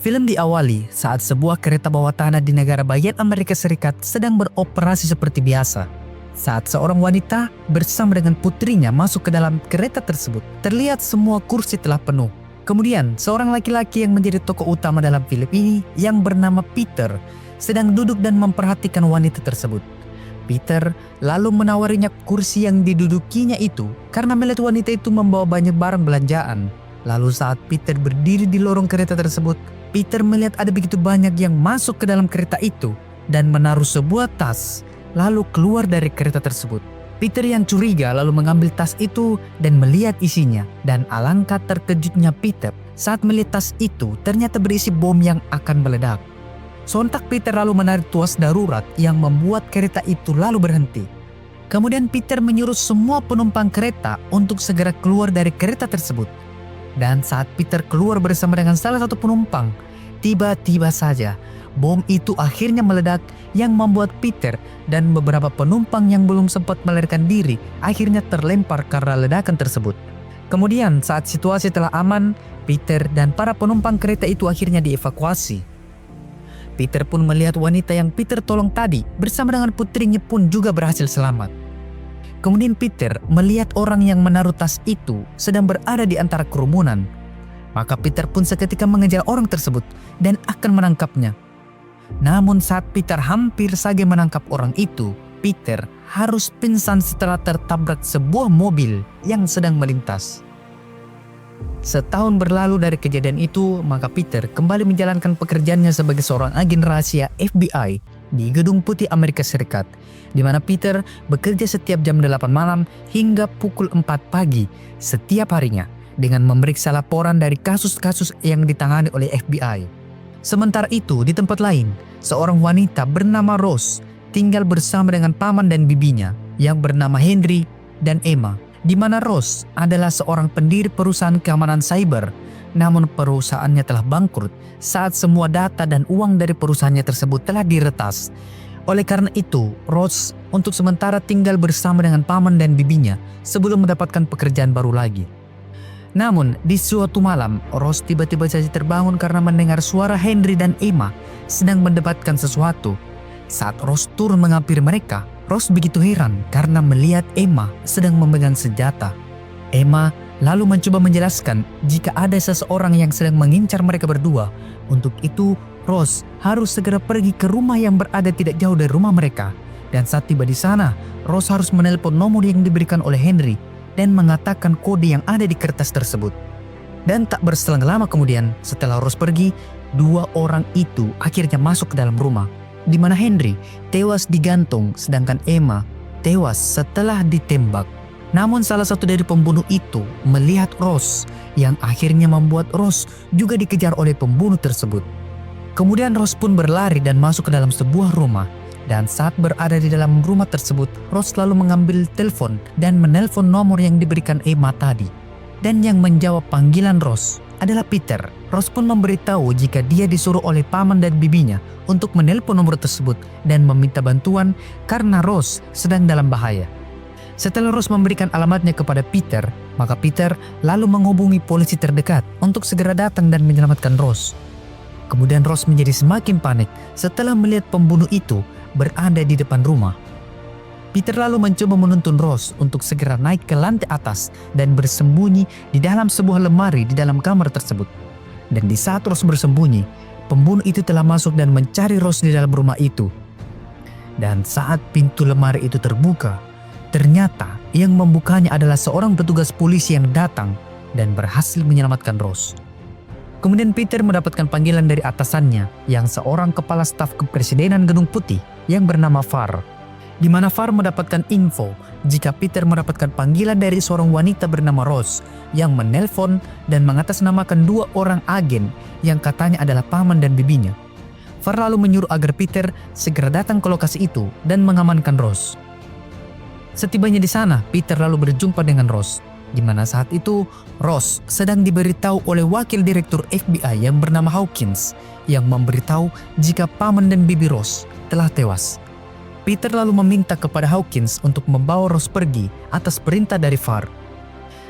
Film diawali saat sebuah kereta bawah tanah di negara bagian Amerika Serikat sedang beroperasi seperti biasa. Saat seorang wanita bersama dengan putrinya masuk ke dalam kereta tersebut, terlihat semua kursi telah penuh. Kemudian, seorang laki-laki yang menjadi tokoh utama dalam film ini yang bernama Peter sedang duduk dan memperhatikan wanita tersebut. Peter lalu menawarinya kursi yang didudukinya itu karena melihat wanita itu membawa banyak barang belanjaan. Lalu saat Peter berdiri di lorong kereta tersebut, Peter melihat ada begitu banyak yang masuk ke dalam kereta itu dan menaruh sebuah tas, lalu keluar dari kereta tersebut. Peter yang curiga lalu mengambil tas itu dan melihat isinya, dan alangkah terkejutnya Peter saat melihat tas itu ternyata berisi bom yang akan meledak. Sontak Peter lalu menarik tuas darurat yang membuat kereta itu lalu berhenti. Kemudian Peter menyuruh semua penumpang kereta untuk segera keluar dari kereta tersebut. Dan saat Peter keluar bersama dengan salah satu penumpang, tiba-tiba saja bom itu akhirnya meledak yang membuat Peter dan beberapa penumpang yang belum sempat melarikan diri akhirnya terlempar karena ledakan tersebut. Kemudian saat situasi telah aman, Peter dan para penumpang kereta itu akhirnya dievakuasi. Peter pun melihat wanita yang Peter tolong tadi bersama dengan putrinya pun juga berhasil selamat. Kemudian Peter melihat orang yang menaruh tas itu sedang berada di antara kerumunan. Maka Peter pun seketika mengejar orang tersebut dan akan menangkapnya. Namun saat Peter hampir saja menangkap orang itu, Peter harus pingsan setelah tertabrak sebuah mobil yang sedang melintas. Setahun berlalu dari kejadian itu, maka Peter kembali menjalankan pekerjaannya sebagai seorang agen rahasia FBI di Gedung Putih Amerika Serikat, di mana Peter bekerja setiap jam 8 malam hingga pukul 4 pagi setiap harinya dengan memeriksa laporan dari kasus-kasus yang ditangani oleh FBI. Sementara itu, di tempat lain, seorang wanita bernama Rose tinggal bersama dengan paman dan bibinya yang bernama Henry dan Emma, di mana Rose adalah seorang pendiri perusahaan keamanan cyber, namun perusahaannya telah bangkrut saat semua data dan uang dari perusahaannya tersebut telah diretas. Oleh karena itu, Rose untuk sementara tinggal bersama dengan paman dan bibinya sebelum mendapatkan pekerjaan baru lagi. Namun, di suatu malam, Rose tiba-tiba saja terbangun karena mendengar suara Henry dan Emma sedang mendebatkan sesuatu. Saat Rose turun menghampiri mereka, Rose begitu heran karena melihat Emma sedang memegang senjata. Emma lalu mencoba menjelaskan jika ada seseorang yang sedang mengincar mereka berdua. Untuk itu, Rose harus segera pergi ke rumah yang berada tidak jauh dari rumah mereka. Dan saat tiba di sana, Rose harus menelpon nomor yang diberikan oleh Henry dan mengatakan kode yang ada di kertas tersebut. Dan tak berselang lama kemudian, setelah Rose pergi, dua orang itu akhirnya masuk ke dalam rumah, di mana Henry tewas digantung sedangkan Emma tewas setelah ditembak. Namun salah satu dari pembunuh itu melihat Rose yang akhirnya membuat Rose juga dikejar oleh pembunuh tersebut. Kemudian Rose pun berlari dan masuk ke dalam sebuah rumah. Dan saat berada di dalam rumah tersebut, Rose lalu mengambil telepon dan menelpon nomor yang diberikan Emma tadi. Dan yang menjawab panggilan Rose adalah Peter. Rose pun memberitahu jika dia disuruh oleh paman dan bibinya untuk menelpon nomor tersebut dan meminta bantuan karena Rose sedang dalam bahaya. Setelah Rose memberikan alamatnya kepada Peter, maka Peter lalu menghubungi polisi terdekat untuk segera datang dan menyelamatkan Rose. Kemudian Rose menjadi semakin panik setelah melihat pembunuh itu berada di depan rumah. Peter lalu mencoba menuntun Rose untuk segera naik ke lantai atas dan bersembunyi di dalam sebuah lemari di dalam kamar tersebut. Dan di saat Rose bersembunyi, pembunuh itu telah masuk dan mencari Rose di dalam rumah itu. Dan saat pintu lemari itu terbuka, ternyata yang membukanya adalah seorang petugas polisi yang datang dan berhasil menyelamatkan Rose. Kemudian Peter mendapatkan panggilan dari atasannya yang seorang kepala staf kepresidenan Gedung Putih yang bernama Farr, di mana Farr mendapatkan info jika Peter mendapatkan panggilan dari seorang wanita bernama Rose yang menelpon dan mengatasnamakan dua orang agen yang katanya adalah paman dan bibinya. Farr lalu menyuruh agar Peter segera datang ke lokasi itu dan mengamankan Rose. Setibanya di sana, Peter lalu berjumpa dengan Rose, di mana saat itu Rose sedang diberitahu oleh wakil direktur FBI yang bernama Hawkins yang memberitahu jika paman dan bibi Rose telah tewas. Peter lalu meminta kepada Hawkins untuk membawa Rose pergi atas perintah dari Farr.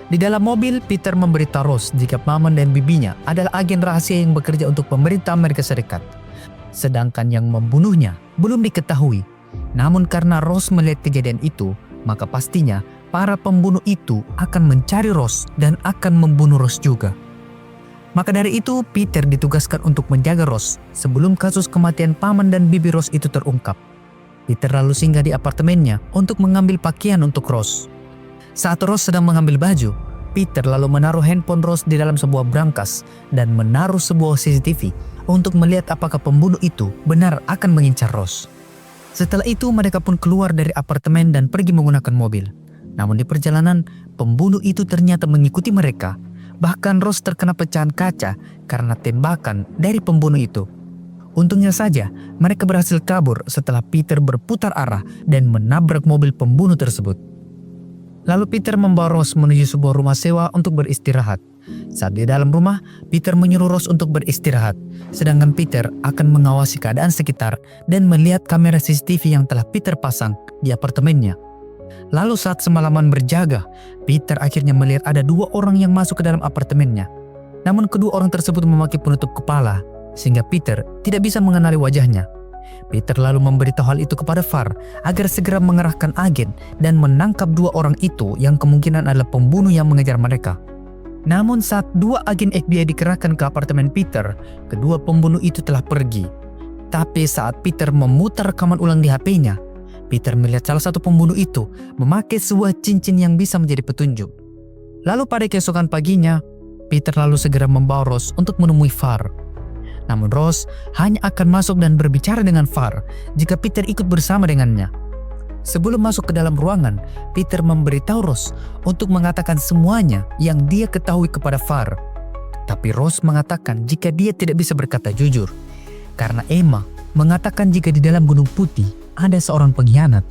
Di dalam mobil, Peter memberitahu Rose jika paman dan bibinya adalah agen rahasia yang bekerja untuk pemerintah Amerika Serikat. Sedangkan yang membunuhnya belum diketahui. Namun karena Rose melihat kejadian itu, maka pastinya para pembunuh itu akan mencari Rose dan akan membunuh Rose juga. Maka dari itu, Peter ditugaskan untuk menjaga Rose sebelum kasus kematian paman dan bibi Rose itu terungkap. Peter lalu singgah di apartemennya untuk mengambil pakaian untuk Rose. Saat Rose sedang mengambil baju, Peter lalu menaruh handphone Rose di dalam sebuah brankas dan menaruh sebuah CCTV untuk melihat apakah pembunuh itu benar akan mengincar Rose. Setelah itu mereka pun keluar dari apartemen dan pergi menggunakan mobil. Namun di perjalanan, pembunuh itu ternyata mengikuti mereka. Bahkan Rose terkena pecahan kaca karena tembakan dari pembunuh itu. Untungnya saja, mereka berhasil kabur setelah Peter berputar arah dan menabrak mobil pembunuh tersebut. Lalu Peter membawa Rose menuju sebuah rumah sewa untuk beristirahat. Saat di dalam rumah, Peter menyuruh Rose untuk beristirahat, sedangkan Peter akan mengawasi keadaan sekitar dan melihat kamera CCTV yang telah Peter pasang di apartemennya. Lalu saat semalaman berjaga, Peter akhirnya melihat ada 2 orang yang masuk ke dalam apartemennya. Namun kedua orang tersebut memakai penutup kepala, sehingga Peter tidak bisa mengenali wajahnya. Peter lalu memberitahu hal itu kepada Farr agar segera mengerahkan agen dan menangkap 2 orang itu yang kemungkinan adalah pembunuh yang mengejar mereka. Namun saat 2 agen FBI dikerahkan ke apartemen Peter, kedua pembunuh itu telah pergi. Tapi saat Peter memutar rekaman ulang di HP-nya, Peter melihat salah satu pembunuh itu memakai sebuah cincin yang bisa menjadi petunjuk. Lalu pada keesokan paginya, Peter lalu segera membawa Rose untuk menemui Farr. Namun Rose hanya akan masuk dan berbicara dengan Farr jika Peter ikut bersama dengannya. Sebelum masuk ke dalam ruangan, Peter memberitahu Rose untuk mengatakan semuanya yang dia ketahui kepada Farr. Tapi Rose mengatakan jika dia tidak bisa berkata jujur, karena Emma mengatakan jika di dalam Gunung Putih ada seorang pengkhianat.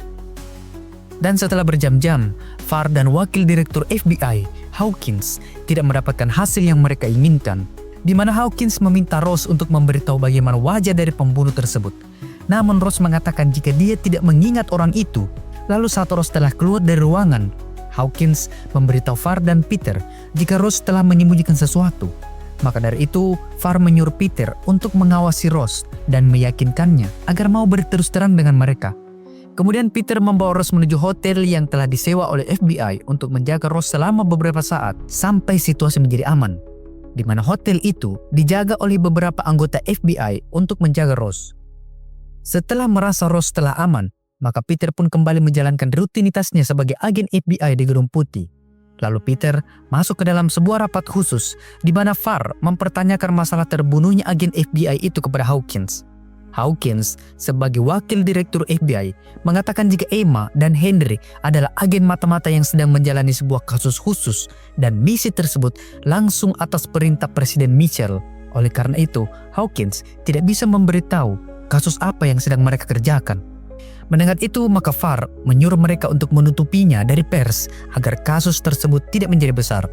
Dan setelah berjam-jam, Farr dan Wakil Direktur FBI, Hawkins, tidak mendapatkan hasil yang mereka inginkan, di mana Hawkins meminta Rose untuk memberitahu bagaimana wajah dari pembunuh tersebut. Namun Rose mengatakan jika dia tidak mengingat orang itu. Lalu saat Rose telah keluar dari ruangan, Hawkins memberitahu Farr dan Peter jika Rose telah menyembunyikan sesuatu. Maka dari itu, Farr menyuruh Peter untuk mengawasi Rose dan meyakinkannya agar mau berterus terang dengan mereka. Kemudian Peter membawa Rose menuju hotel yang telah disewa oleh FBI untuk menjaga Rose selama beberapa saat sampai situasi menjadi aman, di mana hotel itu dijaga oleh beberapa anggota FBI untuk menjaga Rose. Setelah merasa Rose telah aman, maka Peter pun kembali menjalankan rutinitasnya sebagai agen FBI di Gunung Putih. Lalu Peter masuk ke dalam sebuah rapat khusus di mana Farr mempertanyakan masalah terbunuhnya agen FBI itu kepada Hawkins. Hawkins sebagai wakil direktur FBI mengatakan jika Emma dan Henry adalah agen mata-mata yang sedang menjalani sebuah kasus khusus dan misi tersebut langsung atas perintah Presiden Mitchell. Oleh karena itu, Hawkins tidak bisa memberitahu kasus apa yang sedang mereka kerjakan. Mendengar itu, maka Farr menyuruh mereka untuk menutupinya dari pers agar kasus tersebut tidak menjadi besar.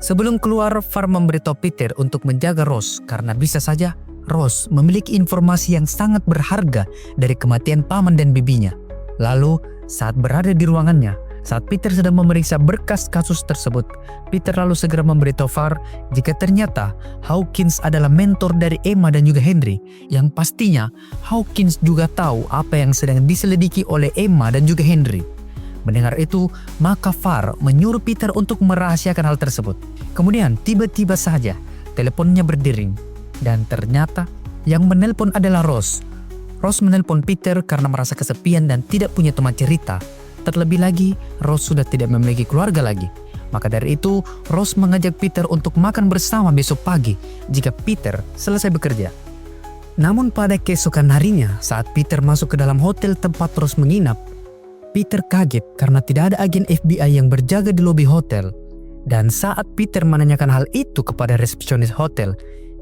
Sebelum keluar, Farr memberitahu Peter untuk menjaga Rose karena bisa saja Rose memiliki informasi yang sangat berharga dari kematian paman dan bibinya. Lalu, saat berada di ruangannya, saat Peter sedang memeriksa berkas kasus tersebut, Peter lalu segera memberitahu Farr jika ternyata Hawkins adalah mentor dari Emma dan juga Henry, yang pastinya Hawkins juga tahu apa yang sedang diselidiki oleh Emma dan juga Henry. Mendengar itu, maka Farr menyuruh Peter untuk merahasiakan hal tersebut. Kemudian tiba-tiba saja teleponnya berdering dan ternyata yang menelpon adalah Rose. Rose menelpon Peter karena merasa kesepian dan tidak punya teman cerita. Terlebih lagi, Rose sudah tidak memiliki keluarga lagi. Maka dari itu, Rose mengajak Peter untuk makan bersama besok pagi jika Peter selesai bekerja. Namun pada keesokan harinya, saat Peter masuk ke dalam hotel tempat Rose menginap, Peter kaget karena tidak ada agen FBI yang berjaga di lobi hotel. Dan saat Peter menanyakan hal itu kepada resepsionis hotel,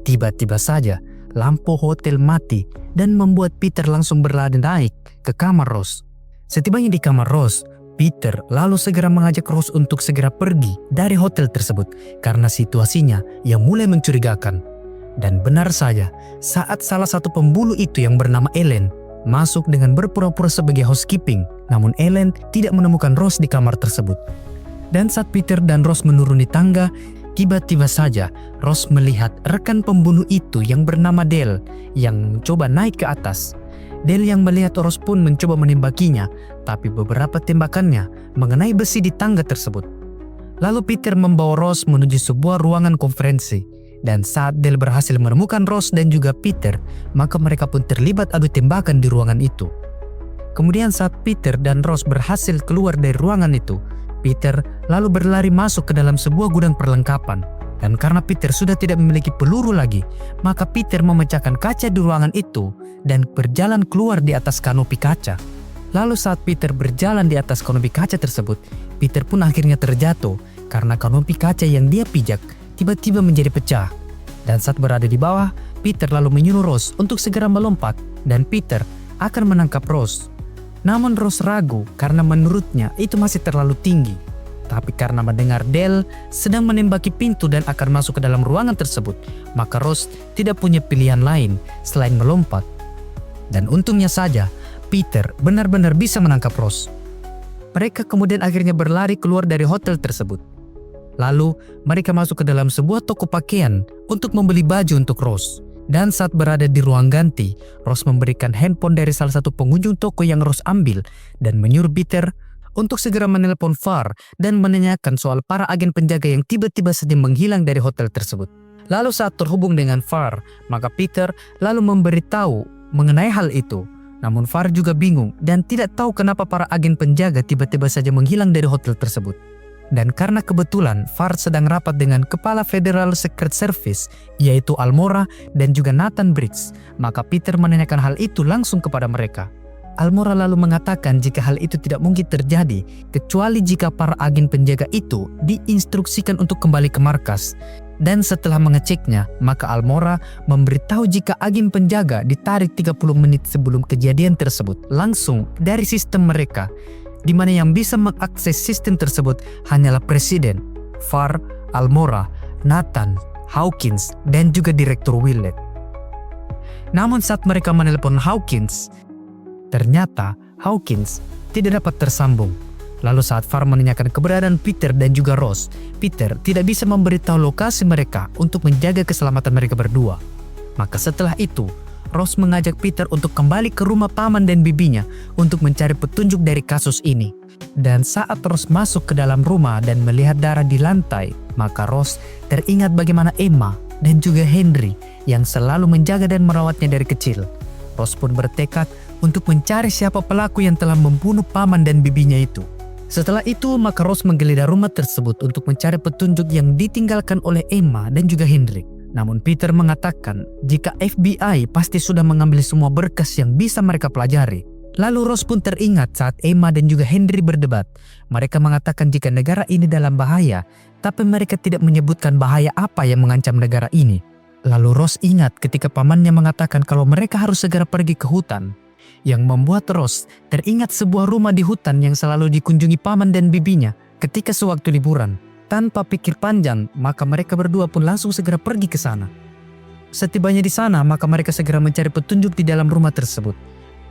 tiba-tiba saja lampu hotel mati dan membuat Peter langsung berlari naik ke kamar Rose. Setibanya di kamar Rose, Peter lalu segera mengajak Rose untuk segera pergi dari hotel tersebut karena situasinya yang mulai mencurigakan. Dan benar saja, saat salah satu pembunuh itu yang bernama Ellen masuk dengan berpura-pura sebagai housekeeping, namun Ellen tidak menemukan Rose di kamar tersebut. Dan saat Peter dan Rose menuruni tangga, tiba-tiba saja Rose melihat rekan pembunuh itu yang bernama Dale yang coba naik ke atas. Dale yang melihat Rose pun mencoba menembakinya, tapi beberapa tembakannya mengenai besi di tangga tersebut. Lalu Peter membawa Rose menuju sebuah ruangan konferensi. Dan saat Dale berhasil menemukan Rose dan juga Peter, maka mereka pun terlibat adu tembakan di ruangan itu. Kemudian saat Peter dan Rose berhasil keluar dari ruangan itu, Peter lalu berlari masuk ke dalam sebuah gudang perlengkapan. Dan karena Peter sudah tidak memiliki peluru lagi, maka Peter memecahkan kaca di ruangan itu dan berjalan keluar di atas kanopi kaca. Lalu saat Peter berjalan di atas kanopi kaca tersebut, Peter pun akhirnya terjatuh karena kanopi kaca yang dia pijak tiba-tiba menjadi pecah. Dan saat berada di bawah, Peter lalu menyuruh Rose untuk segera melompat dan Peter akan menangkap Rose. Namun Rose ragu karena menurutnya itu masih terlalu tinggi. Tapi karena mendengar Dale sedang menembaki pintu dan akan masuk ke dalam ruangan tersebut, maka Rose tidak punya pilihan lain selain melompat. Dan untungnya saja, Peter benar-benar bisa menangkap Rose. Mereka kemudian akhirnya berlari keluar dari hotel tersebut. Lalu mereka masuk ke dalam sebuah toko pakaian untuk membeli baju untuk Rose. Dan saat berada di ruang ganti, Rose memberikan handphone dari salah satu pengunjung toko yang Rose ambil dan menyuruh Peter untuk segera menelpon Far dan menanyakan soal para agen penjaga yang tiba-tiba saja menghilang dari hotel tersebut. Lalu saat terhubung dengan Far, maka Peter lalu memberitahu mengenai hal itu. Namun Far juga bingung dan tidak tahu kenapa para agen penjaga tiba-tiba saja menghilang dari hotel tersebut. Dan karena kebetulan Far sedang rapat dengan Kepala Federal Secret Service yaitu Almora dan juga Nathan Briggs, maka Peter menanyakan hal itu langsung kepada mereka. Almora lalu mengatakan jika hal itu tidak mungkin terjadi kecuali jika para agen penjaga itu diinstruksikan untuk kembali ke markas. Dan setelah mengeceknya, maka Almora memberitahu jika agen penjaga ditarik 30 menit sebelum kejadian tersebut langsung dari sistem mereka, di mana yang bisa mengakses sistem tersebut hanyalah Presiden, Far, Almora, Nathan, Hawkins, dan juga Direktur Willett. Namun saat mereka menelpon Hawkins, ternyata Hawkins tidak dapat tersambung. Lalu saat Far menanyakan keberadaan Peter dan juga Rose, Peter tidak bisa memberitahu lokasi mereka untuk menjaga keselamatan mereka berdua. Maka setelah itu, Rose mengajak Peter untuk kembali ke rumah paman dan bibinya untuk mencari petunjuk dari kasus ini. Dan saat Rose masuk ke dalam rumah dan melihat darah di lantai, maka Rose teringat bagaimana Emma dan juga Henry yang selalu menjaga dan merawatnya dari kecil. Rose pun bertekad untuk mencari siapa pelaku yang telah membunuh paman dan bibinya itu. Setelah itu, maka Rose menggeledah rumah tersebut untuk mencari petunjuk yang ditinggalkan oleh Emma dan juga Henry. Namun Peter mengatakan jika FBI pasti sudah mengambil semua berkas yang bisa mereka pelajari. Lalu Rose pun teringat saat Emma dan juga Henry berdebat. Mereka mengatakan jika negara ini dalam bahaya, tapi mereka tidak menyebutkan bahaya apa yang mengancam negara ini. Lalu Rose ingat ketika pamannya mengatakan kalau mereka harus segera pergi ke hutan. Yang membuat Rose teringat sebuah rumah di hutan yang selalu dikunjungi paman dan bibinya ketika sewaktu liburan. Tanpa pikir panjang, maka mereka berdua pun langsung segera pergi ke sana. Setibanya di sana, maka mereka segera mencari petunjuk di dalam rumah tersebut.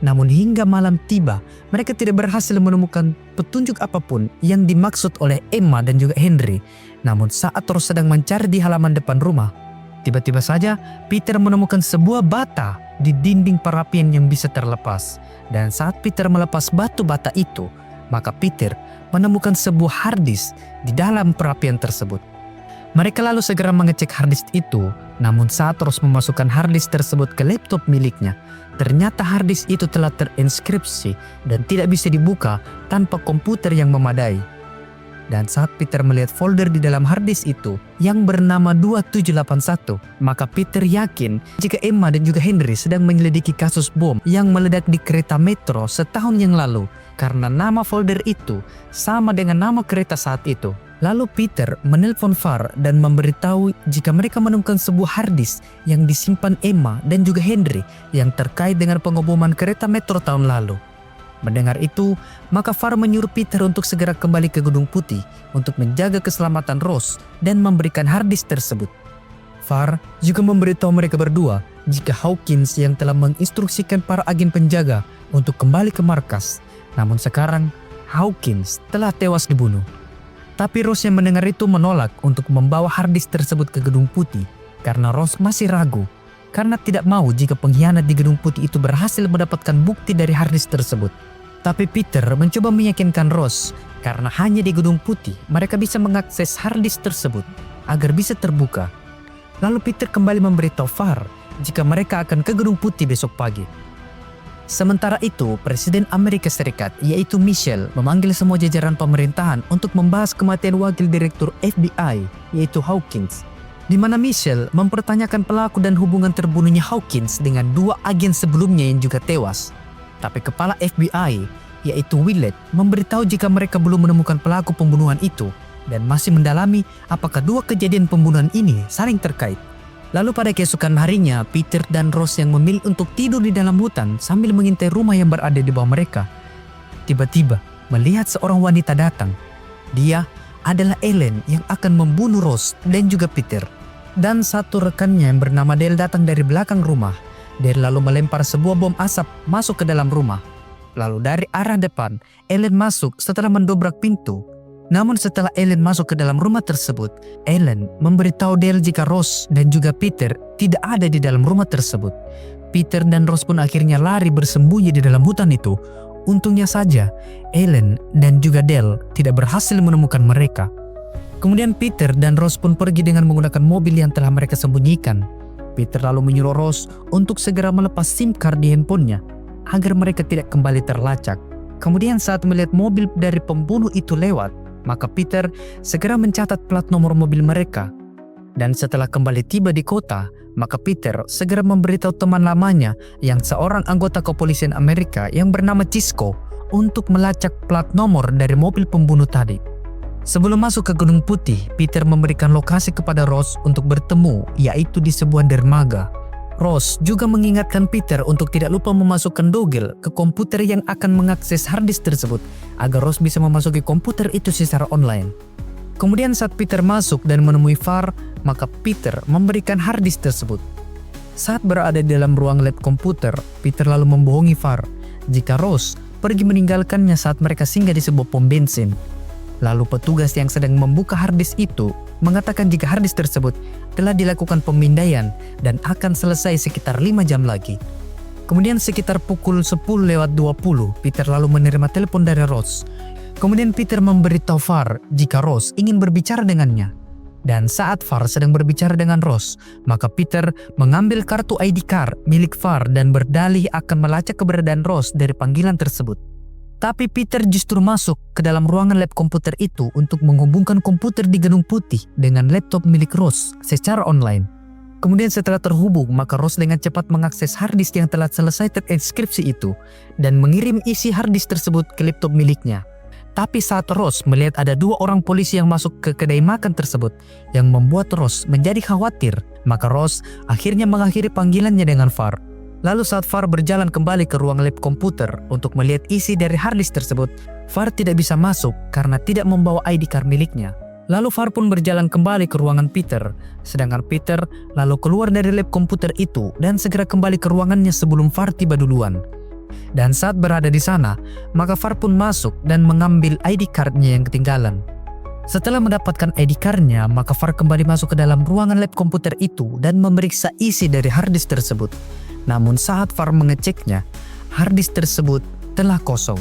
Namun hingga malam tiba, mereka tidak berhasil menemukan petunjuk apapun yang dimaksud oleh Emma dan juga Henry. Namun saat Rose sedang mencari di halaman depan rumah, tiba-tiba saja Peter menemukan sebuah bata di dinding perapian yang bisa terlepas. Dan saat Peter melepas batu bata itu, maka Peter menemukan sebuah harddisk di dalam perapian tersebut. Mereka lalu segera mengecek harddisk itu, namun saat Rose memasukkan harddisk tersebut ke laptop miliknya, ternyata harddisk itu telah terinskripsi dan tidak bisa dibuka tanpa komputer yang memadai. Dan saat Peter melihat folder di dalam harddisk itu yang bernama 2781, maka Peter yakin jika Emma dan juga Henry sedang menyelidiki kasus bom yang meledak di kereta metro setahun yang lalu, karena nama folder itu sama dengan nama kereta saat itu. Lalu Peter menelpon Far dan memberitahu jika mereka menemukan sebuah harddisk yang disimpan Emma dan juga Henry yang terkait dengan pengeboman kereta metro tahun lalu. Mendengar itu, maka Far menyuruh Peter untuk segera kembali ke Gedung Putih untuk menjaga keselamatan Rose dan memberikan harddisk tersebut. Far juga memberitahu mereka berdua jika Hawkins yang telah menginstruksikan para agen penjaga untuk kembali ke markas. Namun sekarang, Hawkins telah tewas dibunuh. Tapi Ross yang mendengar itu menolak untuk membawa harddisk tersebut ke Gedung Putih karena Ross masih ragu karena tidak mau jika pengkhianat di Gedung Putih itu berhasil mendapatkan bukti dari harddisk tersebut. Tapi Peter mencoba meyakinkan Ross karena hanya di Gedung Putih mereka bisa mengakses harddisk tersebut agar bisa terbuka. Lalu Peter kembali memberitahu Farr jika mereka akan ke Gedung Putih besok pagi. Sementara itu, Presiden Amerika Serikat yaitu Michelle memanggil semua jajaran pemerintahan untuk membahas kematian Wakil Direktur FBI yaitu Hawkins, di mana Michelle mempertanyakan pelaku dan hubungan terbunuhnya Hawkins dengan dua agen sebelumnya yang juga tewas. Tapi kepala FBI yaitu Willett memberitahu jika mereka belum menemukan pelaku pembunuhan itu dan masih mendalami apakah dua kejadian pembunuhan ini saling terkait. Lalu pada keesokan harinya, Peter dan Ross yang memilih untuk tidur di dalam hutan sambil mengintai rumah yang berada di bawah mereka. Tiba-tiba melihat seorang wanita datang. Dia adalah Ellen yang akan membunuh Ross dan juga Peter. Dan satu rekannya yang bernama Dale datang dari belakang rumah. Dale lalu melempar sebuah bom asap masuk ke dalam rumah. Lalu dari arah depan, Ellen masuk setelah mendobrak pintu. Namun setelah Ellen masuk ke dalam rumah tersebut, Ellen memberitahu Dale jika Ross dan juga Peter tidak ada di dalam rumah tersebut. Peter dan Ross pun akhirnya lari bersembunyi di dalam hutan itu. Untungnya saja, Ellen dan juga Dale tidak berhasil menemukan mereka. Kemudian Peter dan Ross pun pergi dengan menggunakan mobil yang telah mereka sembunyikan. Peter lalu menyuruh Ross untuk segera melepas SIM card di handphonenya agar mereka tidak kembali terlacak. Kemudian saat melihat mobil dari pembunuh itu lewat, maka Peter segera mencatat plat nomor mobil mereka. Dan setelah kembali tiba di kota, maka Peter segera memberitahu teman lamanya yang seorang anggota kepolisian Amerika yang bernama Cisco untuk melacak plat nomor dari mobil pembunuh tadi. Sebelum masuk ke Gedung Putih, Peter memberikan lokasi kepada Ross untuk bertemu, yaitu di sebuah dermaga. Ross juga mengingatkan Peter untuk tidak lupa memasukkan dogel ke komputer yang akan mengakses harddisk tersebut agar Ross bisa memasuki komputer itu secara online. Kemudian saat Peter masuk dan menemui Farr, maka Peter memberikan harddisk tersebut. Saat berada di dalam ruang lab komputer, Peter lalu membohongi Farr jika Ross pergi meninggalkannya saat mereka singgah di sebuah pom bensin. Lalu petugas yang sedang membuka harddisk itu mengatakan jika harddisk tersebut telah dilakukan pemindaian dan akan selesai sekitar 5 jam lagi. Kemudian sekitar pukul 10:20, Peter lalu menerima telepon dari Ross. Kemudian Peter memberitahu Farr jika Ross ingin berbicara dengannya. Dan saat Farr sedang berbicara dengan Ross, maka Peter mengambil kartu ID card milik Farr dan berdalih akan melacak keberadaan Ross dari panggilan tersebut. Tapi Peter justru masuk ke dalam ruangan lab komputer itu untuk menghubungkan komputer di Gedung Putih dengan laptop milik Ross secara online. Kemudian setelah terhubung, maka Ross dengan cepat mengakses harddisk yang telah selesai terenskripsi itu dan mengirim isi harddisk tersebut ke laptop miliknya. Tapi saat Ross melihat ada 2 orang polisi yang masuk ke kedai makan tersebut yang membuat Ross menjadi khawatir, maka Ross akhirnya mengakhiri panggilannya dengan Farr. Lalu saat Farr berjalan kembali ke ruang lab komputer untuk melihat isi dari harddisk tersebut, Farr tidak bisa masuk karena tidak membawa ID card miliknya. Lalu Farr pun berjalan kembali ke ruangan Peter, sedangkan Peter lalu keluar dari lab komputer itu dan segera kembali ke ruangannya sebelum Farr tiba duluan. Dan saat berada di sana, maka Farr pun masuk dan mengambil ID cardnya yang ketinggalan. Setelah mendapatkan ID cardnya, maka Farr kembali masuk ke dalam ruangan lab komputer itu dan memeriksa isi dari harddisk tersebut. Namun saat Farr mengeceknya, harddisk tersebut telah kosong.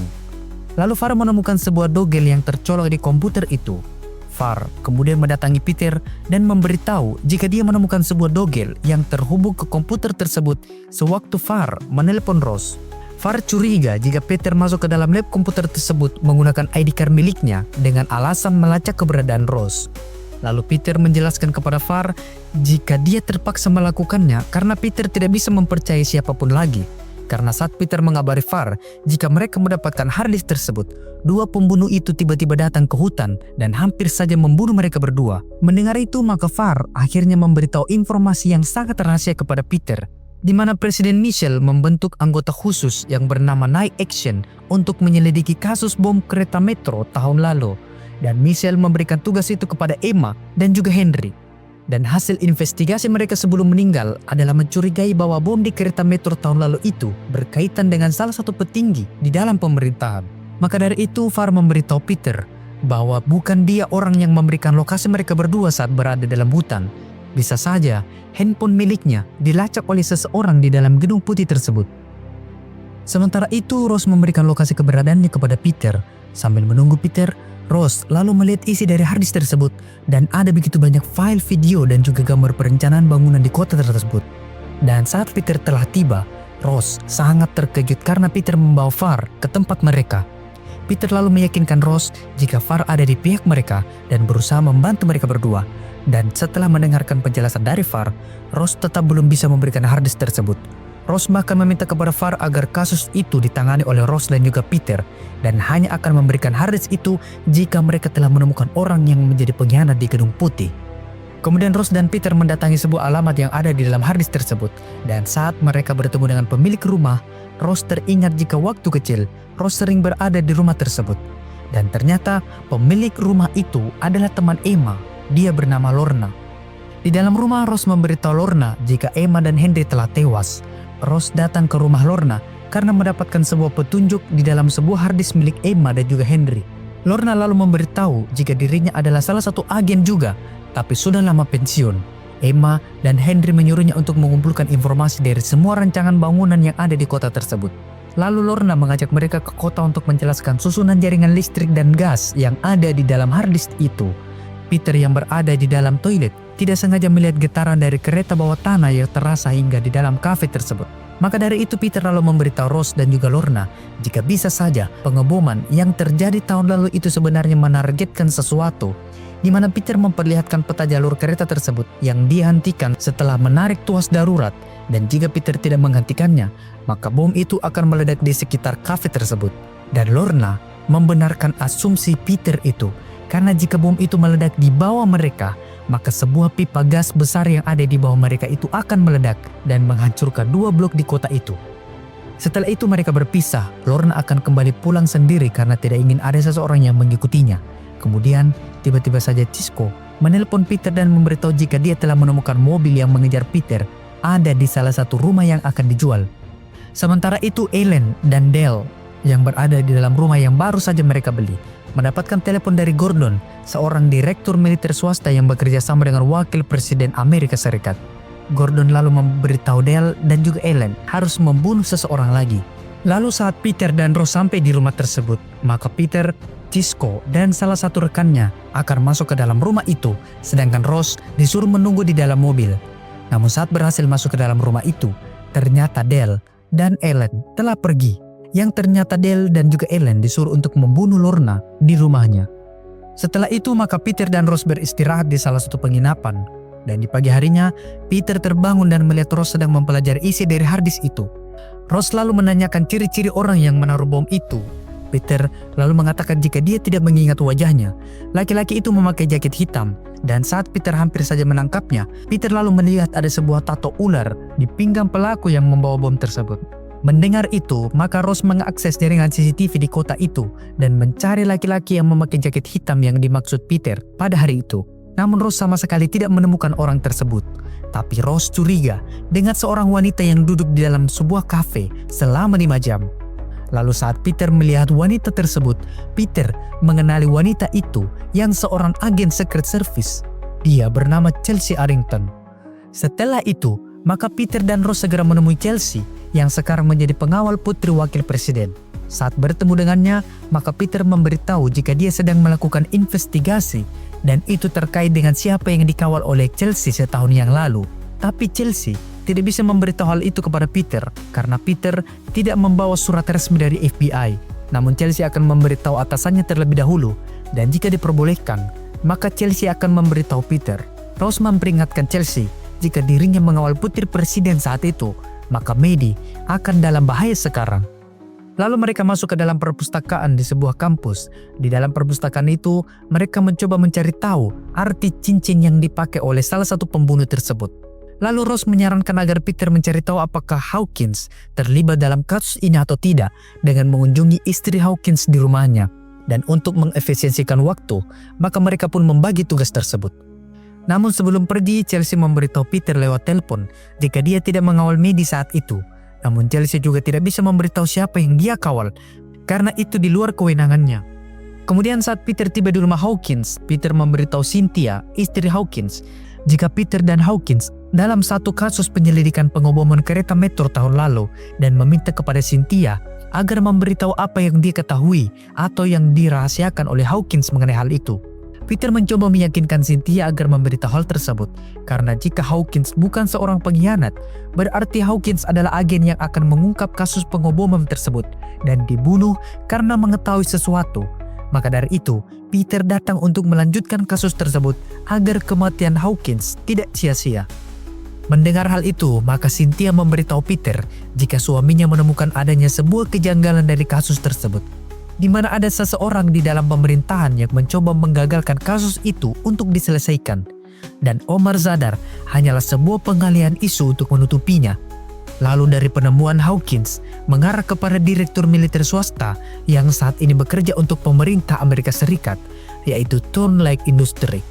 Lalu Farr menemukan sebuah dogel yang tercolok di komputer itu. Farr kemudian mendatangi Peter dan memberitahu jika dia menemukan sebuah dogel yang terhubung ke komputer tersebut sewaktu Farr menelpon Ross. Farr curiga jika Peter masuk ke dalam lab komputer tersebut menggunakan ID card miliknya dengan alasan melacak keberadaan Ross. Lalu Peter menjelaskan kepada Farr jika dia terpaksa melakukannya karena Peter tidak bisa mempercayai siapapun lagi. Karena saat Peter mengabari Farr jika mereka mendapatkan harddisk tersebut, 2 pembunuh itu tiba-tiba datang ke hutan dan hampir saja membunuh mereka berdua. Mendengar itu, maka Farr akhirnya memberitahu informasi yang sangat rahasia kepada Peter, di mana Presiden Michelle membentuk anggota khusus yang bernama Night Action untuk menyelidiki kasus bom kereta metro tahun lalu. Dan Michelle memberikan tugas itu kepada Emma dan juga Henry. Dan hasil investigasi mereka sebelum meninggal adalah mencurigai bahwa bom di kereta metro tahun lalu itu berkaitan dengan salah satu petinggi di dalam pemerintahan. Maka dari itu Farr memberitahu Peter bahwa bukan dia orang yang memberikan lokasi mereka berdua saat berada dalam hutan. Bisa saja handphone miliknya dilacak oleh seseorang di dalam gedung putih tersebut. Sementara itu, Rose memberikan lokasi keberadaannya kepada Peter. Sambil menunggu Peter, Rose lalu melihat isi dari harddisk tersebut dan ada begitu banyak file video dan juga gambar perencanaan bangunan di kota tersebut. Dan saat Peter telah tiba, Rose sangat terkejut karena Peter membawa Far ke tempat mereka. Peter lalu meyakinkan Rose jika Far ada di pihak mereka dan berusaha membantu mereka berdua. Dan setelah mendengarkan penjelasan dari Far, Rose tetap belum bisa memberikan harddisk tersebut. Rose bahkan meminta kepada Far agar kasus itu ditangani oleh Rose dan juga Peter dan hanya akan memberikan harddisk itu jika mereka telah menemukan orang yang menjadi pengkhianat di gedung putih. Kemudian Rose dan Peter mendatangi sebuah alamat yang ada di dalam harddisk tersebut dan saat mereka bertemu dengan pemilik rumah, Rose teringat jika waktu kecil Rose sering berada di rumah tersebut. Dan ternyata pemilik rumah itu adalah teman Emma, dia bernama Lorna. Di dalam rumah Rose memberitahu Lorna jika Emma dan Henry telah tewas. Rose datang ke rumah Lorna karena mendapatkan sebuah petunjuk di dalam sebuah harddisk milik Emma dan juga Henry. Lorna lalu memberitahu jika dirinya adalah salah satu agen juga, tapi sudah lama pensiun. Emma dan Henry menyuruhnya untuk mengumpulkan informasi dari semua rancangan bangunan yang ada di kota tersebut. Lalu Lorna mengajak mereka ke kota untuk menjelaskan susunan jaringan listrik dan gas yang ada di dalam harddisk itu. Peter yang berada di dalam toilet tidak sengaja melihat getaran dari kereta bawah tanah yang terasa hingga di dalam kafe tersebut. Maka dari itu Peter lalu memberitahu Rose dan juga Lorna jika bisa saja pengeboman yang terjadi tahun lalu itu sebenarnya menargetkan sesuatu, di mana Peter memperlihatkan peta jalur kereta tersebut yang dihentikan setelah menarik tuas darurat, dan jika Peter tidak menghentikannya, maka bom itu akan meledak di sekitar kafe tersebut. Dan Lorna membenarkan asumsi Peter itu, karena jika bom itu meledak di bawah mereka, maka sebuah pipa gas besar yang ada di bawah mereka itu akan meledak dan menghancurkan 2 blok di kota itu. Setelah itu mereka berpisah. Lorna akan kembali pulang sendiri karena tidak ingin ada seseorang yang mengikutinya. Kemudian tiba-tiba saja Cisco menelpon Peter dan memberitahu jika dia telah menemukan mobil yang mengejar Peter ada di salah satu rumah yang akan dijual. Sementara itu Ellen dan Dale yang berada di dalam rumah yang baru saja mereka beli mendapatkan telepon dari Gordon, seorang direktur militer swasta yang bekerja sama dengan wakil presiden Amerika Serikat. Gordon lalu memberitahu Dale dan juga Ellen harus membunuh seseorang lagi. Lalu saat Peter dan Rose sampai di rumah tersebut, maka Peter, Cisco, dan salah satu rekannya akan masuk ke dalam rumah itu, sedangkan Rose disuruh menunggu di dalam mobil. Namun saat berhasil masuk ke dalam rumah itu, ternyata Dale dan Ellen telah pergi. Yang ternyata Dale dan juga Ellen disuruh untuk membunuh Lorna di rumahnya. Setelah itu maka Peter dan Rose beristirahat di salah satu penginapan. Dan di pagi harinya, Peter terbangun dan melihat Rose sedang mempelajari isi dari harddisk itu. Rose lalu menanyakan ciri-ciri orang yang menaruh bom itu. Peter lalu mengatakan jika dia tidak mengingat wajahnya. Laki-laki itu memakai jaket hitam. Dan saat Peter hampir saja menangkapnya, Peter lalu melihat ada sebuah tato ular di pinggang pelaku yang membawa bom tersebut. Mendengar itu, maka Rose mengakses jaringan CCTV di kota itu dan mencari laki-laki yang memakai jaket hitam yang dimaksud Peter pada hari itu. Namun Rose sama sekali tidak menemukan orang tersebut. Tapi Rose curiga dengan seorang wanita yang duduk di dalam sebuah kafe selama 5 jam. Lalu saat Peter melihat wanita tersebut, Peter mengenali wanita itu yang seorang agen Secret Service. Dia bernama Chelsea Arrington. Setelah itu, maka Peter dan Rose segera menemui Chelsea yang sekarang menjadi pengawal putri wakil presiden. Saat bertemu dengannya, maka Peter memberitahu jika dia sedang melakukan investigasi dan itu terkait dengan siapa yang dikawal oleh Chelsea setahun yang lalu. Tapi Chelsea tidak bisa memberitahu hal itu kepada Peter karena Peter tidak membawa surat resmi dari FBI. Namun Chelsea akan memberitahu atasannya terlebih dahulu dan jika diperbolehkan, maka Chelsea akan memberitahu Peter. Rose memperingatkan Chelsea jika dirinya mengawal putri presiden saat itu, maka Maddie akan dalam bahaya sekarang. Lalu mereka masuk ke dalam perpustakaan di sebuah kampus. Di dalam perpustakaan itu, mereka mencoba mencari tahu arti cincin yang dipakai oleh salah satu pembunuh tersebut. Lalu Rose menyarankan agar Peter mencari tahu apakah Hawkins terlibat dalam kasus ini atau tidak dengan mengunjungi istri Hawkins di rumahnya. Dan untuk mengefisiensikan waktu, maka mereka pun membagi tugas tersebut. Namun sebelum pergi, Chelsea memberitahu Peter lewat telepon jika dia tidak mengawal Maddie saat itu. Namun Chelsea juga tidak bisa memberitahu siapa yang dia kawal karena itu di luar kewenangannya. Kemudian saat Peter tiba di rumah Hawkins, Peter memberitahu Cynthia, istri Hawkins, jika Peter dan Hawkins dalam satu kasus penyelidikan pengeboman kereta metro tahun lalu dan meminta kepada Cynthia agar memberitahu apa yang dia ketahui atau yang dirahasiakan oleh Hawkins mengenai hal itu. Peter mencoba meyakinkan Cynthia agar memberitahu hal tersebut karena jika Hawkins bukan seorang pengkhianat, berarti Hawkins adalah agen yang akan mengungkap kasus pengeboman tersebut dan dibunuh karena mengetahui sesuatu. Maka dari itu, Peter datang untuk melanjutkan kasus tersebut agar kematian Hawkins tidak sia-sia. Mendengar hal itu, maka Cynthia memberitahu Peter jika suaminya menemukan adanya sebuah kejanggalan dari kasus tersebut, di mana ada seseorang di dalam pemerintahan yang mencoba menggagalkan kasus itu untuk diselesaikan. Dan Omar Zadar hanyalah sebuah pengalihan isu untuk menutupinya. Lalu dari penemuan Hawkins mengarah kepada direktur militer swasta yang saat ini bekerja untuk pemerintah Amerika Serikat, yaitu Thornlake Industries.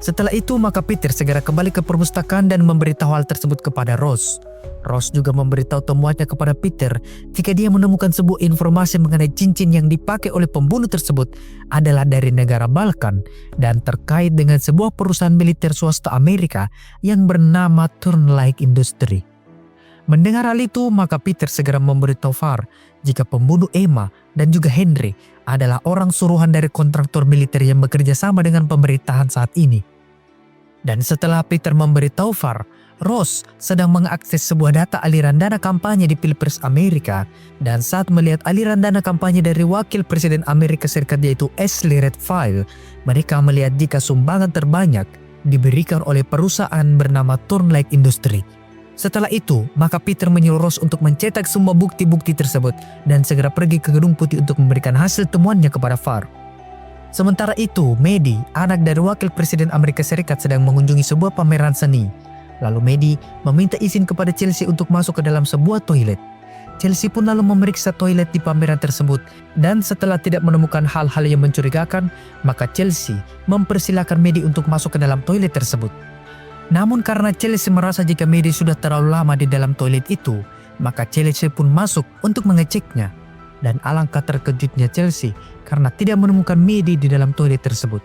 Setelah itu maka Peter segera kembali ke perpustakaan dan memberitahu hal tersebut kepada Ross. Ross juga memberitahu temuannya kepada Peter jika dia menemukan sebuah informasi mengenai cincin yang dipakai oleh pembunuh tersebut adalah dari negara Balkan dan terkait dengan sebuah perusahaan militer swasta Amerika yang bernama Thornlake Industries. Mendengar hal itu, maka Peter segera memberitahu Farr jika pembunuh Emma dan juga Henry adalah orang suruhan dari kontraktor militer yang bekerja sama dengan pemerintahan saat ini. Dan setelah Peter memberitahu Farr, Ross sedang mengakses sebuah data aliran dana kampanye di Pilpres Amerika, dan saat melihat aliran dana kampanye dari wakil presiden Amerika Serikat yaitu Ashley Redfield, mereka melihat jika sumbangan terbanyak diberikan oleh perusahaan bernama Thornlake Industries. Setelah itu, maka Peter menyuruh Ross untuk mencetak semua bukti-bukti tersebut dan segera pergi ke Gedung Putih untuk memberikan hasil temuannya kepada Farr. Sementara itu, Maddie, anak dari wakil presiden Amerika Serikat, sedang mengunjungi sebuah pameran seni. Lalu Maddie meminta izin kepada Chelsea untuk masuk ke dalam sebuah toilet. Chelsea pun lalu memeriksa toilet di pameran tersebut dan setelah tidak menemukan hal-hal yang mencurigakan, maka Chelsea mempersilahkan Maddie untuk masuk ke dalam toilet tersebut. Namun karena Chelsea merasa jika Maddie sudah terlalu lama di dalam toilet itu, maka Chelsea pun masuk untuk mengeceknya. Dan alangkah terkejutnya Chelsea karena tidak menemukan Maddie di dalam toilet tersebut.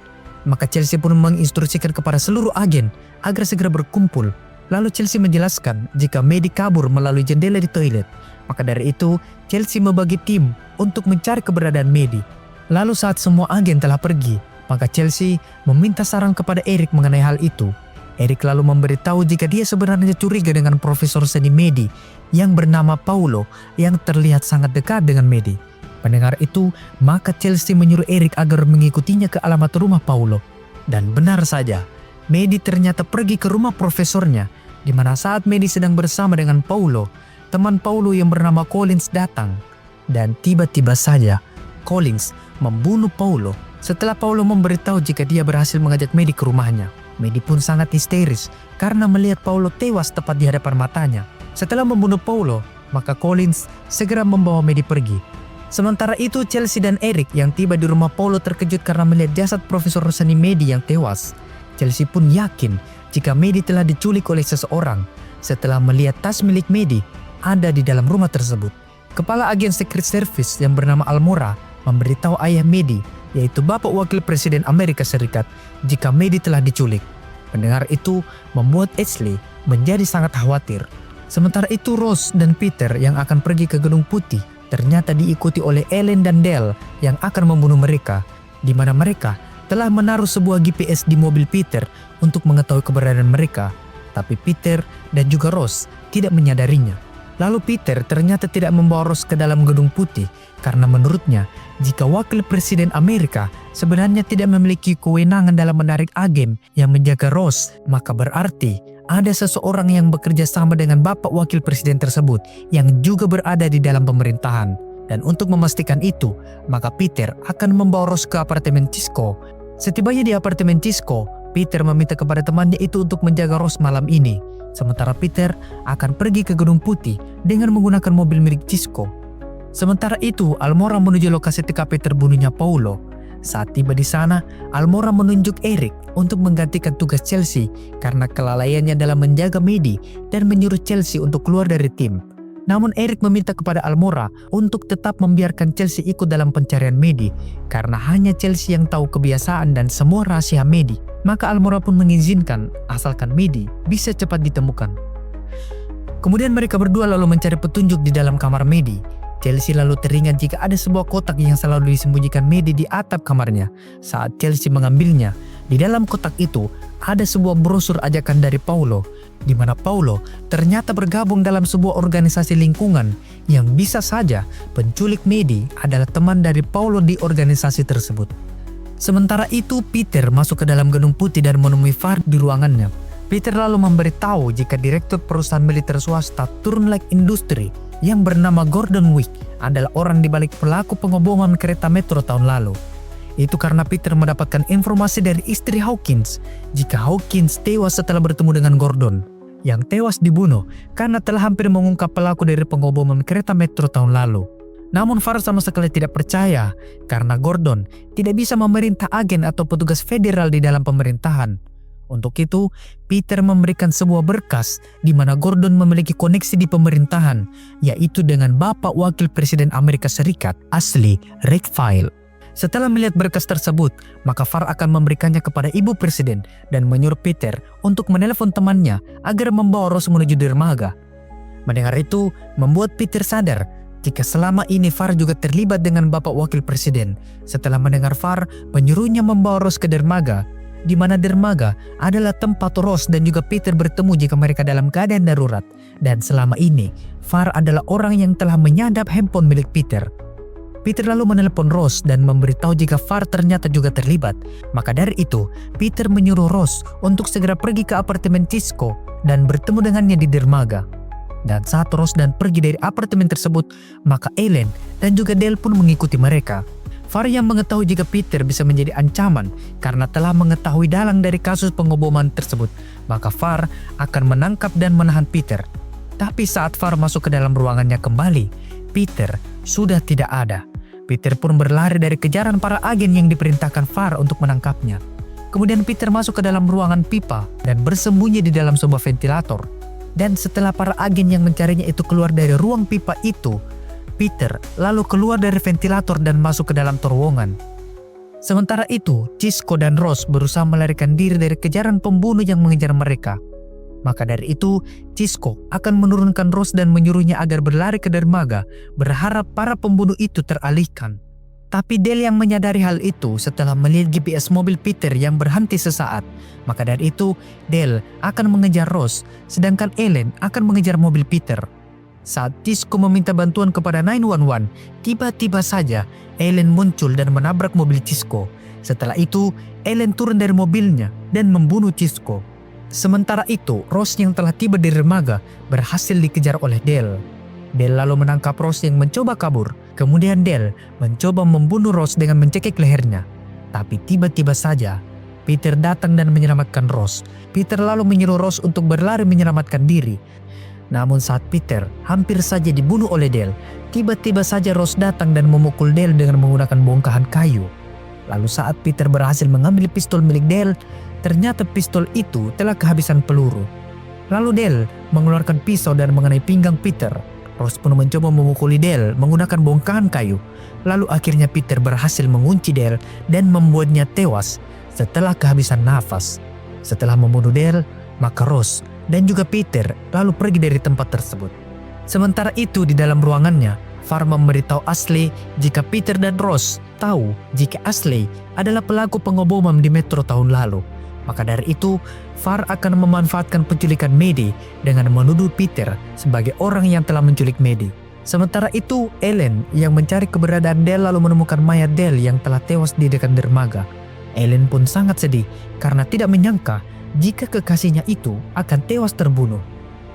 Maka Chelsea pun menginstruksikan kepada seluruh agen agar segera berkumpul. Lalu Chelsea menjelaskan jika Maddie kabur melalui jendela di toilet. Maka dari itu, Chelsea membagi tim untuk mencari keberadaan Maddie. Lalu saat semua agen telah pergi, maka Chelsea meminta saran kepada Eric mengenai hal itu. Eric lalu memberitahu jika dia sebenarnya curiga dengan profesor seni Maddie yang bernama Paulo yang terlihat sangat dekat dengan Maddie. Mendengar itu, maka Chelsea menyuruh Eric agar mengikutinya ke alamat rumah Paulo. Dan benar saja, Maddie ternyata pergi ke rumah profesornya, di mana saat Maddie sedang bersama dengan Paulo, teman Paulo yang bernama Collins datang. Dan tiba-tiba saja, Collins membunuh Paulo setelah Paulo memberitahu jika dia berhasil mengajak Maddie ke rumahnya. Maddie pun sangat histeris karena melihat Paulo tewas tepat di hadapan matanya. Setelah membunuh Paulo, maka Collins segera membawa Maddie pergi. Sementara itu, Chelsea dan Eric yang tiba di rumah Paulo terkejut karena melihat jasad profesor seni Maddie yang tewas. Chelsea pun yakin jika Maddie telah diculik oleh seseorang setelah melihat tas milik Maddie ada di dalam rumah tersebut. Kepala agen Secret Service yang bernama Almora memberitahu ayah Maddie, yaitu Bapak Wakil Presiden Amerika Serikat, jika Maddie telah diculik. Mendengar itu membuat Ashley menjadi sangat khawatir. Sementara itu Ross dan Peter yang akan pergi ke Gedung Putih ternyata diikuti oleh Ellen dan Dale yang akan membunuh mereka, di mana mereka telah menaruh sebuah GPS di mobil Peter untuk mengetahui keberadaan mereka. Tapi Peter dan juga Ross tidak menyadarinya. Lalu Peter ternyata tidak membawa Ross ke dalam Gedung Putih karena menurutnya jika Wakil Presiden Amerika sebenarnya tidak memiliki kewenangan dalam menarik agen yang menjaga Ross, maka berarti ada seseorang yang bekerja sama dengan Bapak Wakil Presiden tersebut yang juga berada di dalam pemerintahan. Dan untuk memastikan itu, maka Peter akan membawa Ross ke apartemen Cisco. Setibanya di apartemen Cisco, Peter meminta kepada temannya itu untuk menjaga Ross malam ini. Sementara Peter akan pergi ke Gedung Putih dengan menggunakan mobil milik Cisco. Sementara itu, Almora menuju lokasi TKP terbunuhnya Paulo. Saat tiba di sana, Almora menunjuk Eric untuk menggantikan tugas Chelsea karena kelalaiannya dalam menjaga Maddie dan menyuruh Chelsea untuk keluar dari tim. Namun Eric meminta kepada Almora untuk tetap membiarkan Chelsea ikut dalam pencarian Maddie karena hanya Chelsea yang tahu kebiasaan dan semua rahasia Maddie. Maka Almora pun mengizinkan asalkan Maddie bisa cepat ditemukan. Kemudian mereka berdua lalu mencari petunjuk di dalam kamar Maddie. Chelsea lalu teringat jika ada sebuah kotak yang selalu disembunyikan Maddie di atap kamarnya. Saat Chelsea mengambilnya, di dalam kotak itu ada sebuah brosur ajakan dari Paulo, di mana Paulo ternyata bergabung dalam sebuah organisasi lingkungan yang bisa saja penculik Maddie adalah teman dari Paulo di organisasi tersebut. Sementara itu Peter masuk ke dalam gedung putih dan menemui Far di ruangannya. Peter lalu memberitahu jika direktur perusahaan militer swasta Turnlike Industry yang bernama Gordon Wick adalah orang di balik pelaku pengeboman kereta metro tahun lalu. Itu karena Peter mendapatkan informasi dari istri Hawkins jika Hawkins tewas setelah bertemu dengan Gordon, yang tewas dibunuh karena telah hampir mengungkap pelaku dari pengeboman kereta metro tahun lalu. Namun Far sama sekali tidak percaya karena Gordon tidak bisa memerintah agen atau petugas federal di dalam pemerintahan. Untuk itu, Peter memberikan sebuah berkas di mana Gordon memiliki koneksi di pemerintahan, yaitu dengan Bapak Wakil Presiden Amerika Serikat, Ashley Redfield. Setelah melihat berkas tersebut, maka Far akan memberikannya kepada Ibu Presiden dan menyuruh Peter untuk menelpon temannya agar membawa Rose menuju dermaga. Mendengar itu, membuat Peter sadar jika selama ini Far juga terlibat dengan Bapak Wakil Presiden. Setelah mendengar Far menyuruhnya membawa Rose ke dermaga, di mana dermaga adalah tempat Rose dan juga Peter bertemu jika mereka dalam keadaan darurat. Dan selama ini, Far adalah orang yang telah menyadap handphone milik Peter. Peter lalu menelpon Rose dan memberitahu jika Far ternyata juga terlibat. Maka dari itu, Peter menyuruh Rose untuk segera pergi ke apartemen Cisco dan bertemu dengannya di dermaga. Dan saat Rose dan pergi dari apartemen tersebut, maka Ellen dan juga Dale pun mengikuti mereka. Far yang mengetahui jika Peter bisa menjadi ancaman karena telah mengetahui dalang dari kasus pengeboman tersebut, maka Far akan menangkap dan menahan Peter. Tapi saat Far masuk ke dalam ruangannya kembali, Peter sudah tidak ada. Peter pun berlari dari kejaran para agen yang diperintahkan Far untuk menangkapnya. Kemudian Peter masuk ke dalam ruangan pipa dan bersembunyi di dalam sebuah ventilator. Dan setelah para agen yang mencarinya itu keluar dari ruang pipa itu, Peter lalu keluar dari ventilator dan masuk ke dalam terowongan. Sementara itu, Cisco dan Rose berusaha melarikan diri dari kejaran pembunuh yang mengejar mereka. Maka dari itu, Cisco akan menurunkan Rose dan menyuruhnya agar berlari ke dermaga, berharap para pembunuh itu teralihkan. Tapi Dale yang menyadari hal itu setelah melihat GPS mobil Peter yang berhenti sesaat. Maka dari itu, Dale akan mengejar Rose, sedangkan Ellen akan mengejar mobil Peter. Saat Cisco meminta bantuan kepada 911, tiba-tiba saja Ellen muncul dan menabrak mobil Cisco. Setelah itu, Ellen turun dari mobilnya dan membunuh Cisco. Sementara itu, Rose yang telah tiba di dermaga berhasil dikejar oleh Dale. Dale lalu menangkap Rose yang mencoba kabur. Kemudian Dale mencoba membunuh Rose dengan mencekik lehernya. Tapi tiba-tiba saja, Peter datang dan menyelamatkan Rose. Peter lalu menyuruh Rose untuk berlari menyelamatkan diri. Namun saat Peter hampir saja dibunuh oleh Dale, tiba-tiba saja Rose datang dan memukul Dale dengan menggunakan bongkahan kayu. Lalu saat Peter berhasil mengambil pistol milik Dale, ternyata pistol itu telah kehabisan peluru. Lalu Dale mengeluarkan pisau dan mengenai pinggang Peter. Rose pun mencoba memukuli Dale menggunakan bongkahan kayu. Lalu akhirnya Peter berhasil mengunci Dale dan membuatnya tewas setelah kehabisan nafas. Setelah membunuh Dale, maka Rose dan juga Peter lalu pergi dari tempat tersebut. Sementara itu di dalam ruangannya, Far memberitahu Ashley jika Peter dan Rose tahu jika Ashley adalah pelaku pengeboman di metro tahun lalu. Maka dari itu, Far akan memanfaatkan penculikan Maddie dengan menuduh Peter sebagai orang yang telah menculik Maddie. Sementara itu, Ellen yang mencari keberadaan Dale lalu menemukan mayat Dale yang telah tewas di dekat dermaga. Ellen pun sangat sedih karena tidak menyangka jika kekasihnya itu akan tewas terbunuh.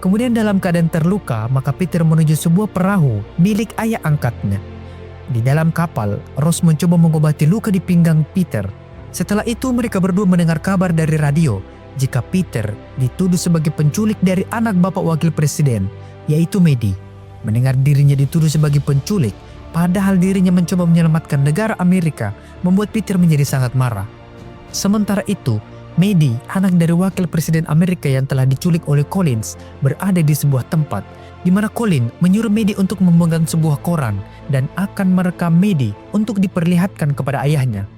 Kemudian dalam keadaan terluka, maka Peter menuju sebuah perahu milik ayah angkatnya. Di dalam kapal, Rose mencoba mengobati luka di pinggang Peter. Setelah itu mereka berdua mendengar kabar dari radio jika Peter dituduh sebagai penculik dari anak Bapak Wakil Presiden, yaitu Maddie. Mendengar dirinya dituduh sebagai penculik, padahal dirinya mencoba menyelamatkan negara Amerika, membuat Peter menjadi sangat marah. Sementara itu, Maddie, anak dari Wakil Presiden Amerika yang telah diculik oleh Collins, berada di sebuah tempat di mana Colin menyuruh Maddie untuk memegang sebuah koran dan akan merekam Maddie untuk diperlihatkan kepada ayahnya.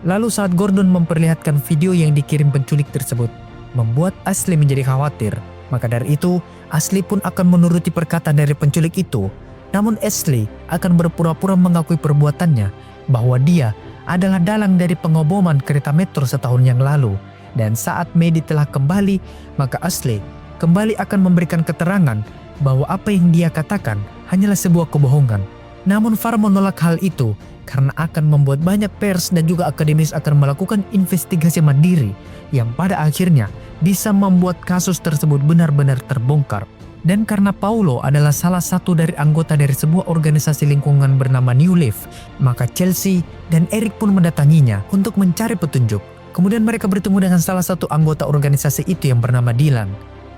Lalu saat Gordon memperlihatkan video yang dikirim penculik tersebut, membuat Ashley menjadi khawatir. Maka dari itu, Ashley pun akan menuruti perkataan dari penculik itu. Namun Ashley akan berpura-pura mengakui perbuatannya bahwa dia adalah dalang dari pengeboman kereta metro setahun yang lalu. Dan saat Maddie telah kembali, maka Ashley kembali akan memberikan keterangan bahwa apa yang dia katakan hanyalah sebuah kebohongan. Namun Farr menolak hal itu karena akan membuat banyak pers dan juga akademis akan melakukan investigasi mandiri yang pada akhirnya bisa membuat kasus tersebut benar-benar terbongkar. Dan karena Paulo adalah salah satu dari anggota dari sebuah organisasi lingkungan bernama New Leaf, maka Chelsea dan Eric pun mendatanginya untuk mencari petunjuk. Kemudian mereka bertemu dengan salah satu anggota organisasi itu yang bernama Dylan.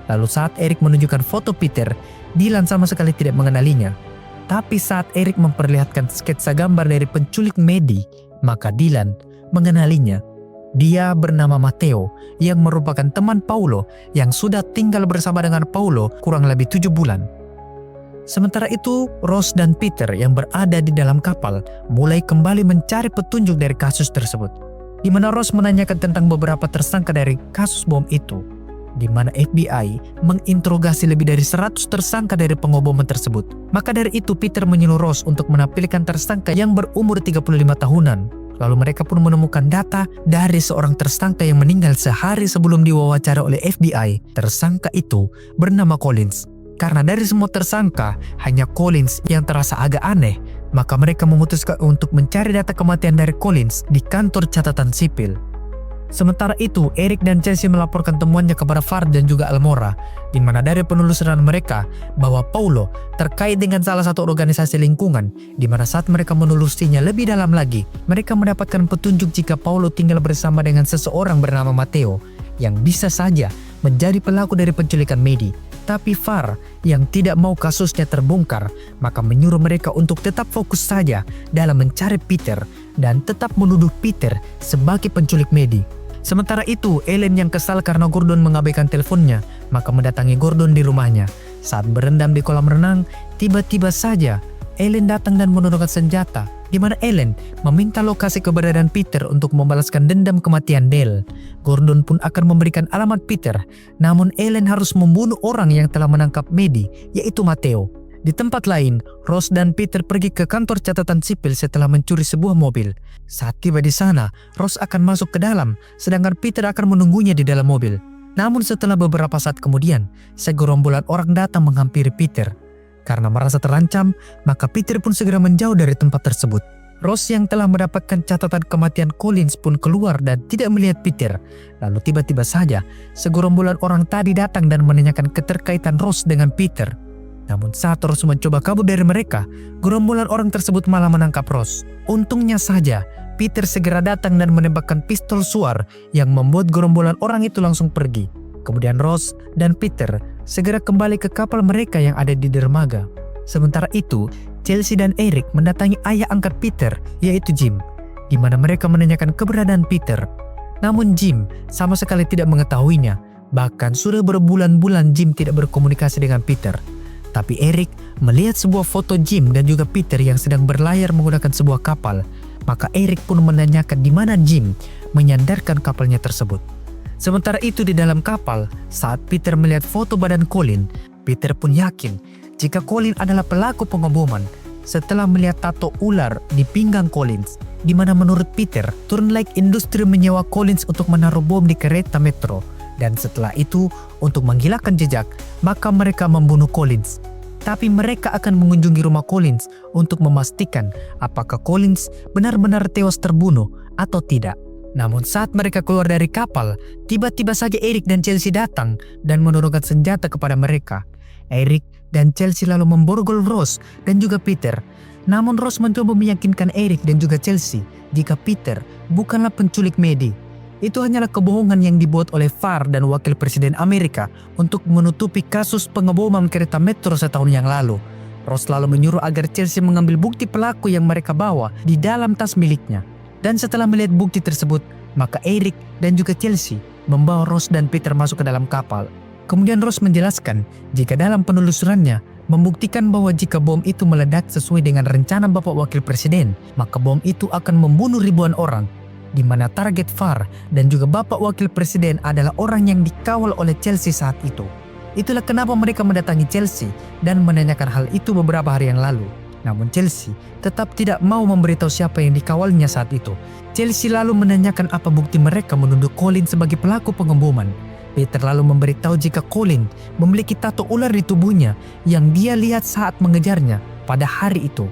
Lalu saat Eric menunjukkan foto Peter, Dylan sama sekali tidak mengenalinya. Tapi saat Eric memperlihatkan sketsa gambar dari penculik Maddie, maka Dylan mengenalinya. Dia bernama Matteo yang merupakan teman Paulo yang sudah tinggal bersama dengan Paulo kurang lebih 7 bulan. Sementara itu, Ross dan Peter yang berada di dalam kapal mulai kembali mencari petunjuk dari kasus tersebut, di mana Ross menanyakan tentang beberapa tersangka dari kasus bom itu, di mana FBI menginterogasi lebih dari 100 tersangka dari pengeboman tersebut. Maka dari itu Peter menyuruh Ross untuk menampilkan tersangka yang berumur 35 tahunan. Lalu mereka pun menemukan data dari seorang tersangka yang meninggal sehari sebelum diwawancara oleh FBI. Tersangka itu bernama Collins. Karena dari semua tersangka, hanya Collins yang terasa agak aneh, maka mereka memutuskan untuk mencari data kematian dari Collins di kantor catatan sipil. Sementara itu, Eric dan Chelsea melaporkan temuannya kepada Farr dan juga Almora, di mana dari penelusuran mereka bahwa Paulo terkait dengan salah satu organisasi lingkungan, di mana saat mereka menelusuinya lebih dalam lagi, mereka mendapatkan petunjuk jika Paulo tinggal bersama dengan seseorang bernama Matteo, yang bisa saja menjadi pelaku dari penculikan Maddie. Tapi Farr yang tidak mau kasusnya terbongkar, maka menyuruh mereka untuk tetap fokus saja dalam mencari Peter dan tetap menuduh Peter sebagai penculik Maddie. Sementara itu, Ellen yang kesal karena Gordon mengabaikan teleponnya, maka mendatangi Gordon di rumahnya. Saat berendam di kolam renang, tiba-tiba saja Ellen datang dan menurunkan senjata, di mana Ellen meminta lokasi keberadaan Peter untuk membalaskan dendam kematian Dale. Gordon pun akan memberikan alamat Peter, namun Ellen harus membunuh orang yang telah menangkap Maddie, yaitu Matteo. Di tempat lain, Ross dan Peter pergi ke kantor catatan sipil setelah mencuri sebuah mobil. Saat tiba di sana, Ross akan masuk ke dalam, sedangkan Peter akan menunggunya di dalam mobil. Namun setelah beberapa saat kemudian, segerombolan orang datang menghampiri Peter. Karena merasa terancam, maka Peter pun segera menjauh dari tempat tersebut. Ross yang telah mendapatkan catatan kematian Collins pun keluar dan tidak melihat Peter. Lalu tiba-tiba saja, segerombolan orang tadi datang dan menanyakan keterkaitan Ross dengan Peter. Namun saat Ross mencoba kabur dari mereka, gerombolan orang tersebut malah menangkap Ross. Untungnya saja, Peter segera datang dan menembakkan pistol suar yang membuat gerombolan orang itu langsung pergi. Kemudian Ross dan Peter segera kembali ke kapal mereka yang ada di dermaga. Sementara itu, Chelsea dan Eric mendatangi ayah angkat Peter, yaitu Jim, di mana mereka menanyakan keberadaan Peter. Namun Jim sama sekali tidak mengetahuinya. Bahkan sudah berbulan-bulan Jim tidak berkomunikasi dengan Peter. Tapi Eric melihat sebuah foto Jim dan juga Peter yang sedang berlayar menggunakan sebuah kapal. Maka Eric pun menanyakan di mana Jim menyandarkan kapalnya tersebut. Sementara itu di dalam kapal, saat Peter melihat foto badan Colin, Peter pun yakin jika Colin adalah pelaku pengeboman setelah melihat tato ular di pinggang Collins, di mana menurut Peter, Turn Lake Industry menyewa Collins untuk menaruh bom di kereta metro. Dan setelah itu, untuk menghilangkan jejak, maka mereka membunuh Collins. Tapi mereka akan mengunjungi rumah Collins untuk memastikan apakah Collins benar-benar tewas terbunuh atau tidak. Namun saat mereka keluar dari kapal, tiba-tiba saja Eric dan Chelsea datang dan menurunkan senjata kepada mereka. Eric dan Chelsea lalu memborgol Ross dan juga Peter. Namun Ross mencoba meyakinkan Eric dan juga Chelsea jika Peter bukanlah penculik Maddie. Itu hanyalah kebohongan yang dibuat oleh Farr dan Wakil Presiden Amerika untuk menutupi kasus pengeboman kereta metro setahun yang lalu. Ross lalu menyuruh agar Chelsea mengambil bukti pelaku yang mereka bawa di dalam tas miliknya. Dan setelah melihat bukti tersebut, maka Eric dan juga Chelsea membawa Ross dan Peter masuk ke dalam kapal. Kemudian Ross menjelaskan jika dalam penelusurannya membuktikan bahwa jika bom itu meledak sesuai dengan rencana Bapak Wakil Presiden, maka bom itu akan membunuh ribuan orang, di mana target Farr dan juga Bapak Wakil Presiden adalah orang yang dikawal oleh Chelsea saat itu. Itulah kenapa mereka mendatangi Chelsea dan menanyakan hal itu beberapa hari yang lalu. Namun Chelsea tetap tidak mau memberitahu siapa yang dikawalnya saat itu. Chelsea lalu menanyakan apa bukti mereka menuduh Collins sebagai pelaku pengeboman. Peter lalu memberitahu jika Collins memiliki tato ular di tubuhnya yang dia lihat saat mengejarnya pada hari itu.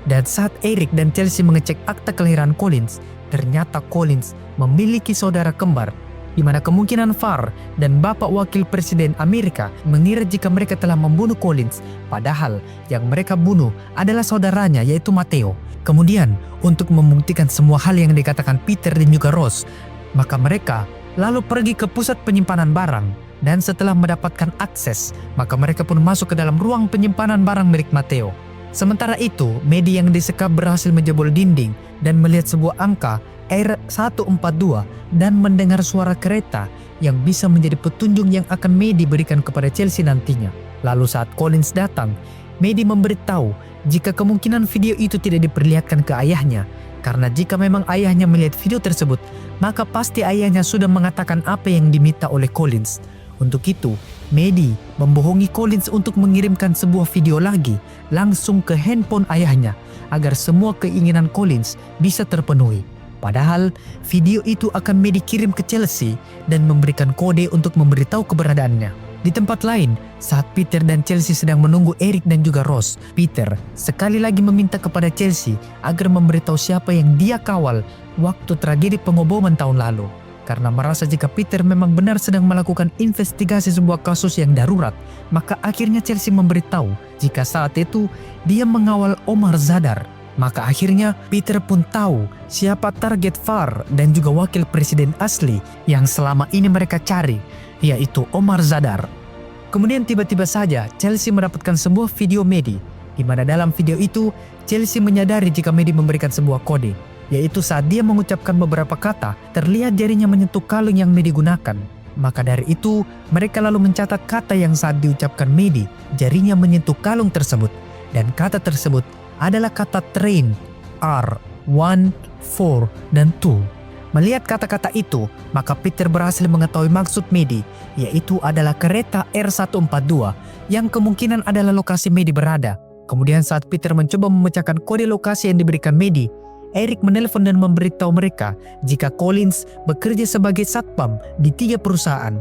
Dan saat Eric dan Chelsea mengecek akta kelahiran Collins, ternyata Collins memiliki saudara kembar, di mana kemungkinan Farr dan Bapak Wakil Presiden Amerika mengira jika mereka telah membunuh Collins, padahal yang mereka bunuh adalah saudaranya yaitu Matteo. Kemudian, untuk membuktikan semua hal yang dikatakan Peter dan juga Ross, maka mereka lalu pergi ke pusat penyimpanan barang, dan setelah mendapatkan akses, maka mereka pun masuk ke dalam ruang penyimpanan barang milik Matteo. Sementara itu, Maddie yang disekap berhasil menjebol dinding dan melihat sebuah angka R142 dan mendengar suara kereta yang bisa menjadi petunjuk yang akan Maddie berikan kepada Chelsea nantinya. Lalu saat Collins datang, Maddie memberitahu jika kemungkinan video itu tidak diperlihatkan ke ayahnya, karena jika memang ayahnya melihat video tersebut, maka pasti ayahnya sudah mengatakan apa yang diminta oleh Collins. Untuk itu, Maddie membohongi Collins untuk mengirimkan sebuah video lagi langsung ke handphone ayahnya agar semua keinginan Collins bisa terpenuhi. Padahal video itu akan Maddie kirim ke Chelsea dan memberikan kode untuk memberitahu keberadaannya. Di tempat lain, saat Peter dan Chelsea sedang menunggu Eric dan juga Ross, Peter sekali lagi meminta kepada Chelsea agar memberitahu siapa yang dia kawal waktu tragedi pengeboman tahun lalu. Karena merasa jika Peter memang benar sedang melakukan investigasi sebuah kasus yang darurat, maka akhirnya Chelsea memberitahu jika saat itu dia mengawal Omar Zadar. Maka akhirnya Peter pun tahu siapa target Farr dan juga wakil presiden asli yang selama ini mereka cari, yaitu Omar Zadar. Kemudian tiba-tiba saja Chelsea mendapatkan sebuah video Maddie, di mana dalam video itu Chelsea menyadari jika Maddie memberikan sebuah kode, yaitu saat dia mengucapkan beberapa kata, terlihat jarinya menyentuh kalung yang Maddie gunakan. Maka dari itu, mereka lalu mencatat kata yang saat diucapkan Maddie, jarinya menyentuh kalung tersebut. Dan kata tersebut adalah kata train, R, 1, 4, dan 2. Melihat kata-kata itu, maka Peter berhasil mengetahui maksud Maddie, yaitu adalah kereta R142 yang kemungkinan adalah lokasi Maddie berada. Kemudian saat Peter mencoba memecahkan kode lokasi yang diberikan Maddie, Eric menelpon dan memberitahu mereka jika Collins bekerja sebagai satpam di 3 perusahaan.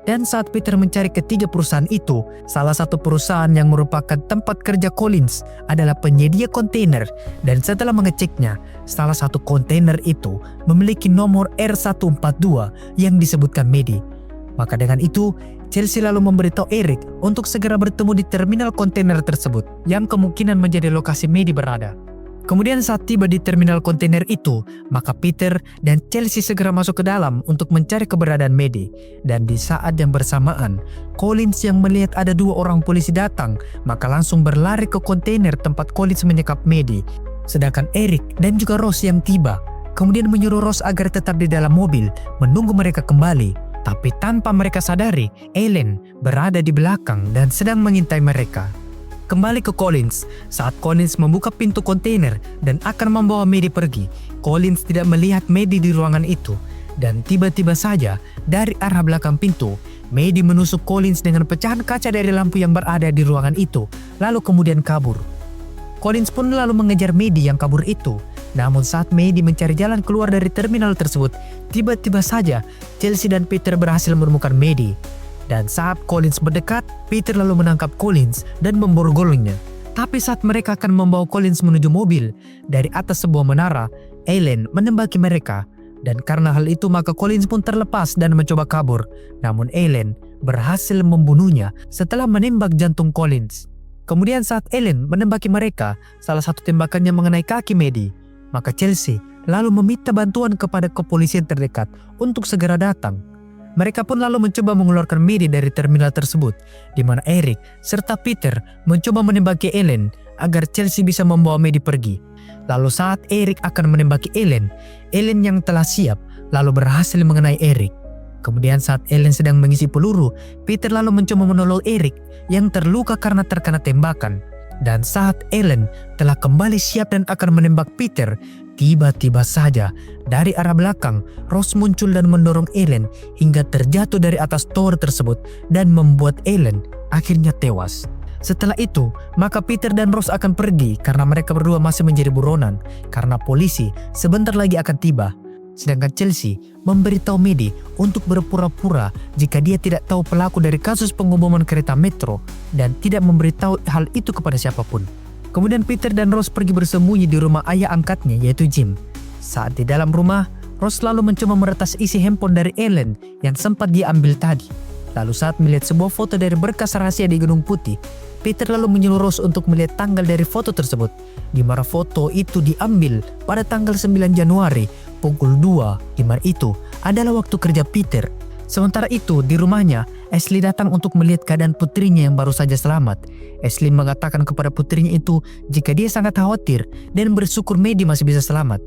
Dan saat Peter mencari ketiga perusahaan itu, salah satu perusahaan yang merupakan tempat kerja Collins adalah penyedia kontainer. Dan setelah mengeceknya, salah satu kontainer itu memiliki nomor R142 yang disebutkan Maddie. Maka dengan itu, Chelsea lalu memberitahu Eric untuk segera bertemu di terminal kontainer tersebut yang kemungkinan menjadi lokasi Maddie berada. Kemudian saat tiba di terminal kontainer itu, maka Peter dan Chelsea segera masuk ke dalam untuk mencari keberadaan Maddie. Dan di saat yang bersamaan, Collins yang melihat ada 2 orang polisi datang, maka langsung berlari ke kontainer tempat Collins menyekap Maddie. Sedangkan Eric dan juga Ross yang tiba, kemudian menyuruh Ross agar tetap di dalam mobil menunggu mereka kembali. Tapi tanpa mereka sadari, Ellen berada di belakang dan sedang mengintai mereka. Kembali ke Collins, saat Collins membuka pintu kontainer dan akan membawa Maddie pergi, Collins tidak melihat Maddie di ruangan itu. Dan tiba-tiba saja, dari arah belakang pintu, Maddie menusuk Collins dengan pecahan kaca dari lampu yang berada di ruangan itu, lalu kemudian kabur. Collins pun lalu mengejar Maddie yang kabur itu. Namun saat Maddie mencari jalan keluar dari terminal tersebut, tiba-tiba saja Chelsea dan Peter berhasil menemukan Maddie. Dan saat Collins mendekat, Peter lalu menangkap Collins dan memborgolnya. Tapi saat mereka akan membawa Collins menuju mobil, dari atas sebuah menara, Ellen menembaki mereka. Dan karena hal itu maka Collins pun terlepas dan mencoba kabur. Namun Ellen berhasil membunuhnya setelah menembak jantung Collins. Kemudian saat Ellen menembaki mereka, salah satu tembakannya mengenai kaki Maddie. Maka Chelsea lalu meminta bantuan kepada kepolisian terdekat untuk segera datang. Mereka pun lalu mencoba mengeluarkan Maddie dari terminal tersebut, di mana Eric serta Peter mencoba menembaki Ellen agar Chelsea bisa membawa Maddie pergi. Lalu saat Eric akan menembaki Ellen, Ellen yang telah siap lalu berhasil mengenai Eric. Kemudian saat Ellen sedang mengisi peluru, Peter lalu mencoba menolong Eric yang terluka karena terkena tembakan. Dan saat Ellen telah kembali siap dan akan menembak Peter, tiba-tiba saja dari arah belakang Ross muncul dan mendorong Ellen hingga terjatuh dari atas tower tersebut dan membuat Ellen akhirnya tewas. Setelah itu, maka Peter dan Ross akan pergi karena mereka berdua masih menjadi buronan karena polisi sebentar lagi akan tiba. Sedangkan Chelsea memberitahu Maddie untuk berpura-pura jika dia tidak tahu pelaku dari kasus pengeboman kereta metro dan tidak memberitahu hal itu kepada siapapun. Kemudian Peter dan Ross pergi bersembunyi di rumah ayah angkatnya yaitu Jim. Saat di dalam rumah, Ross lalu mencoba meretas isi handphone dari Ellen yang sempat dia ambil tadi. Lalu saat melihat sebuah foto dari berkas rahasia di Gedung Putih, Peter lalu menyuruh Ross untuk melihat tanggal dari foto tersebut, di mana foto itu diambil pada tanggal 9 Januari pukul 2, di mana itu adalah waktu kerja Peter. Sementara itu di rumahnya, Ashley datang untuk melihat keadaan putrinya yang baru saja selamat. Ashley mengatakan kepada putrinya itu jika dia sangat khawatir dan bersyukur Maddie masih bisa selamat.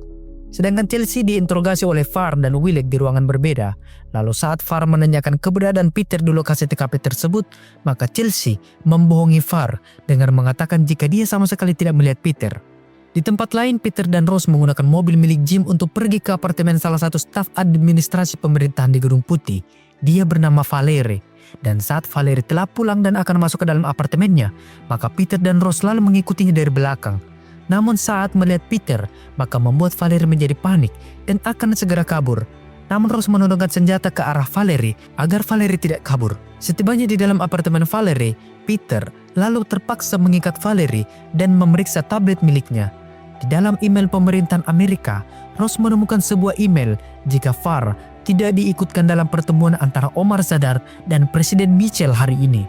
Sedangkan Chelsea diinterogasi oleh Farr dan Wilek di ruangan berbeda. Lalu saat Farr menanyakan keberadaan Peter di lokasi TKP tersebut, maka Chelsea membohongi Farr dengan mengatakan jika dia sama sekali tidak melihat Peter. Di tempat lain, Peter dan Ross menggunakan mobil milik Jim untuk pergi ke apartemen salah satu staf administrasi pemerintahan di Gedung Putih. Dia bernama Valerie. Dan saat Valerie telah pulang dan akan masuk ke dalam apartemennya, maka Peter dan Ross lalu mengikutinya dari belakang. Namun saat melihat Peter, maka membuat Valerie menjadi panik dan akan segera kabur. Namun Ross menodongkan senjata ke arah Valerie agar Valerie tidak kabur. Setibanya di dalam apartemen Valerie, Peter lalu terpaksa mengikat Valerie dan memeriksa tablet miliknya. Di dalam email pemerintahan Amerika, Ross menemukan sebuah email jika Farr tidak diikutkan dalam pertemuan antara Omar Zadar dan Presiden Mitchell hari ini.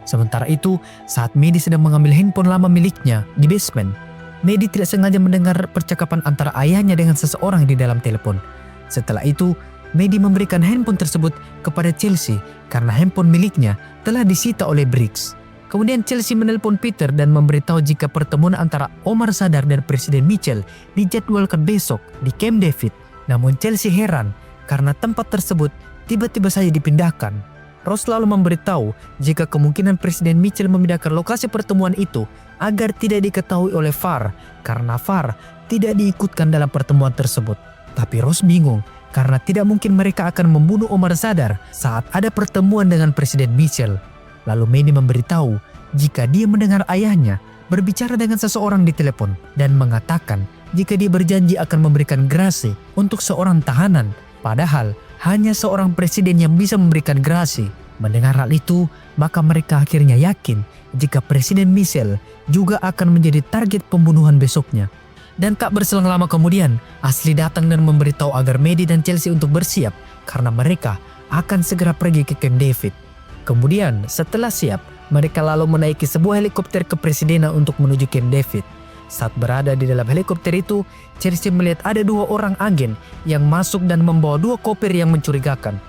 Sementara itu, saat Maddie sedang mengambil handphone lama miliknya di basement, Maddie tidak sengaja mendengar percakapan antara ayahnya dengan seseorang di dalam telepon. Setelah itu, Maddie memberikan handphone tersebut kepada Chelsea karena handphone miliknya telah disita oleh Briggs. Kemudian Chelsea menelpon Peter dan memberitahu jika pertemuan antara Omar Zadar dan Presiden Mitchell dijadwalkan besok di Camp David. Namun Chelsea heran karena tempat tersebut tiba-tiba saja dipindahkan. Ross lalu memberitahu jika kemungkinan Presiden Mitchell memindahkan lokasi pertemuan itu agar tidak diketahui oleh Farr karena Farr tidak diikutkan dalam pertemuan tersebut. Tapi Ross bingung karena tidak mungkin mereka akan membunuh Omar Zadar saat ada pertemuan dengan Presiden Mitchell. Lalu Maddie memberitahu jika dia mendengar ayahnya berbicara dengan seseorang di telepon dan mengatakan jika dia berjanji akan memberikan grasi untuk seorang tahanan, padahal hanya seorang presiden yang bisa memberikan grasi. Mendengar hal itu, maka mereka akhirnya yakin jika Presiden Mitchell juga akan menjadi target pembunuhan besoknya. Dan tak berselang lama kemudian, Ashley datang dan memberitahu agar Maddie dan Chelsea untuk bersiap karena mereka akan segera pergi ke Camp David. Kemudian setelah siap, mereka lalu menaiki sebuah helikopter kepresidenan untuk menuju Camp David. Saat berada di dalam helikopter itu, Chelsea melihat ada 2 orang agen yang masuk dan membawa 2 koper yang mencurigakan.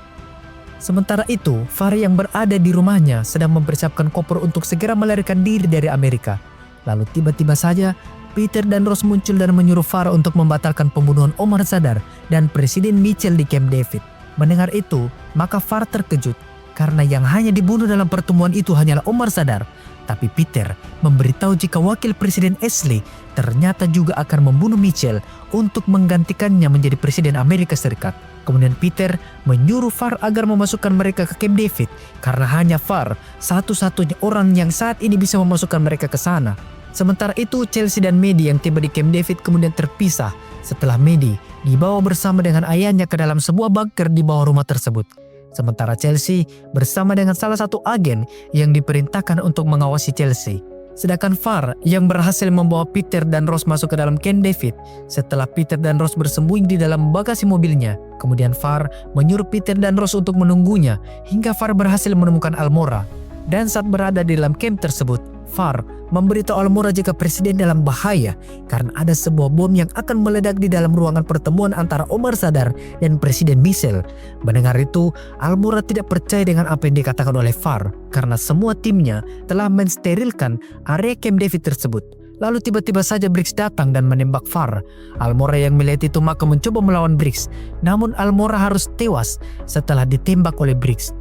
Sementara itu, Farr yang berada di rumahnya sedang mempersiapkan koper untuk segera melarikan diri dari Amerika. Lalu tiba-tiba saja, Peter dan Ross muncul dan menyuruh Farr untuk membatalkan pembunuhan Omar Zadar dan Presiden Mitchell di Camp David. Mendengar itu, maka Farr terkejut karena yang hanya dibunuh dalam pertemuan itu hanyalah Omar Zadar. Tapi Peter memberitahu jika wakil Presiden Ashley ternyata juga akan membunuh Mitchell untuk menggantikannya menjadi Presiden Amerika Serikat. Kemudian Peter menyuruh Farr agar memasukkan mereka ke Camp David karena hanya Farr satu-satunya orang yang saat ini bisa memasukkan mereka ke sana. Sementara itu Chelsea dan Maddie yang tiba di Camp David kemudian terpisah setelah Maddie dibawa bersama dengan ayahnya ke dalam sebuah bunker di bawah rumah tersebut. Sementara Chelsea bersama dengan salah satu agen yang diperintahkan untuk mengawasi Chelsea. Sedangkan Farr yang berhasil membawa Peter dan Ross masuk ke dalam Camp David setelah Peter dan Ross bersembunyi di dalam bagasi mobilnya. Kemudian Farr menyuruh Peter dan Ross untuk menunggunya hingga Farr berhasil menemukan Almora. Dan saat berada di dalam camp tersebut, Farr memberitahu Almora jika presiden dalam bahaya karena ada sebuah bom yang akan meledak di dalam ruangan pertemuan antara Omar Zadar dan Presiden Mitchell. Mendengar itu, Almora tidak percaya dengan apa yang dikatakan oleh Farr karena semua timnya telah mensterilkan area Camp David tersebut. Lalu tiba-tiba saja Briggs datang dan menembak Farr. Almora yang melihat itu maka mencoba melawan Briggs, namun Almora harus tewas setelah ditembak oleh Briggs.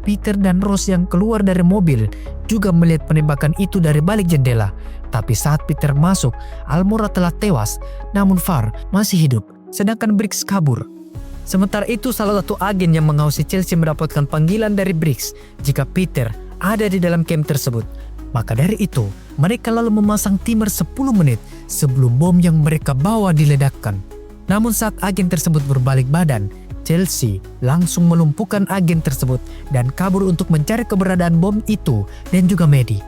Peter dan Rose yang keluar dari mobil juga melihat penembakan itu dari balik jendela. Tapi saat Peter masuk, Almora telah tewas, namun Farr masih hidup, sedangkan Briggs kabur. Sementara itu salah satu agen yang mengawasi Chelsea mendapatkan panggilan dari Briggs jika Peter ada di dalam camp tersebut. Maka dari itu, mereka lalu memasang timer 10 menit sebelum bom yang mereka bawa diledakkan. Namun saat agen tersebut berbalik badan, Chelsea langsung melumpuhkan agen tersebut dan kabur untuk mencari keberadaan bom itu dan juga Maddie.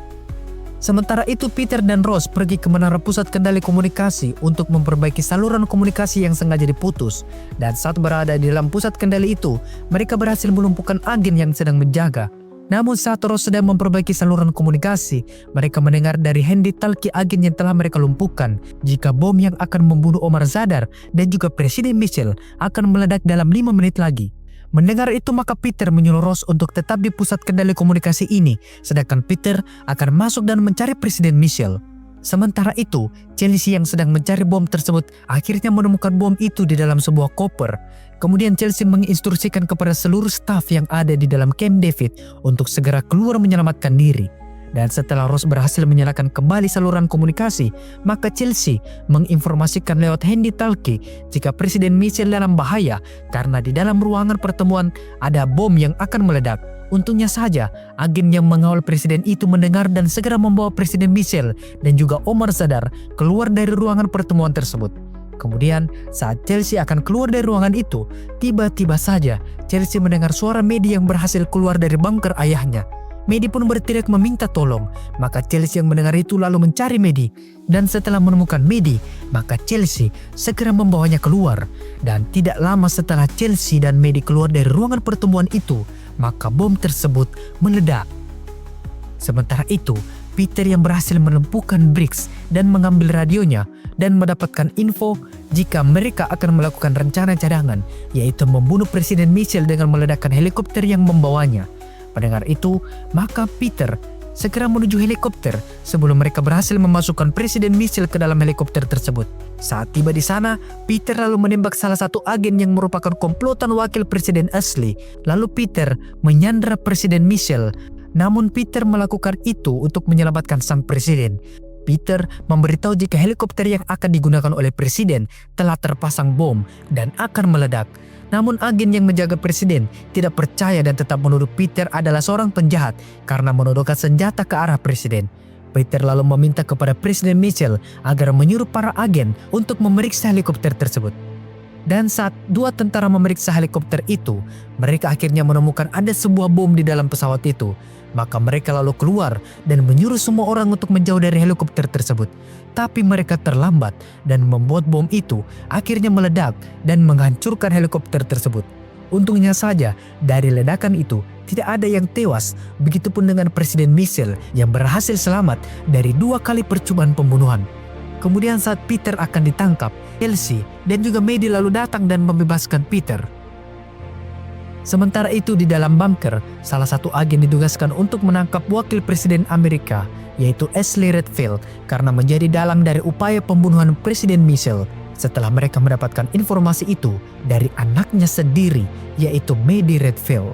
Sementara itu Peter dan Rose pergi ke menara pusat kendali komunikasi untuk memperbaiki saluran komunikasi yang sengaja diputus. Dan saat berada di dalam pusat kendali itu, mereka berhasil melumpuhkan agen yang sedang menjaga. Namun saat Rose sedang memperbaiki saluran komunikasi, mereka mendengar dari Handy talkie agen yang telah mereka lumpuhkan jika bom yang akan membunuh Omar Zadar dan juga Presiden Mitchell akan meledak dalam 5 menit lagi. Mendengar itu maka Peter menyuruh Rose untuk tetap di pusat kendali komunikasi ini, sedangkan Peter akan masuk dan mencari Presiden Mitchell. Sementara itu, Chelsea yang sedang mencari bom tersebut akhirnya menemukan bom itu di dalam sebuah koper. Kemudian Chelsea menginstruksikan kepada seluruh staf yang ada di dalam Camp David untuk segera keluar menyelamatkan diri. Dan setelah Rose berhasil menyalakan kembali saluran komunikasi, maka Chelsea menginformasikan lewat Handy talkie jika Presiden Mitchell dalam bahaya karena di dalam ruangan pertemuan ada bom yang akan meledak. Untungnya saja, agen yang mengawal presiden itu mendengar dan segera membawa Presiden Mitchell dan juga Omar Zadar keluar dari ruangan pertemuan tersebut. Kemudian saat Chelsea akan keluar dari ruangan itu, tiba-tiba saja Chelsea mendengar suara Maddie yang berhasil keluar dari bunker ayahnya. Maddie pun berteriak meminta tolong, maka Chelsea yang mendengar itu lalu mencari Maddie. Dan setelah menemukan Maddie, maka Chelsea segera membawanya keluar. Dan tidak lama setelah Chelsea dan Maddie keluar dari ruangan pertemuan itu, maka bom tersebut meledak. Sementara itu, Peter yang berhasil melumpuhkan Briggs dan mengambil radionya dan mendapatkan info jika mereka akan melakukan rencana cadangan, yaitu membunuh Presiden Mitchell dengan meledakkan helikopter yang membawanya. Mendengar itu, maka Peter segera menuju helikopter sebelum mereka berhasil memasukkan Presiden Mitchell ke dalam helikopter tersebut. Saat tiba di sana, Peter lalu menembak salah satu agen yang merupakan komplotan wakil Presiden asli. Lalu Peter menyandra Presiden Mitchell. Namun Peter melakukan itu untuk menyelamatkan sang presiden. Peter memberitahu jika helikopter yang akan digunakan oleh presiden telah terpasang bom dan akan meledak. Namun agen yang menjaga presiden tidak percaya dan tetap menuduh Peter adalah seorang penjahat karena menodongkan senjata ke arah presiden. Peter lalu meminta kepada Presiden Mitchell agar menyuruh para agen untuk memeriksa helikopter tersebut. Dan saat dua tentara memeriksa helikopter itu, mereka akhirnya menemukan ada sebuah bom di dalam pesawat itu. Maka mereka lalu keluar dan menyuruh semua orang untuk menjauh dari helikopter tersebut. Tapi mereka terlambat dan membuat bom itu akhirnya meledak dan menghancurkan helikopter tersebut. Untungnya saja dari ledakan itu tidak ada yang tewas, begitupun dengan Presiden Mitchell yang berhasil selamat dari 2 kali percobaan pembunuhan. Kemudian saat Peter akan ditangkap, Chelsea dan juga Maddie lalu datang dan membebaskan Peter. Sementara itu di dalam bunker, salah satu agen ditugaskan untuk menangkap wakil Presiden Amerika, yaitu Ashley Redfield, karena menjadi dalang dari upaya pembunuhan Presiden Mitchell. Setelah mereka mendapatkan informasi itu dari anaknya sendiri, yaitu Maddie Redfield.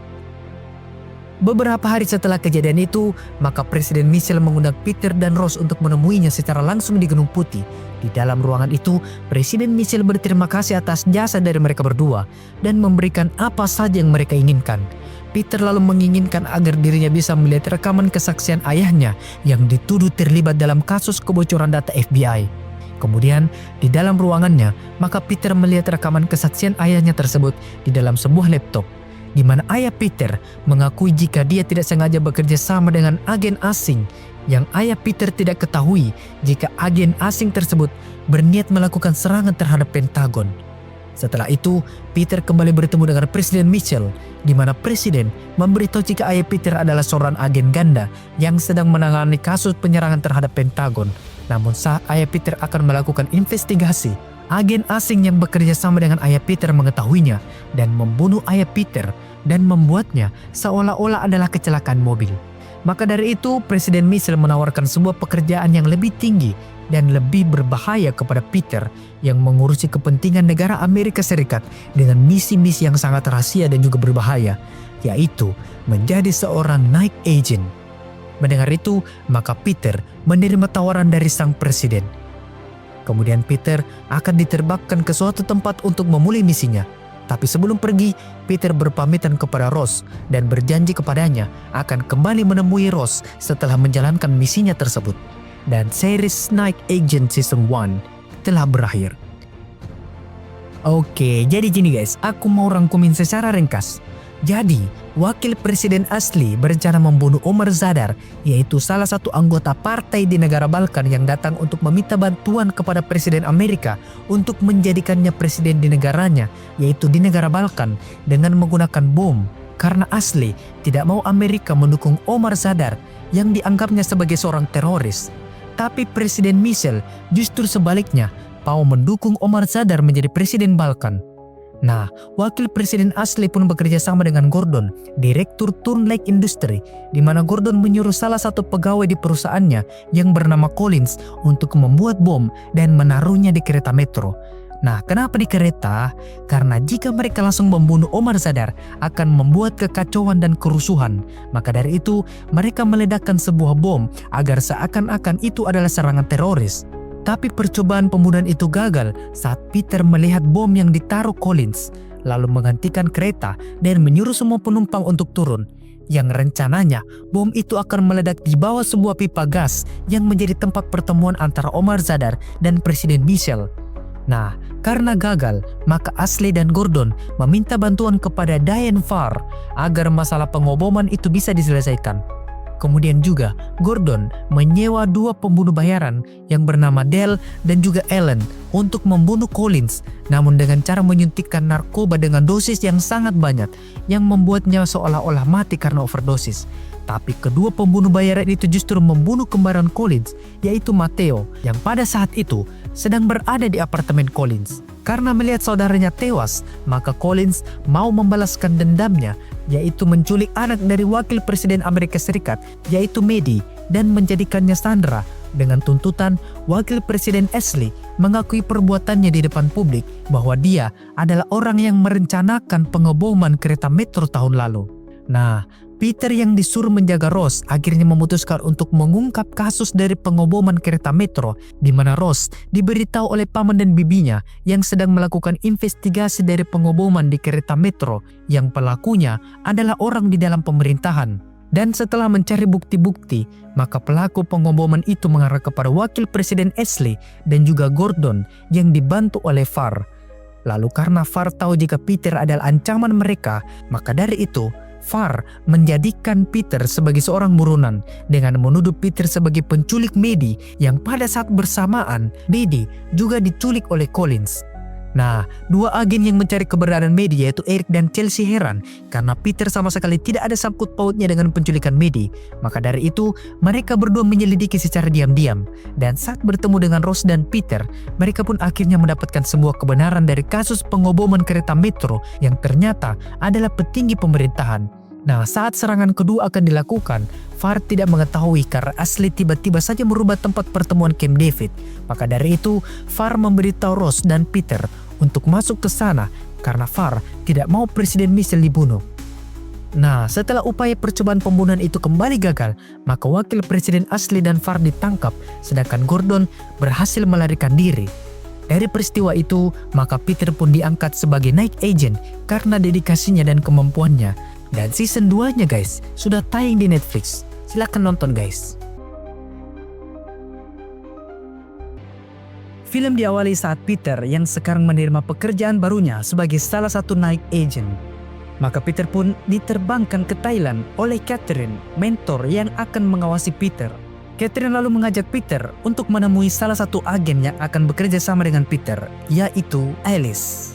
Beberapa hari setelah kejadian itu, maka Presiden Mitchell mengundang Peter dan Rose untuk menemuinya secara langsung di Gedung Putih. Di dalam ruangan itu, Presiden Mitchell berterima kasih atas jasa dari mereka berdua dan memberikan apa saja yang mereka inginkan. Peter lalu menginginkan agar dirinya bisa melihat rekaman kesaksian ayahnya yang dituduh terlibat dalam kasus kebocoran data FBI. Kemudian, di dalam ruangannya, maka Peter melihat rekaman kesaksian ayahnya tersebut di dalam sebuah laptop, di mana ayah Peter mengakui jika dia tidak sengaja bekerja sama dengan agen asing, yang ayah Peter tidak ketahui jika agen asing tersebut berniat melakukan serangan terhadap Pentagon. Setelah itu, Peter kembali bertemu dengan Presiden Mitchell, di mana Presiden memberitahu jika ayah Peter adalah seorang agen ganda yang sedang menangani kasus penyerangan terhadap Pentagon. Namun saat ayah Peter akan melakukan investigasi, agen asing yang bekerja sama dengan ayah Peter mengetahuinya dan membunuh ayah Peter dan membuatnya seolah-olah adalah kecelakaan mobil. Maka dari itu, Presiden Mitchell menawarkan sebuah pekerjaan yang lebih tinggi dan lebih berbahaya kepada Peter yang mengurusi kepentingan negara Amerika Serikat dengan misi-misi yang sangat rahasia dan juga berbahaya, yaitu menjadi seorang night agent. Mendengar itu, maka Peter menerima tawaran dari sang presiden. Kemudian Peter akan diterbangkan ke suatu tempat untuk memulai misinya. Tapi sebelum pergi, Peter berpamitan kepada Ross dan berjanji kepadanya akan kembali menemui Ross setelah menjalankan misinya tersebut. Dan series Night Agent Season 1 telah berakhir. Oke, jadi gini guys, aku mau rangkumin secara ringkas. Jadi, wakil presiden asli berencana membunuh Omar Zadar, yaitu salah satu anggota partai di negara Balkan yang datang untuk meminta bantuan kepada Presiden Amerika untuk menjadikannya presiden di negaranya, yaitu di negara Balkan, dengan menggunakan bom. Karena asli tidak mau Amerika mendukung Omar Zadar yang dianggapnya sebagai seorang teroris. Tapi Presiden Mitchell justru sebaliknya, mau mendukung Omar Zadar menjadi presiden Balkan. Nah, wakil presiden asli pun bekerja sama dengan Gordon, direktur Turn Lake Industry, di mana Gordon menyuruh salah satu pegawai di perusahaannya yang bernama Collins untuk membuat bom dan menaruhnya di kereta metro. Nah, kenapa di kereta? Karena jika mereka langsung membunuh Omar Zadar akan membuat kekacauan dan kerusuhan. Maka dari itu, mereka meledakkan sebuah bom agar seakan-akan itu adalah serangan teroris. Tapi percobaan pembunuhan itu gagal saat Peter melihat bom yang ditaruh Collins, lalu menghentikan kereta dan menyuruh semua penumpang untuk turun. Yang rencananya bom itu akan meledak di bawah sebuah pipa gas yang menjadi tempat pertemuan antara Omar Zadar dan Presiden Mitchell. Nah, karena gagal, maka Ashley dan Gordon meminta bantuan kepada Diane Farr agar masalah pengoboman itu bisa diselesaikan. Kemudian juga Gordon menyewa dua pembunuh bayaran yang bernama Dale dan juga Ellen untuk membunuh Collins, namun dengan cara menyuntikkan narkoba dengan dosis yang sangat banyak yang membuatnya seolah-olah mati karena overdosis. Tapi kedua pembunuh bayaran itu justru membunuh kembaran Collins, yaitu Matteo, yang pada saat itu sedang berada di apartemen Collins. Karena melihat saudaranya tewas, maka Collins mau membalaskan dendamnya, yaitu menculik anak dari wakil presiden Amerika Serikat, yaitu Maddie, dan menjadikannya sandera dengan tuntutan wakil presiden Ashley mengakui perbuatannya di depan publik bahwa dia adalah orang yang merencanakan pengeboman kereta metro tahun lalu. Nah, Peter yang disuruh menjaga Ross akhirnya memutuskan untuk mengungkap kasus dari pengoboman kereta metro, di mana Ross diberitahu oleh paman dan bibinya yang sedang melakukan investigasi dari pengoboman di kereta metro yang pelakunya adalah orang di dalam pemerintahan. Dan setelah mencari bukti-bukti, maka pelaku pengoboman itu mengarah kepada wakil presiden Ashley dan juga Gordon yang dibantu oleh Farr. Lalu karena Farr tahu jika Peter adalah ancaman mereka, maka dari itu Farr menjadikan Peter sebagai seorang buronan dengan menuduh Peter sebagai penculik Maddie yang pada saat bersamaan Maddie juga diculik oleh Collins. Nah, dua agen yang mencari keberadaan Maddie yaitu Eric dan Chelsea heran karena Peter sama sekali tidak ada sangkut pautnya dengan penculikan Maddie. Maka dari itu, mereka berdua menyelidiki secara diam-diam. Dan saat bertemu dengan Ross dan Peter, mereka pun akhirnya mendapatkan sebuah kebenaran dari kasus pengoboman kereta metro yang ternyata adalah petinggi pemerintahan. Nah, saat serangan kedua akan dilakukan, Farr tidak mengetahui karena Ashley tiba-tiba saja merubah tempat pertemuan Camp David. Maka dari itu, Farr memberitahu Ross dan Peter untuk masuk ke sana karena Farr tidak mau Presiden Mitchell dibunuh. Nah, setelah upaya percobaan pembunuhan itu kembali gagal, maka wakil presiden Ashley dan Farr ditangkap, sedangkan Gordon berhasil melarikan diri. Dari peristiwa itu, maka Peter pun diangkat sebagai night agent karena dedikasinya dan kemampuannya. Dan season 2-nya guys, sudah tayang di Netflix. Silahkan nonton guys. Film diawali saat Peter yang sekarang menerima pekerjaan barunya sebagai salah satu night agent. Maka Peter pun diterbangkan ke Thailand oleh Catherine, mentor yang akan mengawasi Peter. Catherine lalu mengajak Peter untuk menemui salah satu agen yang akan bekerja sama dengan Peter, yaitu Alice.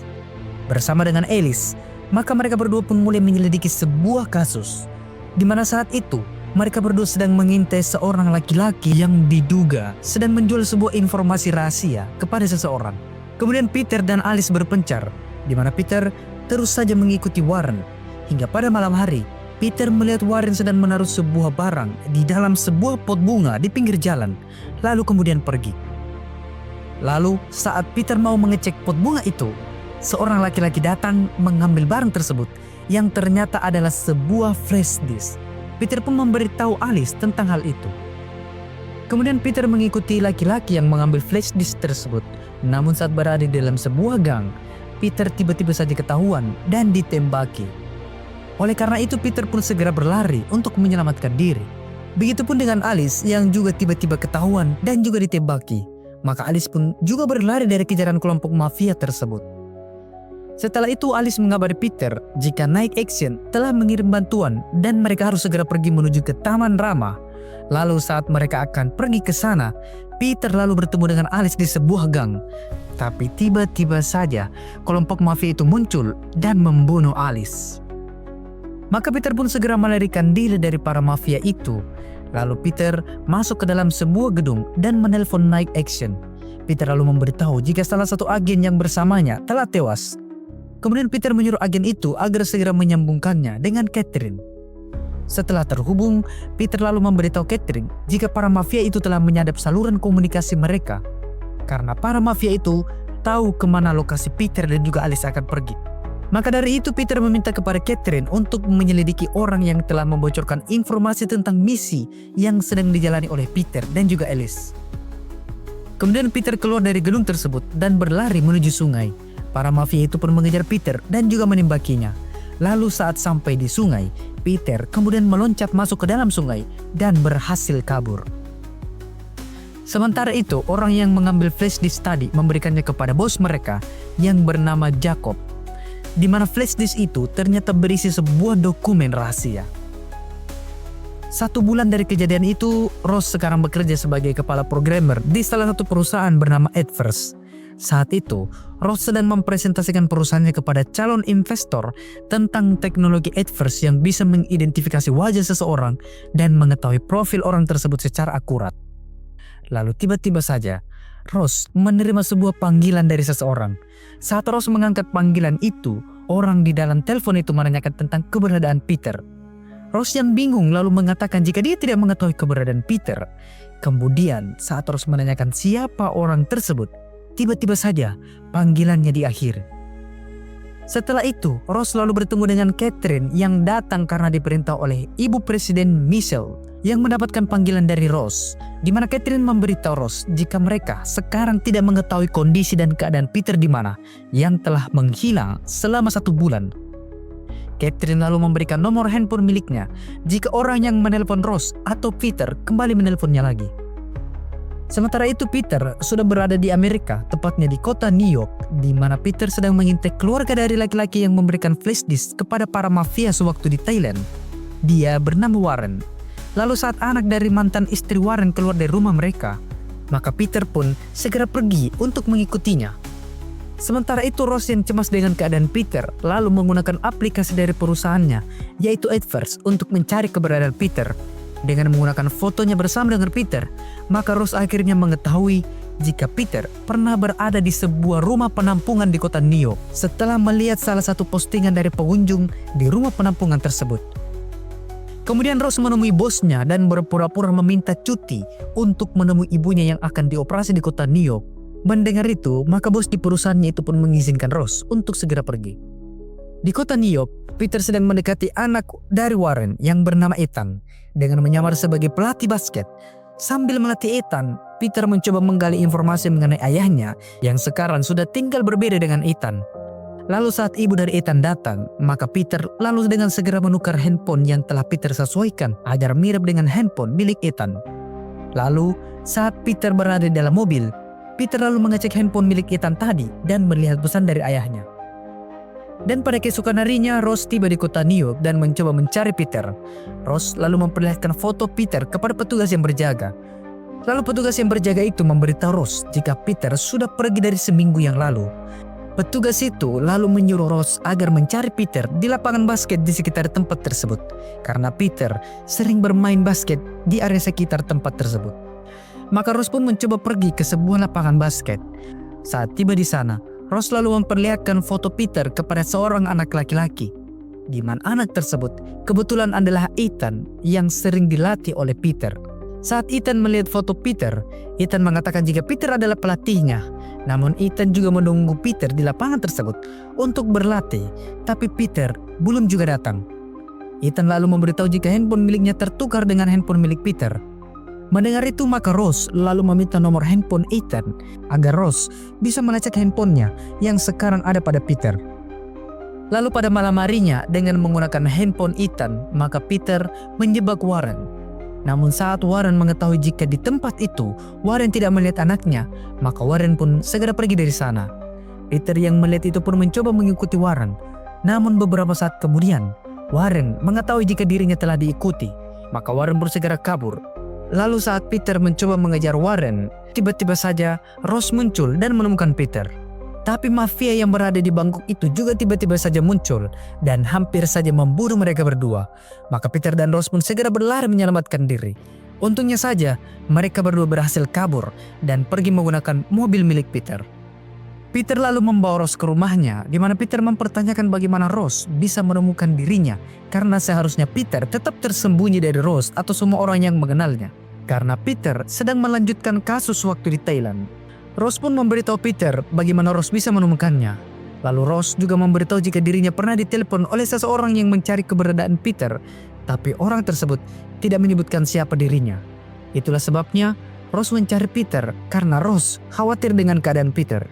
Bersama dengan Alice, maka mereka berdua pun mulai menyelidiki sebuah kasus, di mana saat itu mereka berdua sedang mengintai seorang laki-laki yang diduga sedang menjual sebuah informasi rahasia kepada seseorang. Kemudian Peter dan Alice berpencar, di mana Peter terus saja mengikuti Warren hingga pada malam hari Peter melihat Warren sedang menaruh sebuah barang di dalam sebuah pot bunga di pinggir jalan, lalu kemudian pergi. Lalu saat Peter mau mengecek pot bunga itu, seorang laki-laki datang mengambil barang tersebut yang ternyata adalah sebuah flash disk. Peter pun memberitahu Alice tentang hal itu. Kemudian Peter mengikuti laki-laki yang mengambil flash disk tersebut. Namun saat berada di dalam sebuah gang, Peter tiba-tiba saja ketahuan dan ditembaki. Oleh karena itu Peter pun segera berlari untuk menyelamatkan diri. Begitupun dengan Alice yang juga tiba-tiba ketahuan dan juga ditembaki. Maka Alice pun juga berlari dari kejaran kelompok mafia tersebut. Setelah itu Alice mengabari Peter jika Night Action telah mengirim bantuan dan mereka harus segera pergi menuju ke Taman Rama. Lalu saat mereka akan pergi ke sana, Peter lalu bertemu dengan Alice di sebuah gang. Tapi tiba-tiba saja kelompok mafia itu muncul dan membunuh Alice. Maka Peter pun segera melarikan diri dari para mafia itu. Lalu Peter masuk ke dalam sebuah gedung dan menelpon Night Action. Peter lalu memberitahu jika salah satu agen yang bersamanya telah tewas. Kemudian Peter menyuruh agen itu agar segera menyambungkannya dengan Catherine. Setelah terhubung, Peter lalu memberitahu Catherine jika para mafia itu telah menyadap saluran komunikasi mereka. Karena para mafia itu tahu kemana lokasi Peter dan juga Alice akan pergi. Maka dari itu Peter meminta kepada Catherine untuk menyelidiki orang yang telah membocorkan informasi tentang misi yang sedang dijalani oleh Peter dan juga Alice. Kemudian Peter keluar dari gedung tersebut dan berlari menuju sungai. Para mafia itu pun mengejar Peter dan juga menembakinya. Lalu saat sampai di sungai, Peter kemudian meloncat masuk ke dalam sungai dan berhasil kabur. Sementara itu, orang yang mengambil flash disk tadi memberikannya kepada bos mereka yang bernama Jacob, di mana flash disk itu ternyata berisi sebuah dokumen rahasia. 1 bulan dari kejadian itu, Ross sekarang bekerja sebagai kepala programmer di salah satu perusahaan bernama Adverse. Saat itu, Ross sedang mempresentasikan perusahaannya kepada calon investor tentang teknologi Adverse yang bisa mengidentifikasi wajah seseorang dan mengetahui profil orang tersebut secara akurat. Lalu tiba-tiba saja, Ross menerima sebuah panggilan dari seseorang. Saat Ross mengangkat panggilan itu, orang di dalam telepon itu menanyakan tentang keberadaan Peter. Ross yang bingung lalu mengatakan jika dia tidak mengetahui keberadaan Peter. Kemudian saat Ross menanyakan siapa orang tersebut, tiba-tiba saja panggilannya diakhiri. Setelah itu, Ross lalu bertemu dengan Catherine yang datang karena diperintah oleh Ibu Presiden Michelle yang mendapatkan panggilan dari Ross, di mana Catherine memberitahu Ross jika mereka sekarang tidak mengetahui kondisi dan keadaan Peter di mana yang telah menghilang selama 1 bulan. Catherine lalu memberikan nomor handphone miliknya jika orang yang menelpon Ross atau Peter kembali menelponnya lagi. Sementara itu Peter sudah berada di Amerika, tepatnya di kota New York, di mana Peter sedang mengintai keluarga dari laki-laki yang memberikan flash disk kepada para mafia sewaktu di Thailand. Dia bernama Warren. Lalu saat anak dari mantan istri Warren keluar dari rumah mereka, maka Peter pun segera pergi untuk mengikutinya. Sementara itu Ross yang cemas dengan keadaan Peter lalu menggunakan aplikasi dari perusahaannya, yaitu Adverse, untuk mencari keberadaan Peter. Dengan menggunakan fotonya bersama dengan Peter, maka Ross akhirnya mengetahui jika Peter pernah berada di sebuah rumah penampungan di kota New York setelah melihat salah satu postingan dari pengunjung di rumah penampungan tersebut. Kemudian Ross menemui bosnya dan berpura-pura meminta cuti untuk menemui ibunya yang akan dioperasi di kota New York. Mendengar itu, maka bos di perusahaannya itu pun mengizinkan Ross untuk segera pergi. Di kota New York, Peter sedang mendekati anak dari Warren yang bernama Ethan dengan menyamar sebagai pelatih basket. Sambil melatih Ethan, Peter mencoba menggali informasi mengenai ayahnya yang sekarang sudah tinggal berbeda dengan Ethan. Lalu saat ibu dari Ethan datang, maka Peter lalu dengan segera menukar handphone yang telah Peter sesuaikan agar mirip dengan handphone milik Ethan. Lalu saat Peter berada di dalam mobil, Peter lalu mengecek handphone milik Ethan tadi dan melihat pesan dari ayahnya. Dan pada keesokan harinya, Ross tiba di kota New York dan mencoba mencari Peter. Ross lalu memperlihatkan foto Peter kepada petugas yang berjaga. Lalu petugas yang berjaga itu memberitahu Ross jika Peter sudah pergi dari seminggu yang lalu. Petugas itu lalu menyuruh Ross agar mencari Peter di lapangan basket di sekitar tempat tersebut, karena Peter sering bermain basket di area sekitar tempat tersebut. Maka Ross pun mencoba pergi ke sebuah lapangan basket. Saat tiba di sana, Ross lalu memperlihatkan foto Peter kepada seorang anak laki-laki. di mana anak tersebut kebetulan adalah Ethan yang sering dilatih oleh Peter. Saat Ethan melihat foto Peter, Ethan mengatakan jika Peter adalah pelatihnya. Namun Ethan juga menunggu Peter di lapangan tersebut untuk berlatih, tapi Peter belum juga datang. Ethan lalu memberitahu jika handphone miliknya tertukar dengan handphone milik Peter. Mendengar itu maka Rose lalu meminta nomor handphone Ethan agar Rose bisa melacak handphonenya yang sekarang ada pada Peter. Lalu pada malam harinya dengan menggunakan handphone Ethan, maka Peter menjebak Warren. Namun saat Warren mengetahui jika di tempat itu Warren tidak melihat anaknya, maka Warren pun segera pergi dari sana. Peter yang melihat itu pun mencoba mengikuti Warren. Namun beberapa saat kemudian, Warren mengetahui jika dirinya telah diikuti, maka Warren pun segera kabur. Lalu saat Peter mencoba mengejar Warren, tiba-tiba saja Rose muncul dan menemukan Peter. Tapi mafia yang berada di bangkok itu juga tiba-tiba saja muncul dan hampir saja membunuh mereka berdua. Maka Peter dan Rose pun segera berlari menyelamatkan diri. Untungnya saja mereka berdua berhasil kabur dan pergi menggunakan mobil milik Peter. Peter lalu membawa Rose ke rumahnya, di mana Peter mempertanyakan bagaimana Rose bisa menemukan dirinya karena seharusnya Peter tetap tersembunyi dari Rose atau semua orang yang mengenalnya. Karena Peter sedang melanjutkan kasus waktu di Thailand. Rose pun memberitahu Peter bagaimana Rose bisa menemukannya. Lalu Rose juga memberitahu jika dirinya pernah ditelepon oleh seseorang yang mencari keberadaan Peter, tapi orang tersebut tidak menyebutkan siapa dirinya. Itulah sebabnya Rose mencari Peter karena Rose khawatir dengan keadaan Peter.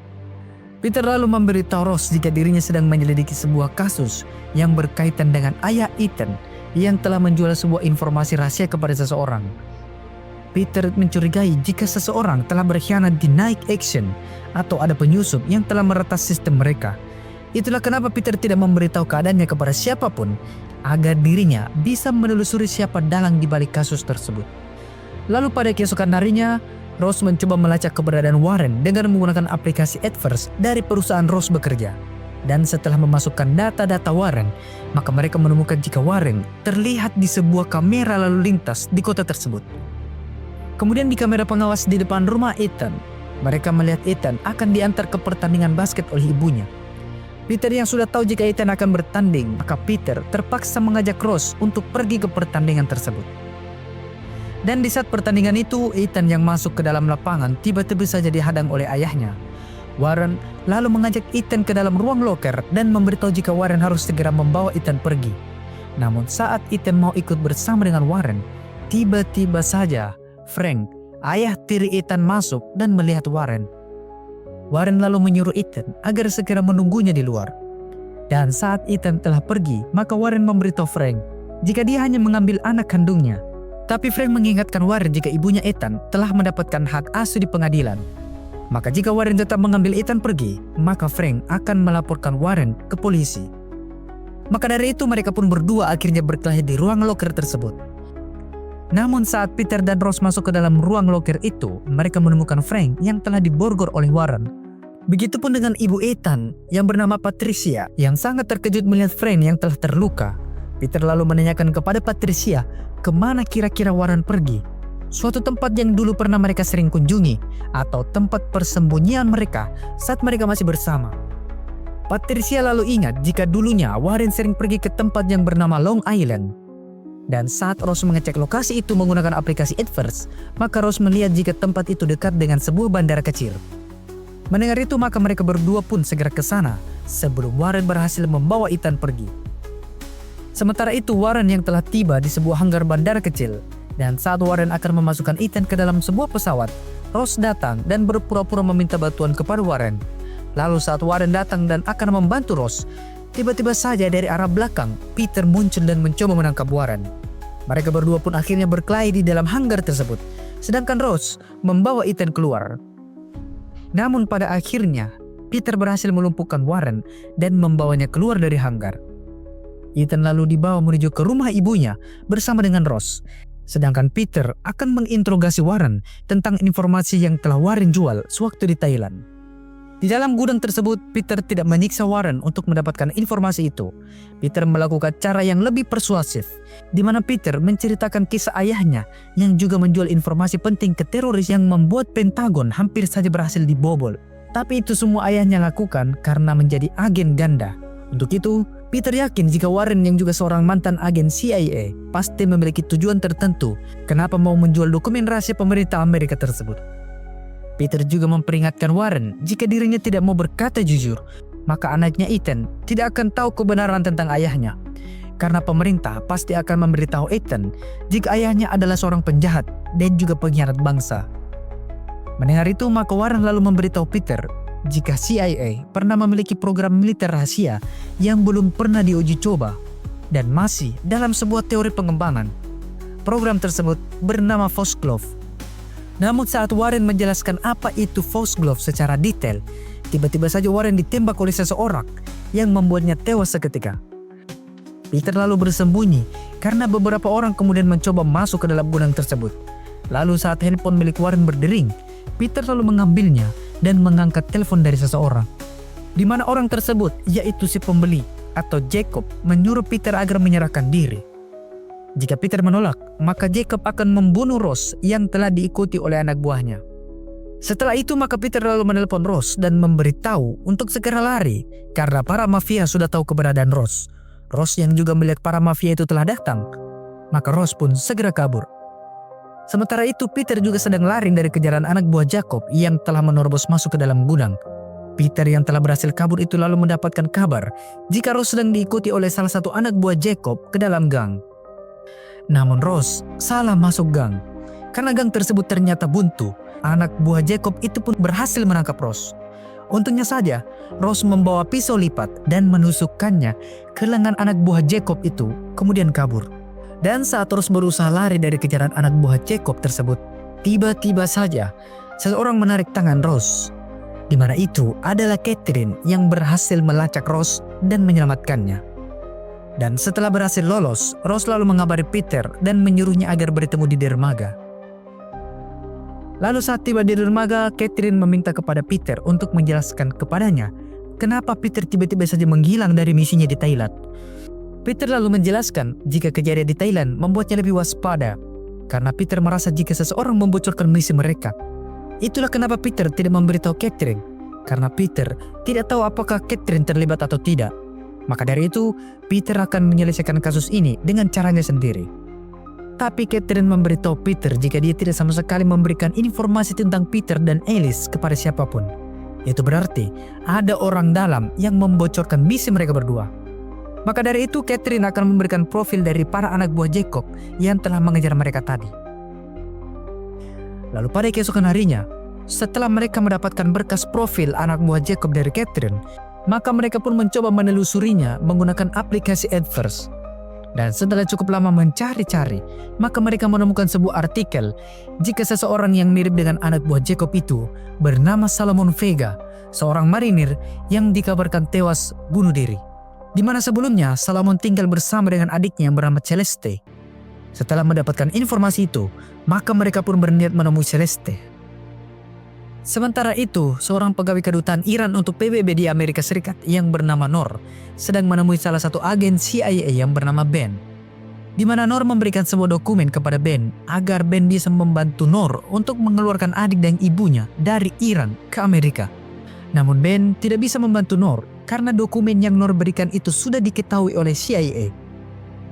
Peter lalu memberitahu Rose jika dirinya sedang menyelidiki sebuah kasus yang berkaitan dengan ayah Ethan yang telah menjual sebuah informasi rahasia kepada seseorang. Peter mencurigai jika seseorang telah berkhianat di Nike Action atau ada penyusup yang telah meretas sistem mereka. Itulah kenapa Peter tidak memberitahu keadaannya kepada siapapun agar dirinya bisa menelusuri siapa dalang di balik kasus tersebut. Lalu pada keesokan harinya, Rose mencoba melacak keberadaan Warren dengan menggunakan aplikasi AdVerse dari perusahaan Rose bekerja. Dan setelah memasukkan data-data Warren, maka mereka menemukan jika Warren terlihat di sebuah kamera lalu lintas di kota tersebut. Kemudian di kamera pengawas di depan rumah Ethan, mereka melihat Ethan akan diantar ke pertandingan basket oleh ibunya. Peter yang sudah tahu jika Ethan akan bertanding, maka Peter terpaksa mengajak Rose untuk pergi ke pertandingan tersebut. Dan di saat pertandingan itu, Ethan yang masuk ke dalam lapangan tiba-tiba saja dihadang oleh ayahnya. Warren lalu mengajak Ethan ke dalam ruang loker dan memberitahu jika Warren harus segera membawa Ethan pergi. Namun saat Ethan mau ikut bersama dengan Warren, tiba-tiba saja Frank, ayah tiri Ethan masuk dan melihat Warren. Warren lalu menyuruh Ethan agar segera menunggunya di luar. Dan saat Ethan telah pergi, maka Warren memberitahu Frank jika dia hanya mengambil anak kandungnya. Tapi Frank mengingatkan Warren jika ibunya Ethan telah mendapatkan hak asuh di pengadilan. Maka jika Warren tetap mengambil Ethan pergi, maka Frank akan melaporkan Warren ke polisi. Maka dari itu mereka pun berdua akhirnya berkelahi di ruang loker tersebut. Namun saat Peter dan Rose masuk ke dalam ruang loker itu, mereka menemukan Frank yang telah diborgol oleh Warren. Begitupun dengan ibu Ethan yang bernama Patricia yang sangat terkejut melihat Frank yang telah terluka. Peter lalu menanyakan kepada Patricia kemana kira-kira Warren pergi. Suatu tempat yang dulu pernah mereka sering kunjungi atau tempat persembunyian mereka saat mereka masih bersama. Patricia lalu ingat jika dulunya Warren sering pergi ke tempat yang bernama Long Island. Dan saat Rose mengecek lokasi itu menggunakan aplikasi AdVerse, maka Rose melihat jika tempat itu dekat dengan sebuah bandara kecil. Mendengar itu maka mereka berdua pun segera ke sana sebelum Warren berhasil membawa Ethan pergi. Sementara itu Warren yang telah tiba di sebuah hanggar bandara kecil, dan saat Warren akan memasukkan Ethan ke dalam sebuah pesawat, Rose datang dan berpura-pura meminta bantuan kepada Warren. Lalu saat Warren datang dan akan membantu Rose, tiba-tiba saja dari arah belakang, Peter muncul dan mencoba menangkap Warren. Mereka berdua pun akhirnya berkelahi di dalam hanggar tersebut, sedangkan Rose membawa Ethan keluar. Namun pada akhirnya, Peter berhasil melumpuhkan Warren dan membawanya keluar dari hanggar. Ethan lalu dibawa menuju ke rumah ibunya bersama dengan Rose, sedangkan Peter akan menginterogasi Warren tentang informasi yang telah Warren jual sewaktu di Thailand. Di dalam gudang tersebut, Peter tidak menyiksa Warren untuk mendapatkan informasi itu. Peter melakukan cara yang lebih persuasif, di mana Peter menceritakan kisah ayahnya yang juga menjual informasi penting ke teroris yang membuat Pentagon hampir saja berhasil dibobol. Tapi itu semua ayahnya lakukan karena menjadi agen ganda. Untuk itu, Peter yakin jika Warren yang juga seorang mantan agen CIA pasti memiliki tujuan tertentu kenapa mau menjual dokumen rahasia pemerintah Amerika tersebut. Peter juga memperingatkan Warren jika dirinya tidak mau berkata jujur, maka anaknya Ethan tidak akan tahu kebenaran tentang ayahnya. Karena pemerintah pasti akan memberitahu Ethan jika ayahnya adalah seorang penjahat dan juga pengkhianat bangsa. Mendengar itu, maka Warren lalu memberitahu Peter jika CIA pernah memiliki program militer rahasia yang belum pernah diuji coba dan masih dalam sebuah teori pengembangan. Program tersebut bernama Foxglove. Namun saat Warren menjelaskan apa itu Foxglove secara detail, tiba-tiba saja Warren ditembak oleh seseorang yang membuatnya tewas seketika. Peter lalu bersembunyi karena beberapa orang kemudian mencoba masuk ke dalam gudang tersebut. Lalu saat handphone milik Warren berdering, Peter lalu mengambilnya dan mengangkat telepon dari seseorang. Di mana orang tersebut, yaitu si pembeli atau Jacob, menyuruh Peter agar menyerahkan diri. Jika Peter menolak, maka Jacob akan membunuh Ross yang telah diikuti oleh anak buahnya. Setelah itu, maka Peter lalu menelpon Ross dan memberitahu untuk segera lari karena para mafia sudah tahu keberadaan Ross. Ross yang juga melihat para mafia itu telah datang, maka Ross pun segera kabur. Sementara itu, Peter juga sedang lari dari kejaran anak buah Jacob yang telah menerobos masuk ke dalam gudang. Peter yang telah berhasil kabur itu lalu mendapatkan kabar jika Ross sedang diikuti oleh salah satu anak buah Jacob ke dalam gang. Namun Ross salah masuk gang. Karena gang tersebut ternyata buntu, anak buah Jacob itu pun berhasil menangkap Ross. Untungnya saja, Ross membawa pisau lipat dan menusukkannya ke lengan anak buah Jacob itu, kemudian kabur. Dan saat Ross berusaha lari dari kejaran anak buah Jacob tersebut, tiba-tiba saja seseorang menarik tangan Ross, di mana itu adalah Catherine yang berhasil melacak Ross dan menyelamatkannya. Dan setelah berhasil lolos, Ross lalu mengabari Peter dan menyuruhnya agar bertemu di dermaga. Lalu saat tiba di dermaga, Catherine meminta kepada Peter untuk menjelaskan kepadanya kenapa Peter tiba-tiba saja menghilang dari misinya di Thailand. Peter lalu menjelaskan jika kejadian di Thailand membuatnya lebih waspada karena Peter merasa jika seseorang membocorkan misi mereka. Itulah kenapa Peter tidak memberitahu Catherine, karena Peter tidak tahu apakah Catherine terlibat atau tidak. Maka dari itu, Peter akan menyelesaikan kasus ini dengan caranya sendiri. Tapi Catherine memberitahu Peter jika dia tidak sama sekali memberikan informasi tentang Peter dan Alice kepada siapapun. Itu berarti ada orang dalam yang membocorkan misi mereka berdua. Maka dari itu Catherine akan memberikan profil dari para anak buah Jacob yang telah mengejar mereka tadi. Lalu pada keesokan harinya, setelah mereka mendapatkan berkas profil anak buah Jacob dari Catherine, maka mereka pun mencoba menelusurinya menggunakan aplikasi AdVerse. Dan setelah cukup lama mencari-cari, maka mereka menemukan sebuah artikel jika seseorang yang mirip dengan anak buah Jacob itu bernama Salomon Vega, seorang marinir yang dikabarkan tewas bunuh diri. Di mana sebelumnya Salomon tinggal bersama dengan adiknya yang bernama Celeste. Setelah mendapatkan informasi itu, maka mereka pun berniat menemui Celeste. Sementara itu, seorang pegawai kedutaan Iran untuk PBB di Amerika Serikat yang bernama Noor sedang menemui salah satu agen CIA yang bernama Ben. Di mana Noor memberikan sebuah dokumen kepada Ben agar Ben bisa membantu Noor untuk mengeluarkan adik dan ibunya dari Iran ke Amerika. Namun Ben tidak bisa membantu Noor karena dokumen yang Noor berikan itu sudah diketahui oleh CIA.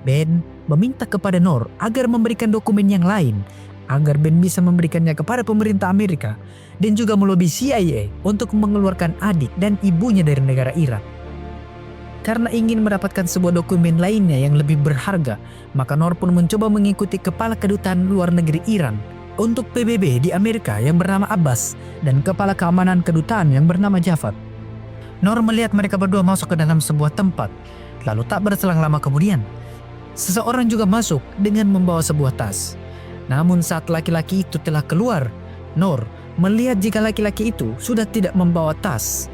Ben meminta kepada Noor agar memberikan dokumen yang lain agar Ben bisa memberikannya kepada pemerintah Amerika dan juga melobi CIA untuk mengeluarkan adik dan ibunya dari negara Iran. Karena ingin mendapatkan sebuah dokumen lainnya yang lebih berharga, maka Noor pun mencoba mengikuti kepala kedutaan luar negeri Iran untuk PBB di Amerika yang bernama Abbas dan kepala keamanan kedutaan yang bernama Javad. Noor melihat mereka berdua masuk ke dalam sebuah tempat, lalu tak berselang lama kemudian, seseorang juga masuk dengan membawa sebuah tas. Namun saat laki-laki itu telah keluar, Noor melihat jika laki-laki itu sudah tidak membawa tas.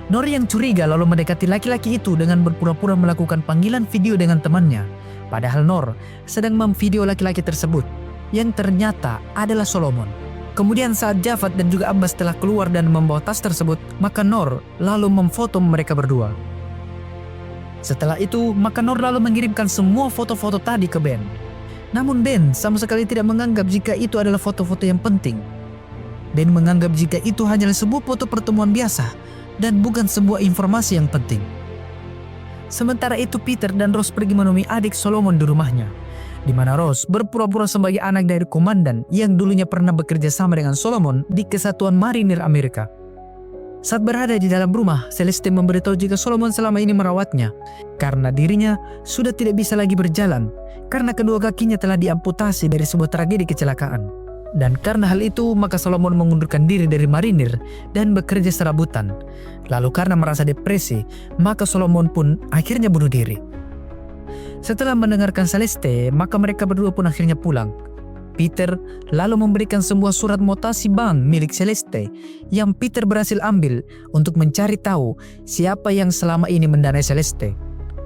Noor yang curiga lalu mendekati laki-laki itu dengan berpura-pura melakukan panggilan video dengan temannya. Padahal Noor sedang memvideo laki-laki tersebut yang ternyata adalah Solomon. Kemudian saat Javad dan juga Abbas telah keluar dan membawa tas tersebut, maka Noor lalu memfoto mereka berdua. Setelah itu, maka Noor lalu mengirimkan semua foto-foto tadi ke Ben. Namun Ben sama sekali tidak menganggap jika itu adalah foto-foto yang penting. Ben menganggap jika itu hanyalah sebuah foto pertemuan biasa dan bukan sebuah informasi yang penting. Sementara itu Peter dan Rose pergi menemui adik Solomon di rumahnya, di mana Rose berpura-pura sebagai anak dari komandan yang dulunya pernah bekerja sama dengan Solomon di Kesatuan Marinir Amerika. Saat berada di dalam rumah, Celeste memberitahu jika Solomon selama ini merawatnya karena dirinya sudah tidak bisa lagi berjalan karena kedua kakinya telah diamputasi dari sebuah tragedi kecelakaan. Dan karena hal itu, maka Solomon mengundurkan diri dari marinir dan bekerja serabutan. Lalu karena merasa depresi, maka Solomon pun akhirnya bunuh diri. Setelah mendengarkan Celeste, maka mereka berdua pun akhirnya pulang. Peter lalu memberikan sebuah surat mutasi bank milik Celeste yang Peter berhasil ambil untuk mencari tahu siapa yang selama ini mendanai Celeste.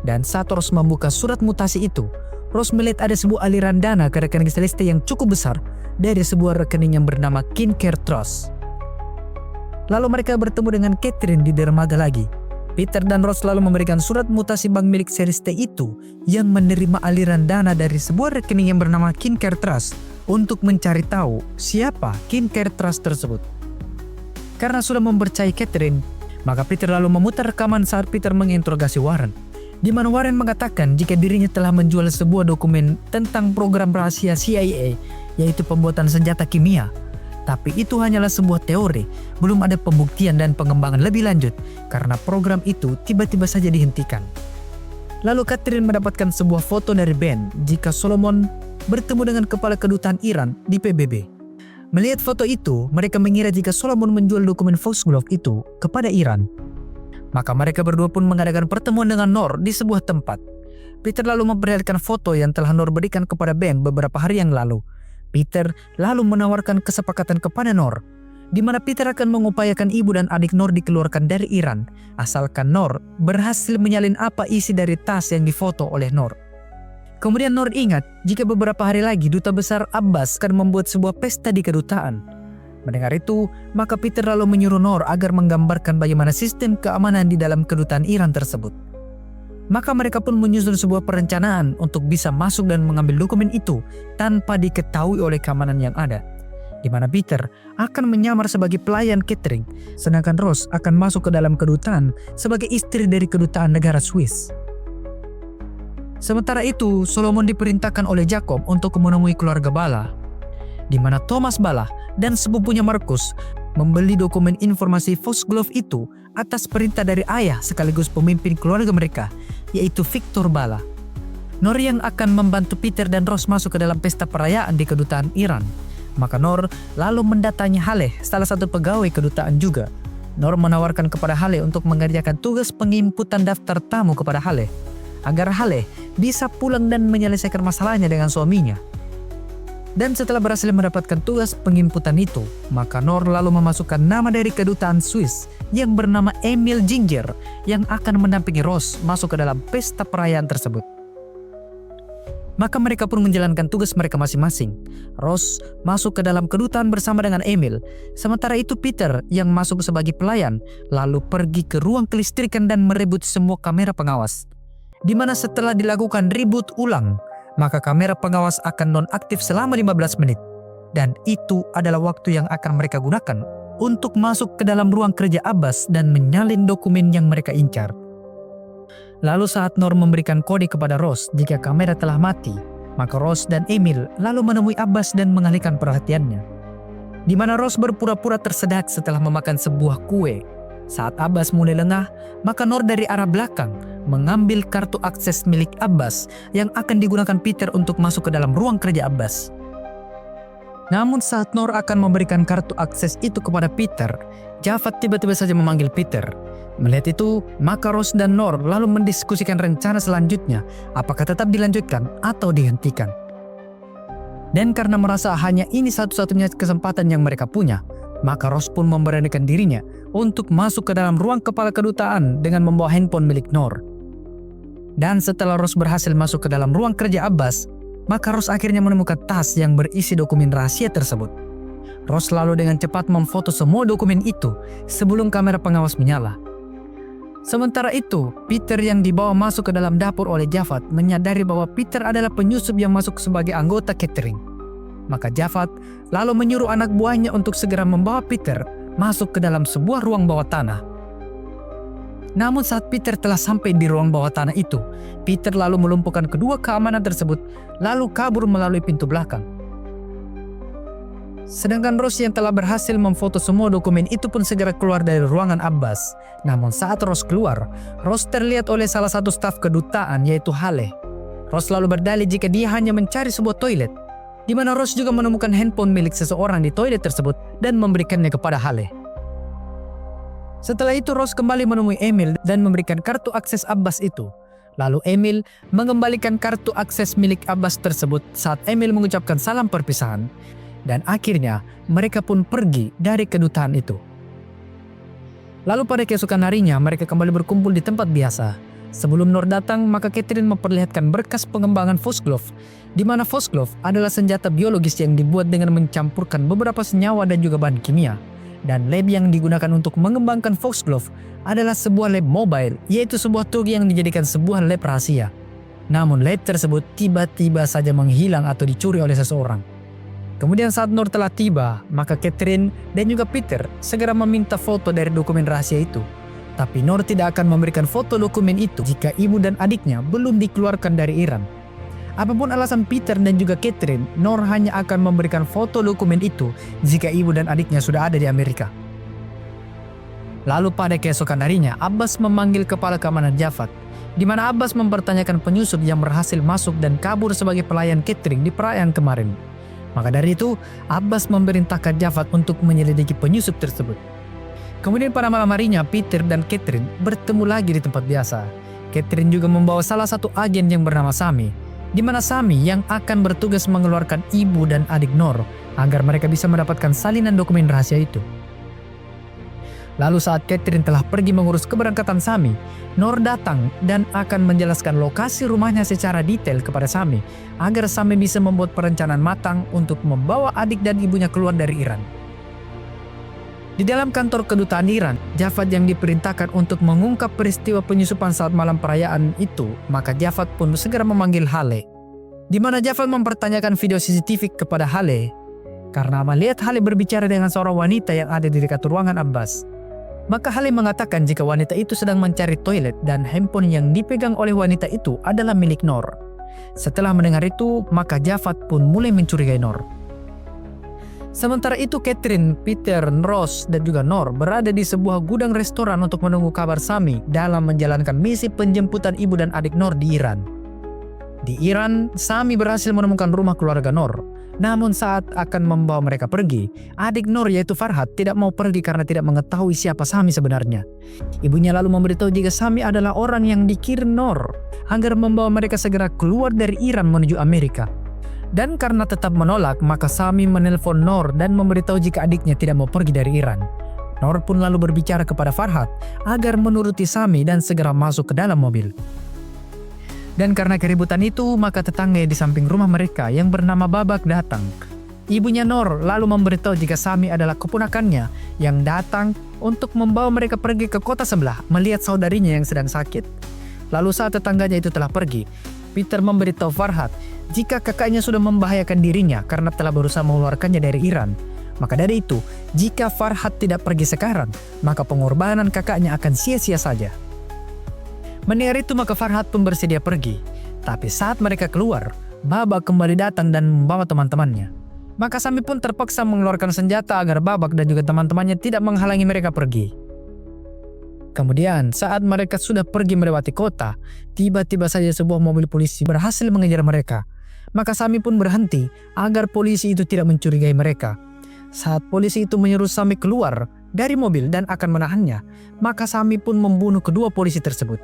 Dan saat Rose membuka surat mutasi itu, Rose melihat ada sebuah aliran dana ke rekening Celeste yang cukup besar dari sebuah rekening yang bernama KinCare Trust. Lalu mereka bertemu dengan Catherine di dermaga lagi. Peter dan Rose lalu memberikan surat mutasi bank milik Celeste itu yang menerima aliran dana dari sebuah rekening yang bernama KinCare Trust untuk mencari tahu siapa KinCare Trust tersebut. Karena sudah mempercayai Catherine, maka Peter lalu memutar rekaman saat Peter menginterogasi Warren, di mana Warren mengatakan jika dirinya telah menjual sebuah dokumen tentang program rahasia CIA, yaitu pembuatan senjata kimia. Tapi itu hanyalah sebuah teori, belum ada pembuktian dan pengembangan lebih lanjut karena program itu tiba-tiba saja dihentikan. Lalu Catherine mendapatkan sebuah foto dari Ben jika Solomon bertemu dengan kepala kedutaan Iran di PBB. Melihat foto itu, mereka mengira jika Solomon menjual dokumen Foxglove itu kepada Iran. Maka mereka berdua pun mengadakan pertemuan dengan Noor di sebuah tempat. Peter lalu memperlihatkan foto yang telah Noor berikan kepada Ben beberapa hari yang lalu. Peter lalu menawarkan kesepakatan kepada Noor, di mana Peter akan mengupayakan ibu dan adik Noor dikeluarkan dari Iran, asalkan Noor berhasil menyalin apa isi dari tas yang difoto oleh Noor. Kemudian Noor ingat jika beberapa hari lagi Duta Besar Abbas akan membuat sebuah pesta di kedutaan. Mendengar itu, maka Peter lalu menyuruh Noor agar menggambarkan bagaimana sistem keamanan di dalam kedutaan Iran tersebut. Maka mereka pun menyusun sebuah perencanaan untuk bisa masuk dan mengambil dokumen itu tanpa diketahui oleh keamanan yang ada, di mana Peter akan menyamar sebagai pelayan catering, sedangkan Rose akan masuk ke dalam kedutaan sebagai istri dari kedutaan negara Swiss. Sementara itu, Solomon diperintahkan oleh Jacob untuk menemui keluarga Bala, di mana Thomas Bala dan sepupunya Marcus membeli dokumen informasi Foxglove itu atas perintah dari ayah sekaligus pemimpin keluarga mereka, yaitu Victor Bala. Noor yang akan membantu Peter dan Rose masuk ke dalam pesta perayaan di kedutaan Iran. Maka Noor lalu mendatangi Haleh, salah satu pegawai kedutaan juga. Noor menawarkan kepada Haleh untuk mengerjakan tugas penginputan daftar tamu kepada Haleh, agar Haleh bisa pulang dan menyelesaikan masalahnya dengan suaminya. Dan setelah berhasil mendapatkan tugas penginputan itu, maka Noor lalu memasukkan nama dari kedutaan Swiss yang bernama Emil Ginger yang akan mendampingi Rose masuk ke dalam pesta perayaan tersebut. Maka mereka pun menjalankan tugas mereka masing-masing. Rose masuk ke dalam kedutaan bersama dengan Emil, sementara itu Peter yang masuk sebagai pelayan lalu pergi ke ruang kelistrikan dan merebut semua kamera pengawas, di mana setelah dilakukan reboot ulang, maka kamera pengawas akan nonaktif selama 15 menit. Dan itu adalah waktu yang akan mereka gunakan untuk masuk ke dalam ruang kerja Abbas dan menyalin dokumen yang mereka incar. Lalu saat Noor memberikan kode kepada Rose jika kamera telah mati, maka Rose dan Emil lalu menemui Abbas dan mengalihkan perhatiannya, di mana Rose berpura-pura tersedak setelah memakan sebuah kue. Saat Abbas mulai lengah, maka Noor dari arah belakang mengambil kartu akses milik Abbas yang akan digunakan Peter untuk masuk ke dalam ruang kerja Abbas. Namun saat Noor akan memberikan kartu akses itu kepada Peter, Javad tiba-tiba saja memanggil Peter. Melihat itu, maka Rose dan Noor lalu mendiskusikan rencana selanjutnya, apakah tetap dilanjutkan atau dihentikan. Dan karena merasa hanya ini satu-satunya kesempatan yang mereka punya, maka Rose pun memberanikan dirinya untuk masuk ke dalam ruang kepala kedutaan dengan membawa handphone milik Noor. Dan setelah Rose berhasil masuk ke dalam ruang kerja Abbas, maka Rose akhirnya menemukan tas yang berisi dokumen rahasia tersebut. Rose lalu dengan cepat memfoto semua dokumen itu sebelum kamera pengawas menyala. Sementara itu, Peter yang dibawa masuk ke dalam dapur oleh Javad menyadari bahwa Peter adalah penyusup yang masuk sebagai anggota catering. Maka Javad lalu menyuruh anak buahnya untuk segera membawa Peter masuk ke dalam sebuah ruang bawah tanah. Namun saat Peter telah sampai di ruang bawah tanah itu, Peter lalu melumpuhkan kedua keamanan tersebut lalu kabur melalui pintu belakang. Sedangkan Ross yang telah berhasil memfoto semua dokumen itu pun segera keluar dari ruangan Abbas. Namun saat Ross keluar, Ross terlihat oleh salah satu staf kedutaan yaitu Hale. Ross lalu berdalih jika dia hanya mencari sebuah toilet, di mana Ross juga menemukan handphone milik seseorang di toilet tersebut dan memberikannya kepada Hale. Setelah itu Ross kembali menemui Emil dan memberikan kartu akses Abbas itu. Lalu Emil mengembalikan kartu akses milik Abbas tersebut saat Emil mengucapkan salam perpisahan. Dan akhirnya mereka pun pergi dari kedutaan itu. Lalu pada keesokan harinya mereka kembali berkumpul di tempat biasa. Sebelum Noor datang, maka Catherine memperlihatkan berkas pengembangan Foxglove, di mana Foxglove adalah senjata biologis yang dibuat dengan mencampurkan beberapa senyawa dan juga bahan kimia. Dan lab yang digunakan untuk mengembangkan Foxglove adalah sebuah lab mobile, yaitu sebuah truk yang dijadikan sebuah lab rahasia. Namun lab tersebut tiba-tiba saja menghilang atau dicuri oleh seseorang. Kemudian saat Noor telah tiba, maka Catherine dan juga Peter segera meminta foto dari dokumen rahasia itu. Tapi Noor tidak akan memberikan foto dokumen itu jika ibu dan adiknya belum dikeluarkan dari Iran. Apapun alasan Peter dan juga Catherine, Noor hanya akan memberikan foto dokumen itu jika ibu dan adiknya sudah ada di Amerika. Lalu pada keesokan harinya, Abbas memanggil kepala keamanan Javad, di mana Abbas mempertanyakan penyusup yang berhasil masuk dan kabur sebagai pelayan catering di perayaan kemarin. Maka dari itu, Abbas memerintahkan Javad untuk menyelidiki penyusup tersebut. Kemudian pada malam harinya, Peter dan Catherine bertemu lagi di tempat biasa. Catherine juga membawa salah satu agen yang bernama Sami, di mana Sami yang akan bertugas mengeluarkan ibu dan adik Noor agar mereka bisa mendapatkan salinan dokumen rahasia itu. Lalu saat Catherine telah pergi mengurus keberangkatan Sami, Noor datang dan akan menjelaskan lokasi rumahnya secara detail kepada Sami agar Sami bisa membuat perencanaan matang untuk membawa adik dan ibunya keluar dari Iran. Di dalam kantor kedutaan Iran, Javad yang diperintahkan untuk mengungkap peristiwa penyusupan saat malam perayaan itu, maka Javad pun segera memanggil Hale. Di mana Javad mempertanyakan video CCTV kepada Hale, karena melihat Hale berbicara dengan seorang wanita yang ada di dekat ruangan Abbas. Maka Hale mengatakan jika wanita itu sedang mencari toilet dan handphone yang dipegang oleh wanita itu adalah milik Noor. Setelah mendengar itu, maka Javad pun mulai mencurigai Noor. Sementara itu Catherine, Peter, Ross, dan juga Noor berada di sebuah gudang restoran untuk menunggu kabar Sami dalam menjalankan misi penjemputan ibu dan adik Noor di Iran. Di Iran, Sami berhasil menemukan rumah keluarga Noor. Namun saat akan membawa mereka pergi, adik Noor yaitu Farhad tidak mau pergi karena tidak mengetahui siapa Sami sebenarnya. Ibunya lalu memberitahu jika Sami adalah orang yang dikirim Noor agar membawa mereka segera keluar dari Iran menuju Amerika. Dan karena tetap menolak, maka Sami menelpon Noor dan memberitahu jika adiknya tidak mau pergi dari Iran. Noor pun lalu berbicara kepada Farhad agar menuruti Sami dan segera masuk ke dalam mobil. Dan karena keributan itu, maka tetangga di samping rumah mereka yang bernama Babak datang. Ibunya Noor lalu memberitahu jika Sami adalah keponakannya yang datang untuk membawa mereka pergi ke kota sebelah melihat saudarinya yang sedang sakit. Lalu saat tetangganya itu telah pergi, Peter memberitahu Farhad jika kakaknya sudah membahayakan dirinya karena telah berusaha mengeluarkannya dari Iran. Maka dari itu, jika Farhad tidak pergi sekarang, maka pengorbanan kakaknya akan sia-sia saja. Mendengar itu maka Farhad pun bersedia pergi. Tapi saat mereka keluar, Babak kembali datang dan membawa teman-temannya. Maka Sami pun terpaksa mengeluarkan senjata agar Babak dan juga teman-temannya tidak menghalangi mereka pergi. Kemudian saat mereka sudah pergi melewati kota, tiba-tiba saja sebuah mobil polisi berhasil mengejar mereka. Maka Sami pun berhenti agar polisi itu tidak mencurigai mereka. Saat polisi itu menyuruh Sami keluar dari mobil dan akan menahannya, maka Sami pun membunuh kedua polisi tersebut.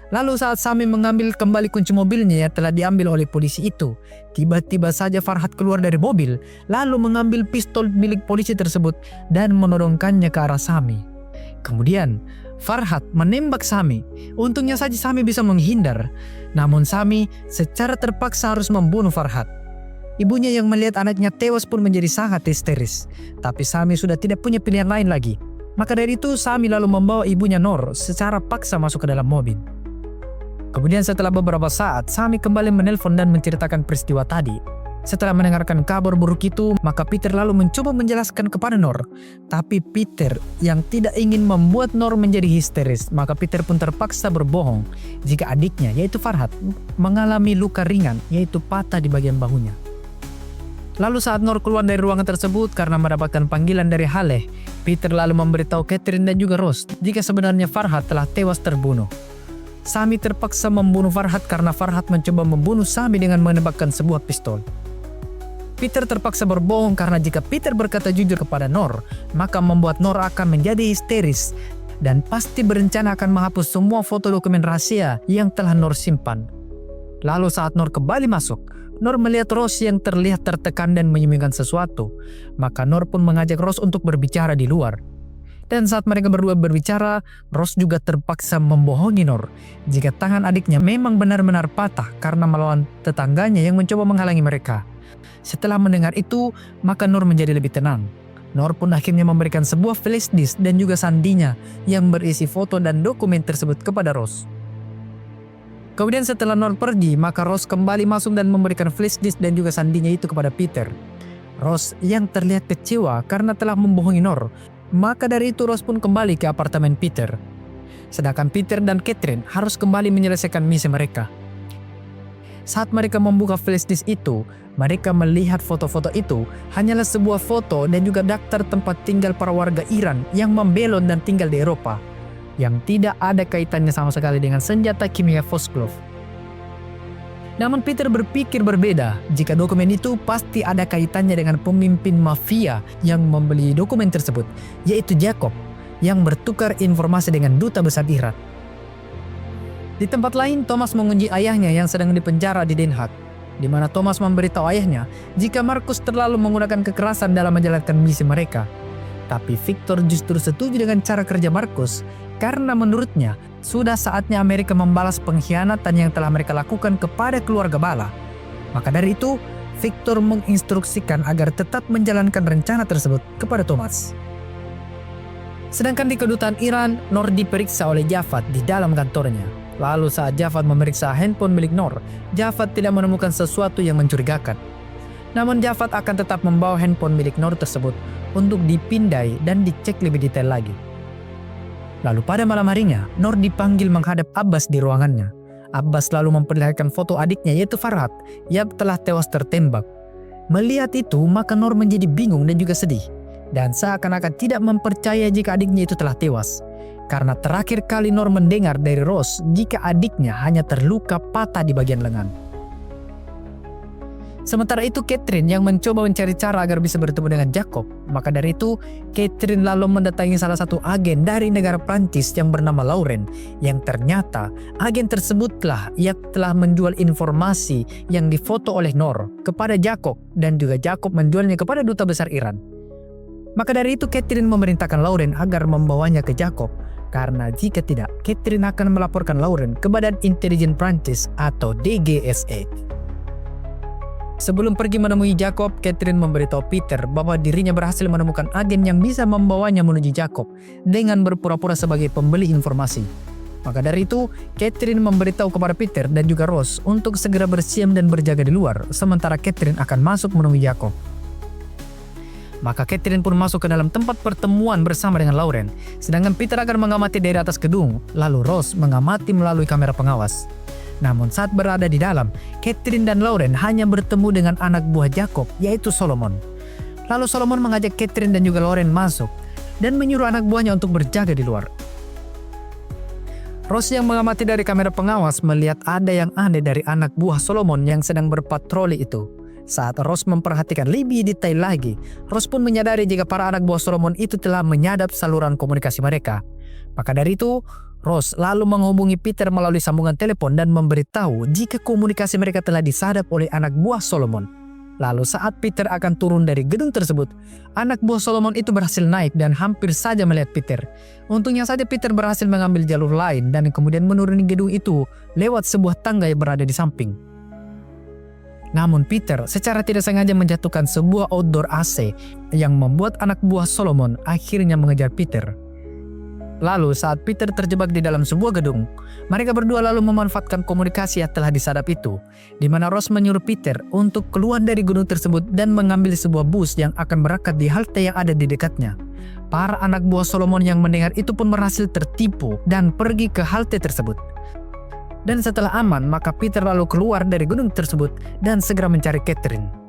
Lalu saat Sami mengambil kembali kunci mobilnya yang telah diambil oleh polisi itu, tiba-tiba saja Farhad keluar dari mobil, lalu mengambil pistol milik polisi tersebut dan menodongkannya ke arah Sami. Kemudian Farhad menembak Sami. Untungnya saja Sami bisa menghindar. Namun Sami secara terpaksa harus membunuh Farhad. Ibunya yang melihat anaknya tewas pun menjadi sangat histeris. Tapi Sami sudah tidak punya pilihan lain lagi. Maka dari itu Sami lalu membawa ibunya Noor secara paksa masuk ke dalam mobil. Kemudian setelah beberapa saat, Sami kembali menelpon dan menceritakan peristiwa tadi. Setelah mendengarkan kabar buruk itu, maka Peter lalu mencoba menjelaskan kepada Nor. Tapi Peter yang tidak ingin membuat Nor menjadi histeris, maka Peter pun terpaksa berbohong jika adiknya, yaitu Farhad, mengalami luka ringan, yaitu patah di bagian bahunya. Lalu saat Nor keluar dari ruangan tersebut karena mendapatkan panggilan dari Haleh, Peter lalu memberitahu Catherine dan juga Rose jika sebenarnya Farhad telah tewas terbunuh. Sami terpaksa membunuh Farhad karena Farhad mencoba membunuh Sami dengan menembakkan sebuah pistol. Peter terpaksa berbohong karena jika Peter berkata jujur kepada Nor, maka membuat Nor akan menjadi histeris dan pasti berencana akan menghapus semua foto dokumen rahasia yang telah Nor simpan. Lalu saat Nor kembali masuk, Nor melihat Rose yang terlihat tertekan dan menyembunyikan sesuatu. Maka Nor pun mengajak Rose untuk berbicara di luar. Dan saat mereka berdua berbicara, Rose juga terpaksa membohongi Nor jika tangan adiknya memang benar-benar patah karena melawan tetangganya yang mencoba menghalangi mereka. Setelah mendengar itu, maka Nor menjadi lebih tenang. Nor pun akhirnya memberikan sebuah flash disk dan juga sandinya yang berisi foto dan dokumen tersebut kepada Rose. Kemudian setelah Nor pergi, maka Rose kembali masuk dan memberikan flash disk dan juga sandinya itu kepada Peter. Rose yang terlihat kecewa karena telah membohongi Nor, maka dari itu Rose pun kembali ke apartemen Peter. Sedangkan Peter dan Catherine harus kembali menyelesaikan misi mereka. Saat mereka membuka flash disk itu, mereka melihat foto-foto itu hanyalah sebuah foto dan juga daftar tempat tinggal para warga Iran yang membelot dan tinggal di Eropa, yang tidak ada kaitannya sama sekali dengan senjata kimia Foxglove. Namun Peter berpikir berbeda jika dokumen itu pasti ada kaitannya dengan pemimpin mafia yang membeli dokumen tersebut, yaitu Jacob, yang bertukar informasi dengan duta besar Iran. Di tempat lain, Thomas mengunci ayahnya yang sedang dipenjara di Den Haag, di mana Thomas memberitahu ayahnya jika Markus terlalu menggunakan kekerasan dalam menjalankan misi mereka. Tapi Victor justru setuju dengan cara kerja Markus karena menurutnya sudah saatnya Amerika membalas pengkhianatan yang telah mereka lakukan kepada keluarga Bala. Maka dari itu, Victor menginstruksikan agar tetap menjalankan rencana tersebut kepada Thomas. Sedangkan di kedutaan Iran, Nor diperiksa oleh Javad di dalam kantornya. Lalu saat Javad memeriksa handphone milik Nor, Javad tidak menemukan sesuatu yang mencurigakan. Namun Javad akan tetap membawa handphone milik Nor tersebut untuk dipindai dan dicek lebih detail lagi. Lalu pada malam harinya, Nor dipanggil menghadap Abbas di ruangannya. Abbas lalu memperlihatkan foto adiknya yaitu Farhad yang telah tewas tertembak. Melihat itu, maka Nor menjadi bingung dan juga sedih. Dan seakan-akan tidak mempercaya jika adiknya itu telah tewas. Karena terakhir kali Nor mendengar dari Rose jika adiknya hanya terluka patah di bagian lengan. Sementara itu Catherine yang mencoba mencari cara agar bisa bertemu dengan Jacob. Maka dari itu Catherine lalu mendatangi salah satu agen dari negara Prancis yang bernama Lauren. Yang ternyata agen tersebutlah yang telah menjual informasi yang difoto oleh Nor kepada Jacob. Dan juga Jacob menjualnya kepada duta besar Iran. Maka dari itu Catherine memerintahkan Lauren agar membawanya ke Jacob. Karena jika tidak, Catherine akan melaporkan Lauren ke Badan Intelijen Prancis atau DGSE. Sebelum pergi menemui Jacob, Catherine memberitahu Peter bahwa dirinya berhasil menemukan agen yang bisa membawanya menuju Jacob dengan berpura-pura sebagai pembeli informasi. Maka dari itu, Catherine memberitahu kepada Peter dan juga Rose untuk segera bersiap dan berjaga di luar, sementara Catherine akan masuk menemui Jacob. Maka Catherine pun masuk ke dalam tempat pertemuan bersama dengan Lauren, sedangkan Peter akan mengamati dari atas gedung, lalu Rose mengamati melalui kamera pengawas. Namun saat berada di dalam, Catherine dan Lauren hanya bertemu dengan anak buah Jacob, yaitu Solomon. Lalu Solomon mengajak Catherine dan juga Lauren masuk, dan menyuruh anak buahnya untuk berjaga di luar. Rose yang mengamati dari kamera pengawas melihat ada yang aneh dari anak buah Solomon yang sedang berpatroli itu. Saat Rose memperhatikan lebih detail lagi, Rose pun menyadari jika para anak buah Solomon itu telah menyadap saluran komunikasi mereka. Maka dari itu, Rose lalu menghubungi Peter melalui sambungan telepon dan memberitahu jika komunikasi mereka telah disadap oleh anak buah Solomon. Lalu saat Peter akan turun dari gedung tersebut, anak buah Solomon itu berhasil naik dan hampir saja melihat Peter. Untungnya saja Peter berhasil mengambil jalur lain dan kemudian menuruni gedung itu lewat sebuah tangga yang berada di samping. Namun Peter secara tidak sengaja menjatuhkan sebuah outdoor AC yang membuat anak buah Solomon akhirnya mengejar Peter. Lalu saat Peter terjebak di dalam sebuah gedung, mereka berdua lalu memanfaatkan komunikasi yang telah disadap itu, di mana Ross menyuruh Peter untuk keluar dari gedung tersebut dan mengambil sebuah bus yang akan berangkat di halte yang ada di dekatnya. Para anak buah Solomon yang mendengar itu pun berhasil tertipu dan pergi ke halte tersebut. Dan setelah aman, maka Peter lalu keluar dari gedung tersebut dan segera mencari Catherine.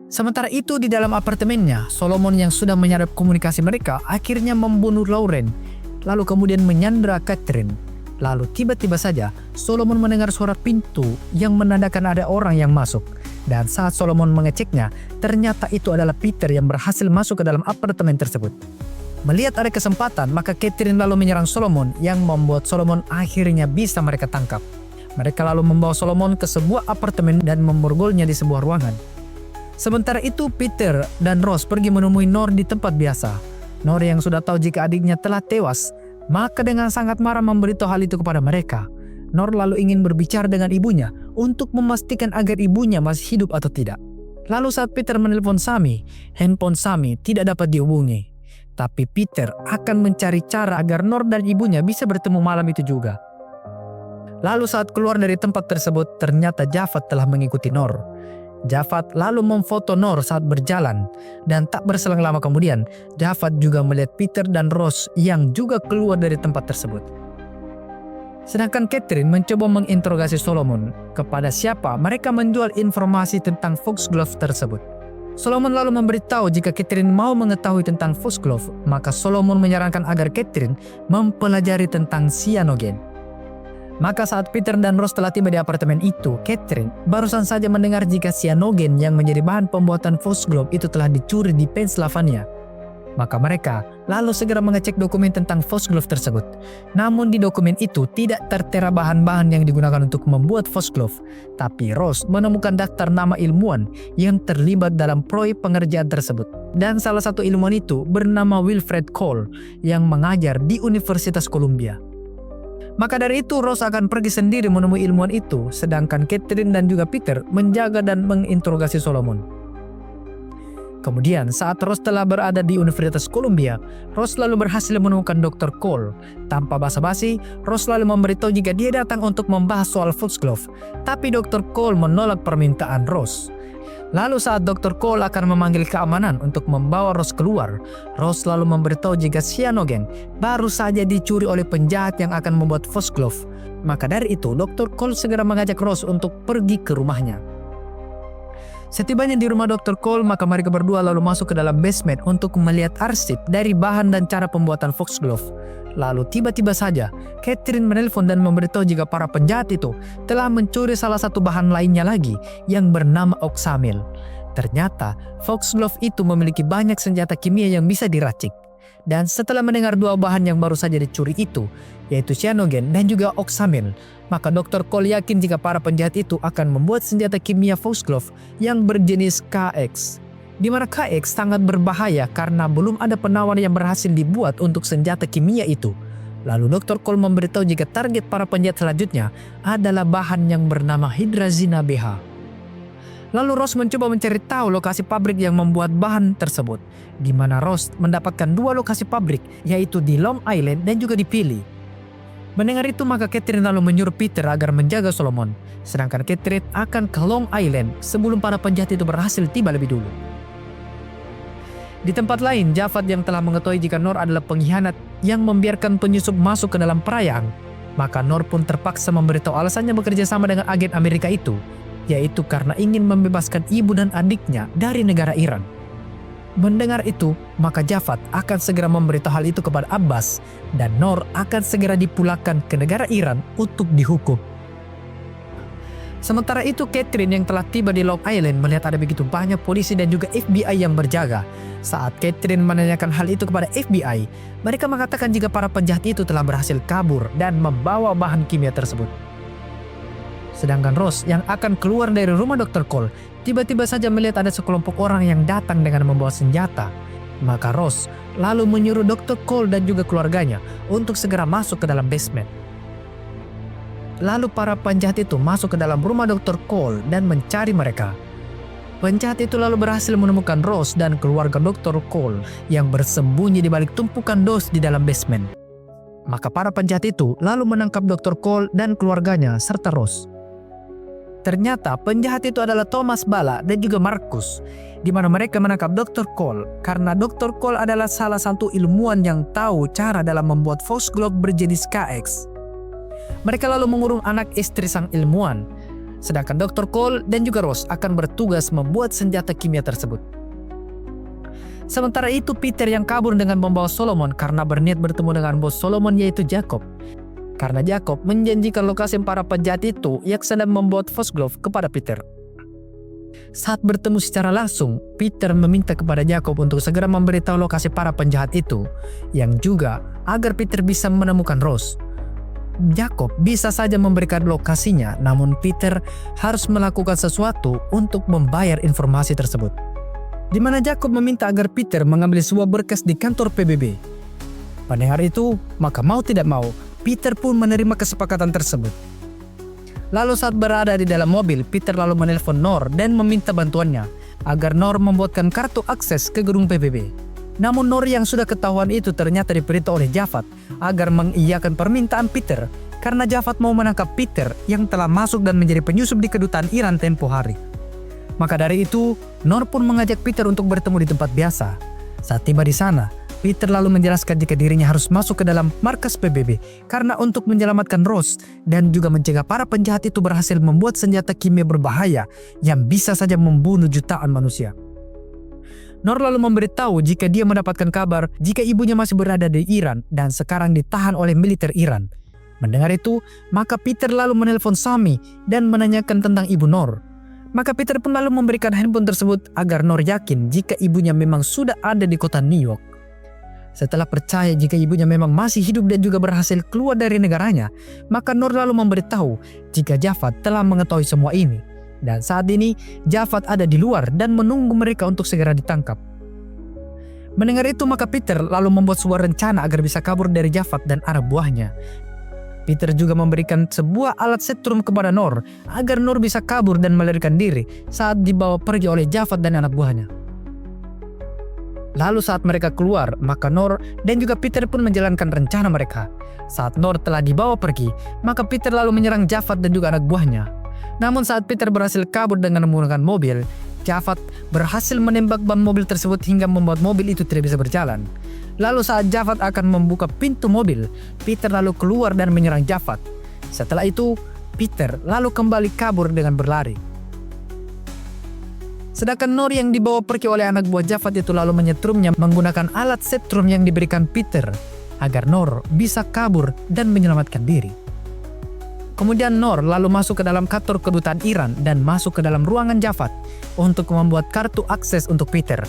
Sementara itu di dalam apartemennya, Solomon yang sudah menyadap komunikasi mereka akhirnya membunuh Lauren, lalu kemudian menyandra Catherine. Lalu tiba-tiba saja Solomon mendengar suara pintu yang menandakan ada orang yang masuk. Dan saat Solomon mengeceknya, ternyata itu adalah Peter yang berhasil masuk ke dalam apartemen tersebut. Melihat ada kesempatan, maka Catherine lalu menyerang Solomon yang membuat Solomon akhirnya bisa mereka tangkap. Mereka lalu membawa Solomon ke sebuah apartemen dan memborgolnya di sebuah ruangan. Sementara itu Peter dan Ross pergi menemui Nor di tempat biasa. Nor yang sudah tahu jika adiknya telah tewas, maka dengan sangat marah memberitahu hal itu kepada mereka. Nor lalu ingin berbicara dengan ibunya untuk memastikan agar ibunya masih hidup atau tidak. Lalu saat Peter menelpon Sami, handphone Sami tidak dapat dihubungi. Tapi Peter akan mencari cara agar Nor dan ibunya bisa bertemu malam itu juga. Lalu saat keluar dari tempat tersebut, ternyata Javad telah mengikuti Nor. Javad lalu memfoto Nor saat berjalan, dan tak berselang lama kemudian Javad juga melihat Peter dan Ross yang juga keluar dari tempat tersebut. Sedangkan Catherine mencoba menginterogasi Solomon kepada siapa mereka menjual informasi tentang Foxglove tersebut. Solomon lalu memberitahu jika Catherine mau mengetahui tentang Foxglove, maka Solomon menyarankan agar Catherine mempelajari tentang cyanogen. Maka saat Peter dan Ross telah tiba di apartemen itu, Catherine barusan saja mendengar jika cyanogen yang menjadi bahan pembuatan Foxglove itu telah dicuri di Pennsylvania. Maka mereka lalu segera mengecek dokumen tentang Foxglove tersebut. Namun di dokumen itu tidak tertera bahan-bahan yang digunakan untuk membuat Foxglove. Tapi Ross menemukan daftar nama ilmuwan yang terlibat dalam proyek pengerjaan tersebut. Dan salah satu ilmuwan itu bernama Wilfred Cole yang mengajar di Universitas Columbia. Maka dari itu Ross akan pergi sendiri menemui ilmuwan itu, sedangkan Catherine dan juga Peter menjaga dan menginterogasi Solomon. Kemudian saat Ross telah berada di Universitas Columbia, Ross lalu berhasil menemukan Dr. Cole. Tanpa basa-basi, Ross lalu memberitahu jika dia datang untuk membahas soal Foxglove, tapi Dr. Cole menolak permintaan Ross. Lalu saat Dr. Cole akan memanggil keamanan untuk membawa Ross keluar, Ross lalu memberitahu jika cyanogen baru saja dicuri oleh penjahat yang akan membuat Foxglove. Maka dari itu Dr. Cole segera mengajak Ross untuk pergi ke rumahnya. Setibanya di rumah Dr. Cole, maka mereka berdua lalu masuk ke dalam basement untuk melihat arsip dari bahan dan cara pembuatan Foxglove. Lalu tiba-tiba saja Catherine menelpon dan memberitahu jika para penjahat itu telah mencuri salah satu bahan lainnya lagi yang bernama oksamil. Ternyata Foxglove itu memiliki banyak senjata kimia yang bisa diracik. Dan setelah mendengar dua bahan yang baru saja dicuri itu, yaitu cyanogen dan juga oksamil, maka Dr. Cole yakin jika para penjahat itu akan membuat senjata kimia Foxglove yang berjenis KX. Di mana KX sangat berbahaya karena belum ada penawar yang berhasil dibuat untuk senjata kimia itu. Lalu Dr. Cole memberitahu jika target para penjahat selanjutnya adalah bahan yang bernama hydrazina BH. Lalu Ross mencoba mencari tahu lokasi pabrik yang membuat bahan tersebut, di mana Ross mendapatkan dua lokasi pabrik, yaitu di Long Island dan juga di Philly. Mendengar itu maka Catherine lalu menyuruh Peter agar menjaga Solomon, sedangkan Catherine akan ke Long Island sebelum para penjahat itu berhasil tiba lebih dulu. Di tempat lain, Javad yang telah mengetahui jika Nor adalah pengkhianat yang membiarkan penyusup masuk ke dalam perayaan, maka Nor pun terpaksa memberitahu alasannya bekerja sama dengan agen Amerika itu, yaitu karena ingin membebaskan ibu dan adiknya dari negara Iran. Mendengar itu, maka Javad akan segera memberitahu hal itu kepada Abbas, dan Nor akan segera dipulangkan ke negara Iran untuk dihukum. Sementara itu Catherine yang telah tiba di Long Island melihat ada begitu banyak polisi dan juga FBI yang berjaga. Saat Catherine menanyakan hal itu kepada FBI, mereka mengatakan jika para penjahat itu telah berhasil kabur dan membawa bahan kimia tersebut. Sedangkan Ross yang akan keluar dari rumah Dr. Cole tiba-tiba saja melihat ada sekelompok orang yang datang dengan membawa senjata. Maka Ross lalu menyuruh Dr. Cole dan juga keluarganya untuk segera masuk ke dalam basement. Lalu para penjahat itu masuk ke dalam rumah Dr. Cole dan mencari mereka. Penjahat itu lalu berhasil menemukan Rose dan keluarga Dr. Cole yang bersembunyi di balik tumpukan dos di dalam basement. Maka para penjahat itu lalu menangkap Dr. Cole dan keluarganya serta Rose. Ternyata penjahat itu adalah Thomas Bala dan juga Marcus, di mana mereka menangkap Dr. Cole karena Dr. Cole adalah salah satu ilmuwan yang tahu cara dalam membuat Foxglove berjenis KX. Mereka lalu mengurung anak istri sang ilmuwan, sedangkan Dr. Cole dan juga Rose akan bertugas membuat senjata kimia tersebut. Sementara itu Peter yang kabur dengan membawa Solomon karena berniat bertemu dengan bos Solomon yaitu Jacob. Karena Jacob menjanjikan lokasi para penjahat itu yang sedang membuat Foxglove kepada Peter. Saat bertemu secara langsung, Peter meminta kepada Jacob untuk segera memberitahu lokasi para penjahat itu, yang juga agar Peter bisa menemukan Rose. Jacob bisa saja memberikan lokasinya, namun Peter harus melakukan sesuatu untuk membayar informasi tersebut. Di mana Jacob meminta agar Peter mengambil sebuah berkas di kantor PBB. Pada hari itu, maka mau tidak mau, Peter pun menerima kesepakatan tersebut. Lalu saat berada di dalam mobil, Peter lalu menelpon Nor dan meminta bantuannya agar Nor membuatkan kartu akses ke gedung PBB. Namun Nor yang sudah ketahuan itu ternyata diperintah oleh Javad agar mengiyakan permintaan Peter karena Javad mau menangkap Peter yang telah masuk dan menjadi penyusup di kedutaan Iran tempo hari. Maka dari itu, Nor pun mengajak Peter untuk bertemu di tempat biasa. Saat tiba di sana, Peter lalu menjelaskan jika dirinya harus masuk ke dalam markas PBB karena untuk menyelamatkan Rose dan juga mencegah para penjahat itu berhasil membuat senjata kimia berbahaya yang bisa saja membunuh jutaan manusia. Nor lalu memberitahu jika dia mendapatkan kabar jika ibunya masih berada di Iran dan sekarang ditahan oleh militer Iran. Mendengar itu, maka Peter lalu menelpon Sami dan menanyakan tentang ibu Nor. Maka Peter pun lalu memberikan handphone tersebut agar Nor yakin jika ibunya memang sudah ada di kota New York. Setelah percaya jika ibunya memang masih hidup dan juga berhasil keluar dari negaranya, maka Nor lalu memberitahu jika Javad telah mengetahui semua ini. Dan saat ini, Javad ada di luar dan menunggu mereka untuk segera ditangkap. Mendengar itu, maka Peter lalu membuat sebuah rencana agar bisa kabur dari Javad dan anak buahnya. Peter juga memberikan sebuah alat setrum kepada Nor agar Nor bisa kabur dan melarikan diri saat dibawa pergi oleh Javad dan anak buahnya. Lalu saat mereka keluar, maka Nor dan juga Peter pun menjalankan rencana mereka. Saat Nor telah dibawa pergi, maka Peter lalu menyerang Javad dan juga anak buahnya. Namun saat Peter berhasil kabur dengan menggunakan mobil, Javad berhasil menembak ban mobil tersebut hingga membuat mobil itu tidak bisa berjalan. Lalu saat Javad akan membuka pintu mobil, Peter lalu keluar dan menyerang Javad. Setelah itu, Peter lalu kembali kabur dengan berlari. Sedangkan Nor yang dibawa pergi oleh anak buah Javad itu lalu menyetrumnya menggunakan alat setrum yang diberikan Peter agar Nor bisa kabur dan menyelamatkan diri. Kemudian Nor lalu masuk ke dalam kantor kedutaan Iran dan masuk ke dalam ruangan Javad untuk membuat kartu akses untuk Peter.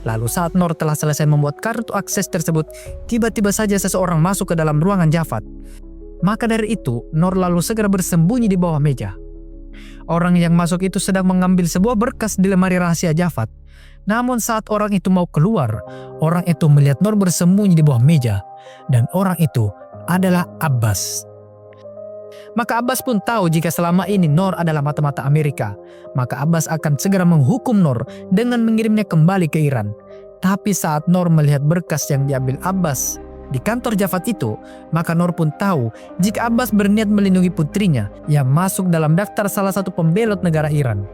Lalu saat Nor telah selesai membuat kartu akses tersebut, tiba-tiba saja seseorang masuk ke dalam ruangan Javad. Maka dari itu, Nor lalu segera bersembunyi di bawah meja. Orang yang masuk itu sedang mengambil sebuah berkas di lemari rahasia Javad. Namun saat orang itu mau keluar, orang itu melihat Nor bersembunyi di bawah meja. Dan orang itu adalah Abbas. Maka Abbas pun tahu jika selama ini Nor adalah mata-mata Amerika. Maka Abbas akan segera menghukum Nor dengan mengirimnya kembali ke Iran. Tapi saat Nor melihat berkas yang diambil Abbas di kantor Javad itu, maka Nor pun tahu jika Abbas berniat melindungi putrinya yang masuk dalam daftar salah satu pembelot negara Iran.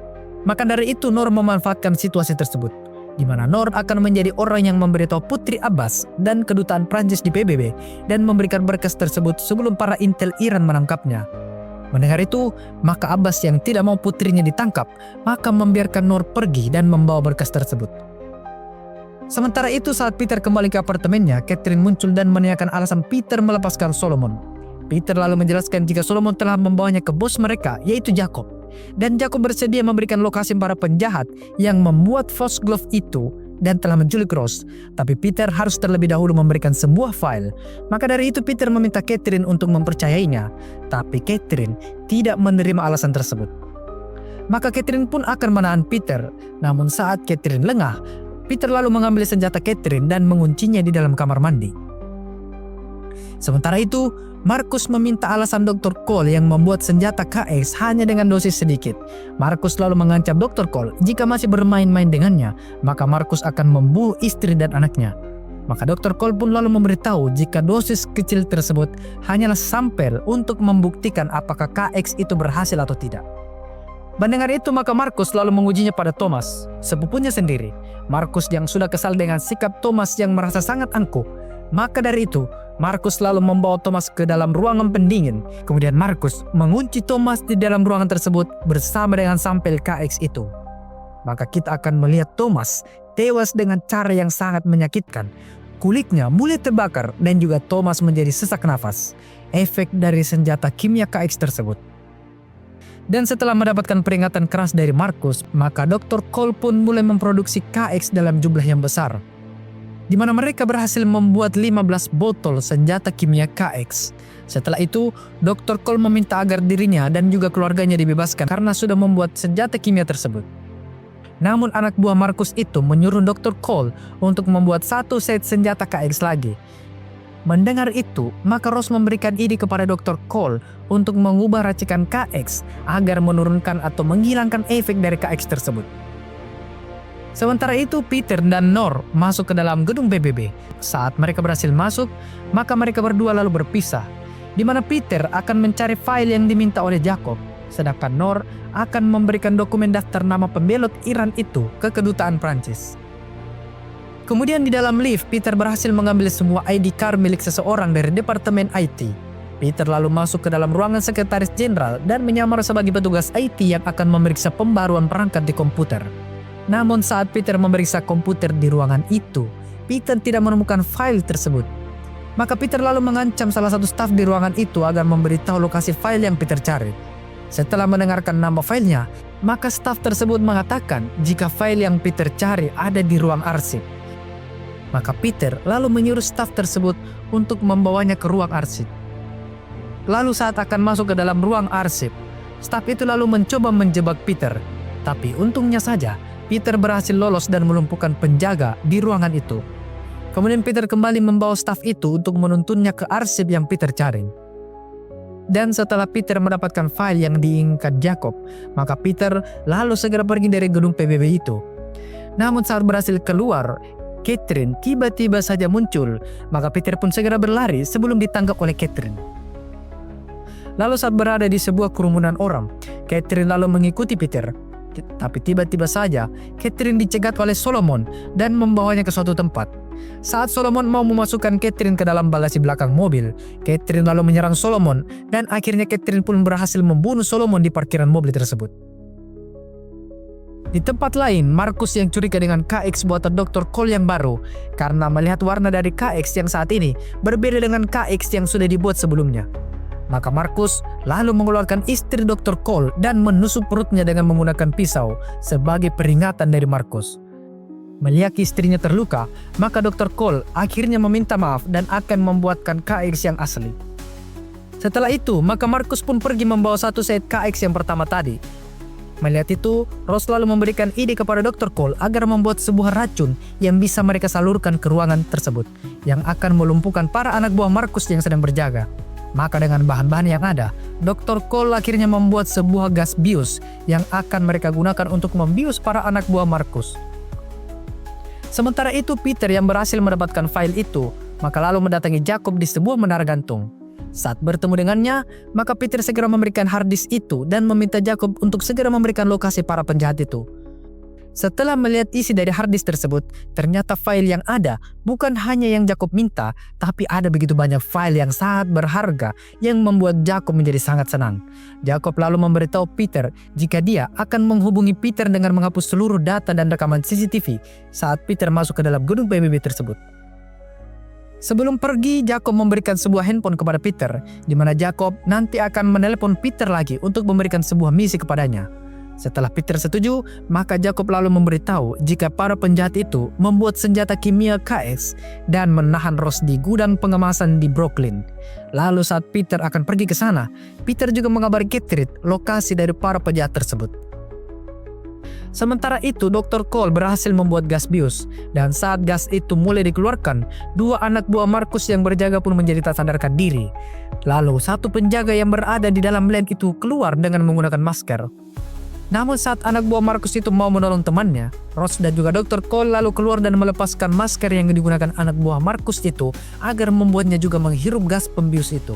Maka dari itu Nor memanfaatkan situasi tersebut, di mana Nor akan menjadi orang yang memberitahu putri Abbas dan kedutaan Prancis di PBB dan memberikan berkas tersebut sebelum para intel Iran menangkapnya. Mendengar itu, maka Abbas yang tidak mau putrinya ditangkap, maka membiarkan Nor pergi dan membawa berkas tersebut. Sementara itu saat Peter kembali ke apartemennya, Catherine muncul dan menanyakan alasan Peter melepaskan Solomon. Peter lalu menjelaskan jika Solomon telah membawanya ke bos mereka, yaitu Jacob. Dan Jacob bersedia memberikan lokasi para penjahat yang membuat Foxglove itu dan telah menculik Rose. Tapi Peter harus terlebih dahulu memberikan sebuah file. Maka dari itu Peter meminta Catherine untuk mempercayainya. Tapi Catherine tidak menerima alasan tersebut. Maka Catherine pun akan menahan Peter. Namun saat Catherine lengah, Peter lalu mengambil senjata Catherine dan menguncinya di dalam kamar mandi. Sementara itu, Markus meminta alasan Dr. Cole yang membuat senjata KX hanya dengan dosis sedikit. Markus lalu mengancam Dr. Cole jika masih bermain-main dengannya, maka Markus akan membunuh istri dan anaknya. Maka Dr. Cole pun lalu memberitahu jika dosis kecil tersebut hanyalah sampel untuk membuktikan apakah KX itu berhasil atau tidak. Mendengar itu, maka Markus lalu mengujinya pada Thomas, sepupunya sendiri. Markus yang sudah kesal dengan sikap Thomas yang merasa sangat angkuh. Maka dari itu, Markus lalu membawa Thomas ke dalam ruangan pendingin. Kemudian Markus mengunci Thomas di dalam ruangan tersebut bersama dengan sampel KX itu. Maka kita akan melihat Thomas tewas dengan cara yang sangat menyakitkan. Kulitnya mulai terbakar dan juga Thomas menjadi sesak nafas. Efek dari senjata kimia KX tersebut. Dan setelah mendapatkan peringatan keras dari Markus, maka Dr. Cole pun mulai memproduksi KX dalam jumlah yang besar, di mana mereka berhasil membuat 15 botol senjata kimia KX. Setelah itu, Dr. Cole meminta agar dirinya dan juga keluarganya dibebaskan karena sudah membuat senjata kimia tersebut. Namun anak buah Markus itu menyuruh Dr. Cole untuk membuat satu set senjata KX lagi. Mendengar itu, maka Ross memberikan ide kepada Dr. Cole untuk mengubah racikan KX agar menurunkan atau menghilangkan efek dari KX tersebut. Sementara itu, Peter dan Nor masuk ke dalam gedung PBB. Saat mereka berhasil masuk, maka mereka berdua lalu berpisah, di mana Peter akan mencari file yang diminta oleh Jacob, sedangkan Nor akan memberikan dokumen daftar nama pembelot Iran itu ke kedutaan Prancis. Kemudian di dalam lift, Peter berhasil mengambil semua ID card milik seseorang dari Departemen IT. Peter lalu masuk ke dalam ruangan sekretaris jenderal dan menyamar sebagai petugas IT yang akan memeriksa pembaruan perangkat di komputer. Namun saat Peter memeriksa komputer di ruangan itu, Peter tidak menemukan file tersebut. Maka Peter lalu mengancam salah satu staf di ruangan itu agar memberitahu lokasi file yang Peter cari. Setelah mendengarkan nama filenya, maka staf tersebut mengatakan jika file yang Peter cari ada di ruang arsip. Maka Peter lalu menyuruh staf tersebut untuk membawanya ke ruang arsip. Lalu saat akan masuk ke dalam ruang arsip, staf itu lalu mencoba menjebak Peter. Tapi untungnya saja, Peter berhasil lolos dan melumpuhkan penjaga di ruangan itu. Kemudian Peter kembali membawa staf itu untuk menuntunnya ke arsip yang Peter cari. Dan setelah Peter mendapatkan file yang diinginkan Jacob, maka Peter lalu segera pergi dari gedung PBB itu. Namun saat berhasil keluar, Catherine tiba-tiba saja muncul, maka Peter pun segera berlari sebelum ditangkap oleh Catherine. Lalu saat berada di sebuah kerumunan orang, Catherine lalu mengikuti Peter. Tapi tiba-tiba saja Catherine dicegat oleh Solomon dan membawanya ke suatu tempat. Saat Solomon mau memasukkan Catherine ke dalam bagasi belakang mobil, Catherine lalu menyerang Solomon dan akhirnya Catherine pun berhasil membunuh Solomon di parkiran mobil tersebut. Di tempat lain, Markus yang curiga dengan KX buatan Dr. Cole yang baru karena melihat warna dari KX yang saat ini berbeda dengan KX yang sudah dibuat sebelumnya. Maka Markus lalu mengeluarkan istri Dr. Cole dan menusuk perutnya dengan menggunakan pisau sebagai peringatan dari Markus. Melihat istrinya terluka, maka Dr. Cole akhirnya meminta maaf dan akan membuatkan KX yang asli. Setelah itu, maka Markus pun pergi membawa satu set KX yang pertama tadi. Melihat itu, Ross lalu memberikan ide kepada Dr. Cole agar membuat sebuah racun yang bisa mereka salurkan ke ruangan tersebut, yang akan melumpuhkan para anak buah Markus yang sedang berjaga. Maka dengan bahan-bahan yang ada, Dr. Cole akhirnya membuat sebuah gas bius yang akan mereka gunakan untuk membius para anak buah Markus. Sementara itu, Peter yang berhasil mendapatkan file itu, maka lalu mendatangi Jacob di sebuah menara gantung. Saat bertemu dengannya, maka Peter segera memberikan hard disk itu dan meminta Jacob untuk segera memberikan lokasi para penjahat itu. Setelah melihat isi dari hard disk tersebut, ternyata file yang ada bukan hanya yang Jacob minta, tapi ada begitu banyak file yang sangat berharga yang membuat Jacob menjadi sangat senang. Jacob lalu memberitahu Peter jika dia akan menghubungi Peter dengan menghapus seluruh data dan rekaman CCTV saat Peter masuk ke dalam gedung PBB tersebut. Sebelum pergi, Jacob memberikan sebuah handphone kepada Peter, di mana Jacob nanti akan menelepon Peter lagi untuk memberikan sebuah misi kepadanya. Setelah Peter setuju, maka Jacob lalu memberitahu jika para penjahat itu membuat senjata kimia KX dan menahan Ross di gudang pengemasan di Brooklyn. Lalu saat Peter akan pergi ke sana, Peter juga mengabari Catherine lokasi dari para penjahat tersebut. Sementara itu, Dr. Cole berhasil membuat gas bius, dan saat gas itu mulai dikeluarkan, dua anak buah Markus yang berjaga pun menjadi tak sadarkan diri. Lalu, satu penjaga yang berada di dalam lab itu keluar dengan menggunakan masker. Namun saat anak buah Markus itu mau menolong temannya, Ross dan juga Dr. Cole lalu keluar dan melepaskan masker yang digunakan anak buah Markus itu agar membuatnya juga menghirup gas pembius itu.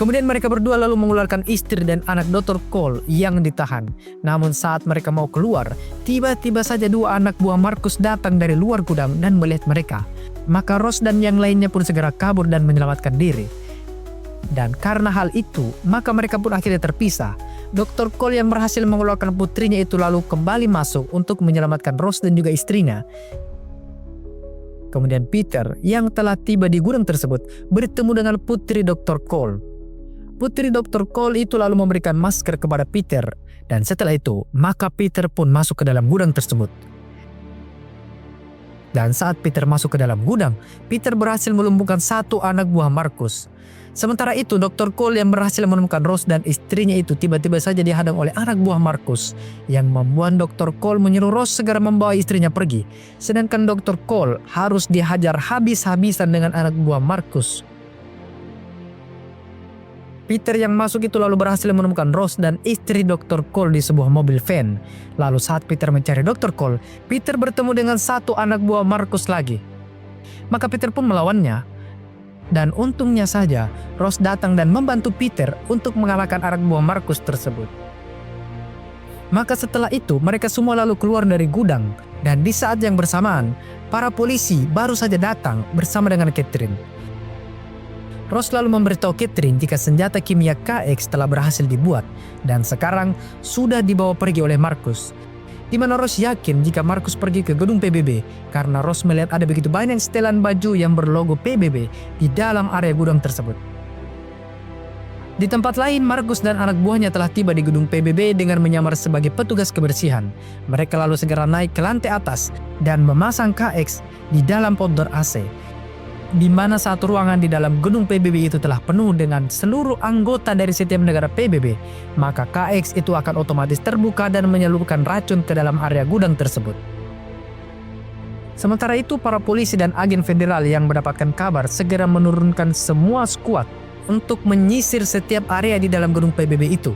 Kemudian mereka berdua lalu mengeluarkan istri dan anak Dr. Cole yang ditahan. Namun saat mereka mau keluar, tiba-tiba saja dua anak buah Markus datang dari luar gudang dan melihat mereka. Maka Ross dan yang lainnya pun segera kabur dan menyelamatkan diri. Dan karena hal itu, maka mereka pun akhirnya terpisah. Dr. Cole yang berhasil mengeluarkan putrinya itu lalu kembali masuk untuk menyelamatkan Ross dan juga istrinya. Kemudian Peter yang telah tiba di gudang tersebut bertemu dengan putri Dr. Cole. Putri Dr. Cole itu lalu memberikan masker kepada Peter, dan setelah itu, maka Peter pun masuk ke dalam gudang tersebut. Dan saat Peter masuk ke dalam gudang, Peter berhasil melumpuhkan satu anak buah Markus. Sementara itu, Dr. Cole yang berhasil menemukan Ross dan istrinya itu tiba-tiba saja dihadang oleh anak buah Markus, yang membuat Dr. Cole menyuruh Ross segera membawa istrinya pergi. Sedangkan Dr. Cole harus dihajar habis-habisan dengan anak buah Markus. Peter yang masuk itu lalu berhasil menemukan Ross dan istri Dr. Cole di sebuah mobil van. Lalu saat Peter mencari Dr. Cole, Peter bertemu dengan satu anak buah Markus lagi. Maka Peter pun melawannya. Dan untungnya saja, Ross datang dan membantu Peter untuk mengalahkan anak buah Markus tersebut. Maka setelah itu, mereka semua lalu keluar dari gudang. Dan di saat yang bersamaan, para polisi baru saja datang bersama dengan Catherine. Ross lalu memberitahu Catherine jika senjata kimia KX telah berhasil dibuat dan sekarang sudah dibawa pergi oleh Markus. Di mana Ross yakin jika Markus pergi ke gedung PBB karena Ross melihat ada begitu banyak setelan baju yang berlogo PBB di dalam area gudang tersebut. Di tempat lain, Markus dan anak buahnya telah tiba di gedung PBB dengan menyamar sebagai petugas kebersihan. Mereka lalu segera naik ke lantai atas dan memasang KX di dalam outdoor AC. Di mana satu ruangan di dalam gedung PBB itu telah penuh dengan seluruh anggota dari setiap negara PBB, maka KX itu akan otomatis terbuka dan menyalurkan racun ke dalam area gudang tersebut. Sementara itu, para polisi dan agen federal yang mendapatkan kabar segera menurunkan semua skuad untuk menyisir setiap area di dalam gedung PBB itu.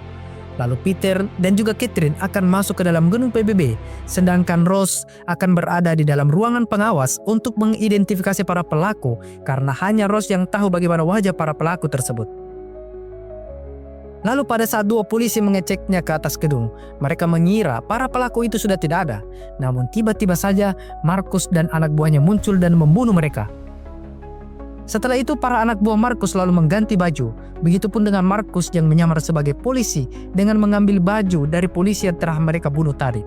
Lalu Peter dan juga Catherine akan masuk ke dalam gedung PBB, sedangkan Ross akan berada di dalam ruangan pengawas untuk mengidentifikasi para pelaku karena hanya Ross yang tahu bagaimana wajah para pelaku tersebut. Lalu pada saat dua polisi mengeceknya ke atas gedung, mereka mengira para pelaku itu sudah tidak ada. Namun tiba-tiba saja Markus dan anak buahnya muncul dan membunuh mereka. Setelah itu para anak buah Markus lalu mengganti baju. Begitupun dengan Markus yang menyamar sebagai polisi dengan mengambil baju dari polisi yang telah mereka bunuh tadi.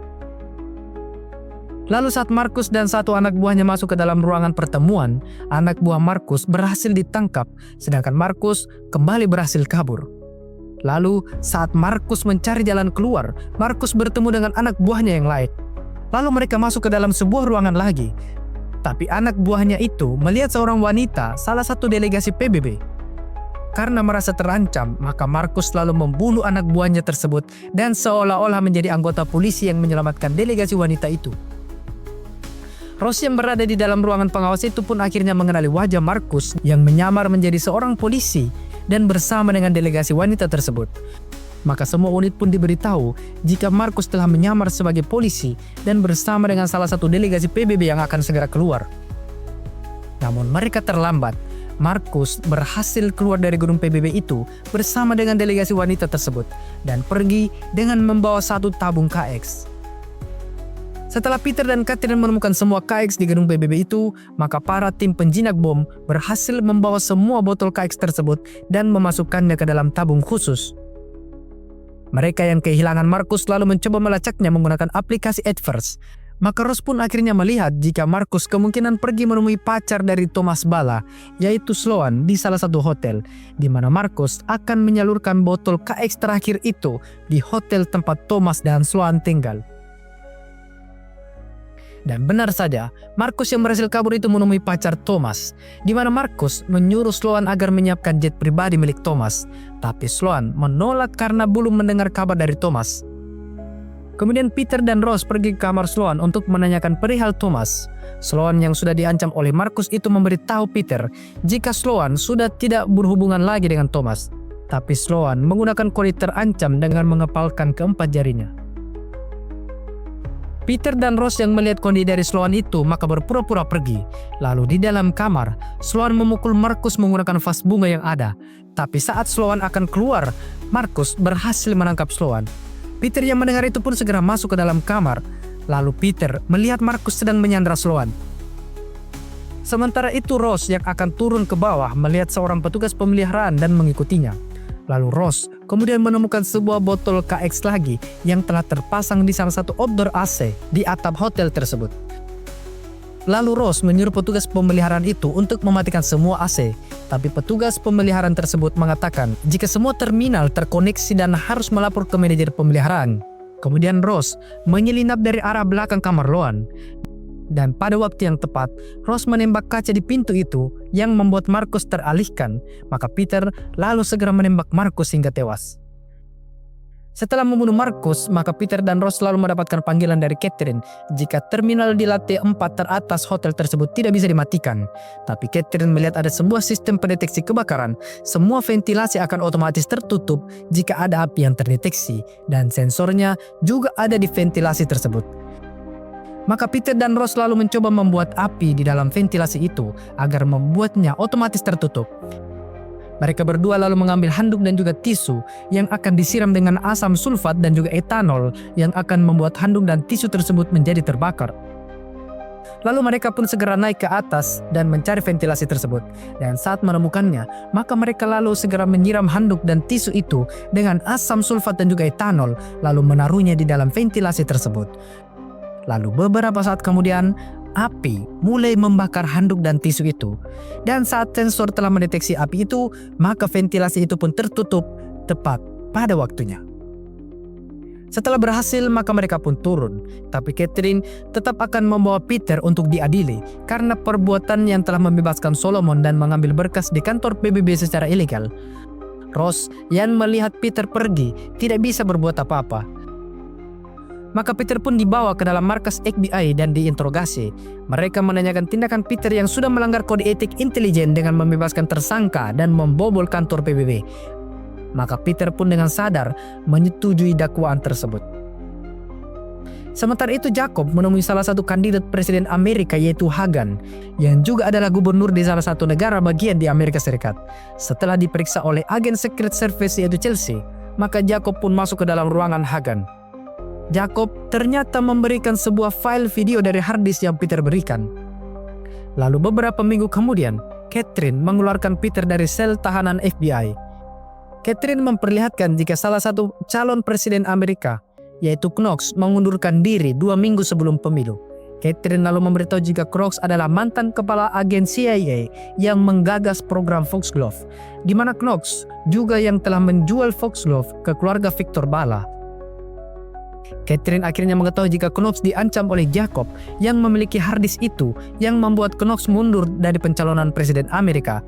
Lalu saat Markus dan satu anak buahnya masuk ke dalam ruangan pertemuan, anak buah Markus berhasil ditangkap, sedangkan Markus kembali berhasil kabur. Lalu saat Markus mencari jalan keluar, Markus bertemu dengan anak buahnya yang lain. Lalu mereka masuk ke dalam sebuah ruangan lagi. Tapi anak buahnya itu melihat seorang wanita, salah satu delegasi PBB. Karena merasa terancam, maka Markus lalu membunuh anak buahnya tersebut dan seolah-olah menjadi anggota polisi yang menyelamatkan delegasi wanita itu. Ross yang berada di dalam ruangan pengawas itu pun akhirnya mengenali wajah Markus yang menyamar menjadi seorang polisi dan bersama dengan delegasi wanita tersebut. Maka semua unit pun diberitahu jika Markus telah menyamar sebagai polisi dan bersama dengan salah satu delegasi PBB yang akan segera keluar. Namun mereka terlambat. Markus berhasil keluar dari gedung PBB itu bersama dengan delegasi wanita tersebut dan pergi dengan membawa satu tabung KX. Setelah Peter dan Catherine menemukan semua KX di gedung PBB itu, maka para tim penjinak bom berhasil membawa semua botol KX tersebut dan memasukkannya ke dalam tabung khusus. Mereka yang kehilangan Markus lalu mencoba melacaknya menggunakan aplikasi Adverse. Maka Ross pun akhirnya melihat jika Markus kemungkinan pergi menemui pacar dari Thomas Bala, yaitu Sloan, di salah satu hotel, di mana Markus akan menyalurkan botol KX terakhir itu di hotel tempat Thomas dan Sloan tinggal. Dan benar saja, Markus yang berhasil kabur itu menemui pacar Thomas, di mana Markus menyuruh Sloan agar menyiapkan jet pribadi milik Thomas, tapi Sloan menolak karena belum mendengar kabar dari Thomas. Kemudian Peter dan Rose pergi ke kamar Sloan untuk menanyakan perihal Thomas. Sloan yang sudah diancam oleh Marcus itu memberitahu Peter jika Sloan sudah tidak berhubungan lagi dengan Thomas. Tapi Sloan menggunakan kode terancam dengan mengepalkan keempat jarinya. Peter dan Rose yang melihat kondisi dari Sloan itu maka berpura-pura pergi. Lalu di dalam kamar, Sloan memukul Marcus menggunakan vas bunga yang ada. Tapi saat Sloan akan keluar, Marcus berhasil menangkap Sloan. Peter yang mendengar itu pun segera masuk ke dalam kamar. Lalu Peter melihat Marcus sedang menyandra Sloan. Sementara itu Rose yang akan turun ke bawah melihat seorang petugas pemeliharaan dan mengikutinya. Lalu Rose kemudian menemukan sebuah botol KX lagi yang telah terpasang di salah satu outdoor AC di atap hotel tersebut. Lalu Rose menyuruh petugas pemeliharaan itu untuk mematikan semua AC. Tapi petugas pemeliharaan tersebut mengatakan jika semua terminal terkoneksi dan harus melapor ke manajer pemeliharaan. Kemudian Rose menyelinap dari arah belakang kamar Loan. Dan pada waktu yang tepat, Rose menembak kaca di pintu itu yang membuat Marcus teralihkan. Maka Peter lalu segera menembak Marcus hingga tewas. Setelah membunuh Marcus, maka Peter dan Rose lalu mendapatkan panggilan dari Catherine jika terminal di lantai 4 teratas hotel tersebut tidak bisa dimatikan. Tapi Catherine melihat ada sebuah sistem pendeteksi kebakaran. Semua ventilasi akan otomatis tertutup jika ada api yang terdeteksi dan sensornya juga ada di ventilasi tersebut. Maka Peter dan Rose lalu mencoba membuat api di dalam ventilasi itu agar membuatnya otomatis tertutup. Mereka berdua lalu mengambil handuk dan juga tisu yang akan disiram dengan asam sulfat dan juga etanol yang akan membuat handuk dan tisu tersebut menjadi terbakar. Lalu mereka pun segera naik ke atas dan mencari ventilasi tersebut. Dan saat menemukannya, maka mereka lalu segera menyiram handuk dan tisu itu dengan asam sulfat dan juga etanol, lalu menaruhnya di dalam ventilasi tersebut. Lalu beberapa saat kemudian, api mulai membakar handuk dan tisu itu. Dan saat sensor telah mendeteksi api itu, maka ventilasi itu pun tertutup tepat pada waktunya. Setelah berhasil, maka mereka pun turun. Tapi Catherine tetap akan membawa Peter untuk diadili karena perbuatan yang telah membebaskan Solomon dan mengambil berkas di kantor PBB secara ilegal. Rose yang melihat Peter pergi tidak bisa berbuat apa-apa. Maka Peter pun dibawa ke dalam markas FBI dan diinterogasi. Mereka menanyakan tindakan Peter yang sudah melanggar kode etik intelijen dengan membebaskan tersangka dan membobol kantor PBB. Maka Peter pun dengan sadar menyetujui dakwaan tersebut. Sementara itu Jacob menemui salah satu kandidat presiden Amerika yaitu Hagan, yang juga adalah gubernur di salah satu negara bagian di Amerika Serikat. Setelah diperiksa oleh agen Secret Service yaitu Chelsea, maka Jacob pun masuk ke dalam ruangan Hagan. Jacob ternyata memberikan sebuah file video dari harddisk yang Peter berikan. Lalu beberapa minggu kemudian, Catherine mengeluarkan Peter dari sel tahanan FBI. Catherine memperlihatkan jika salah satu calon presiden Amerika, yaitu Knox, mengundurkan diri 2 minggu sebelum pemilu. Catherine lalu memberitahu jika Knox adalah mantan kepala agen CIA yang menggagas program Foxglove, di mana Knox juga yang telah menjual Foxglove ke keluarga Victor Bala. Catherine akhirnya mengetahui jika Knox diancam oleh Jacob yang memiliki harddisk itu yang membuat Knox mundur dari pencalonan presiden Amerika.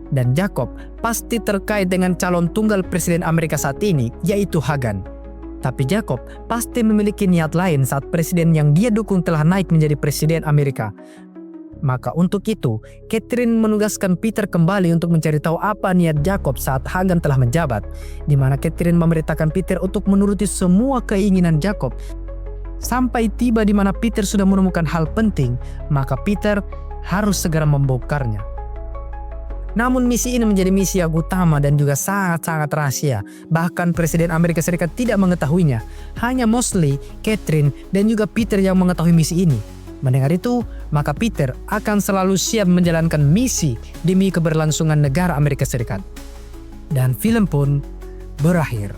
Dan Jacob pasti terkait dengan calon tunggal presiden Amerika saat ini yaitu Hagan. Tapi Jacob pasti memiliki niat lain saat presiden yang dia dukung telah naik menjadi presiden Amerika. Maka untuk itu, Catherine menugaskan Peter kembali untuk mencari tahu apa niat Jacob saat Hagan telah menjabat, di mana Catherine memerintahkan Peter untuk menuruti semua keinginan Jacob. Sampai tiba di mana Peter sudah menemukan hal penting, maka Peter harus segera membongkarnya. Namun misi ini menjadi misi yang utama dan juga sangat-sangat rahasia. Bahkan Presiden Amerika Serikat tidak mengetahuinya. Hanya mostly Catherine dan juga Peter yang mengetahui misi ini. Mendengar itu, maka Peter akan selalu siap menjalankan misi demi keberlangsungan negara Amerika Serikat. Dan film pun berakhir.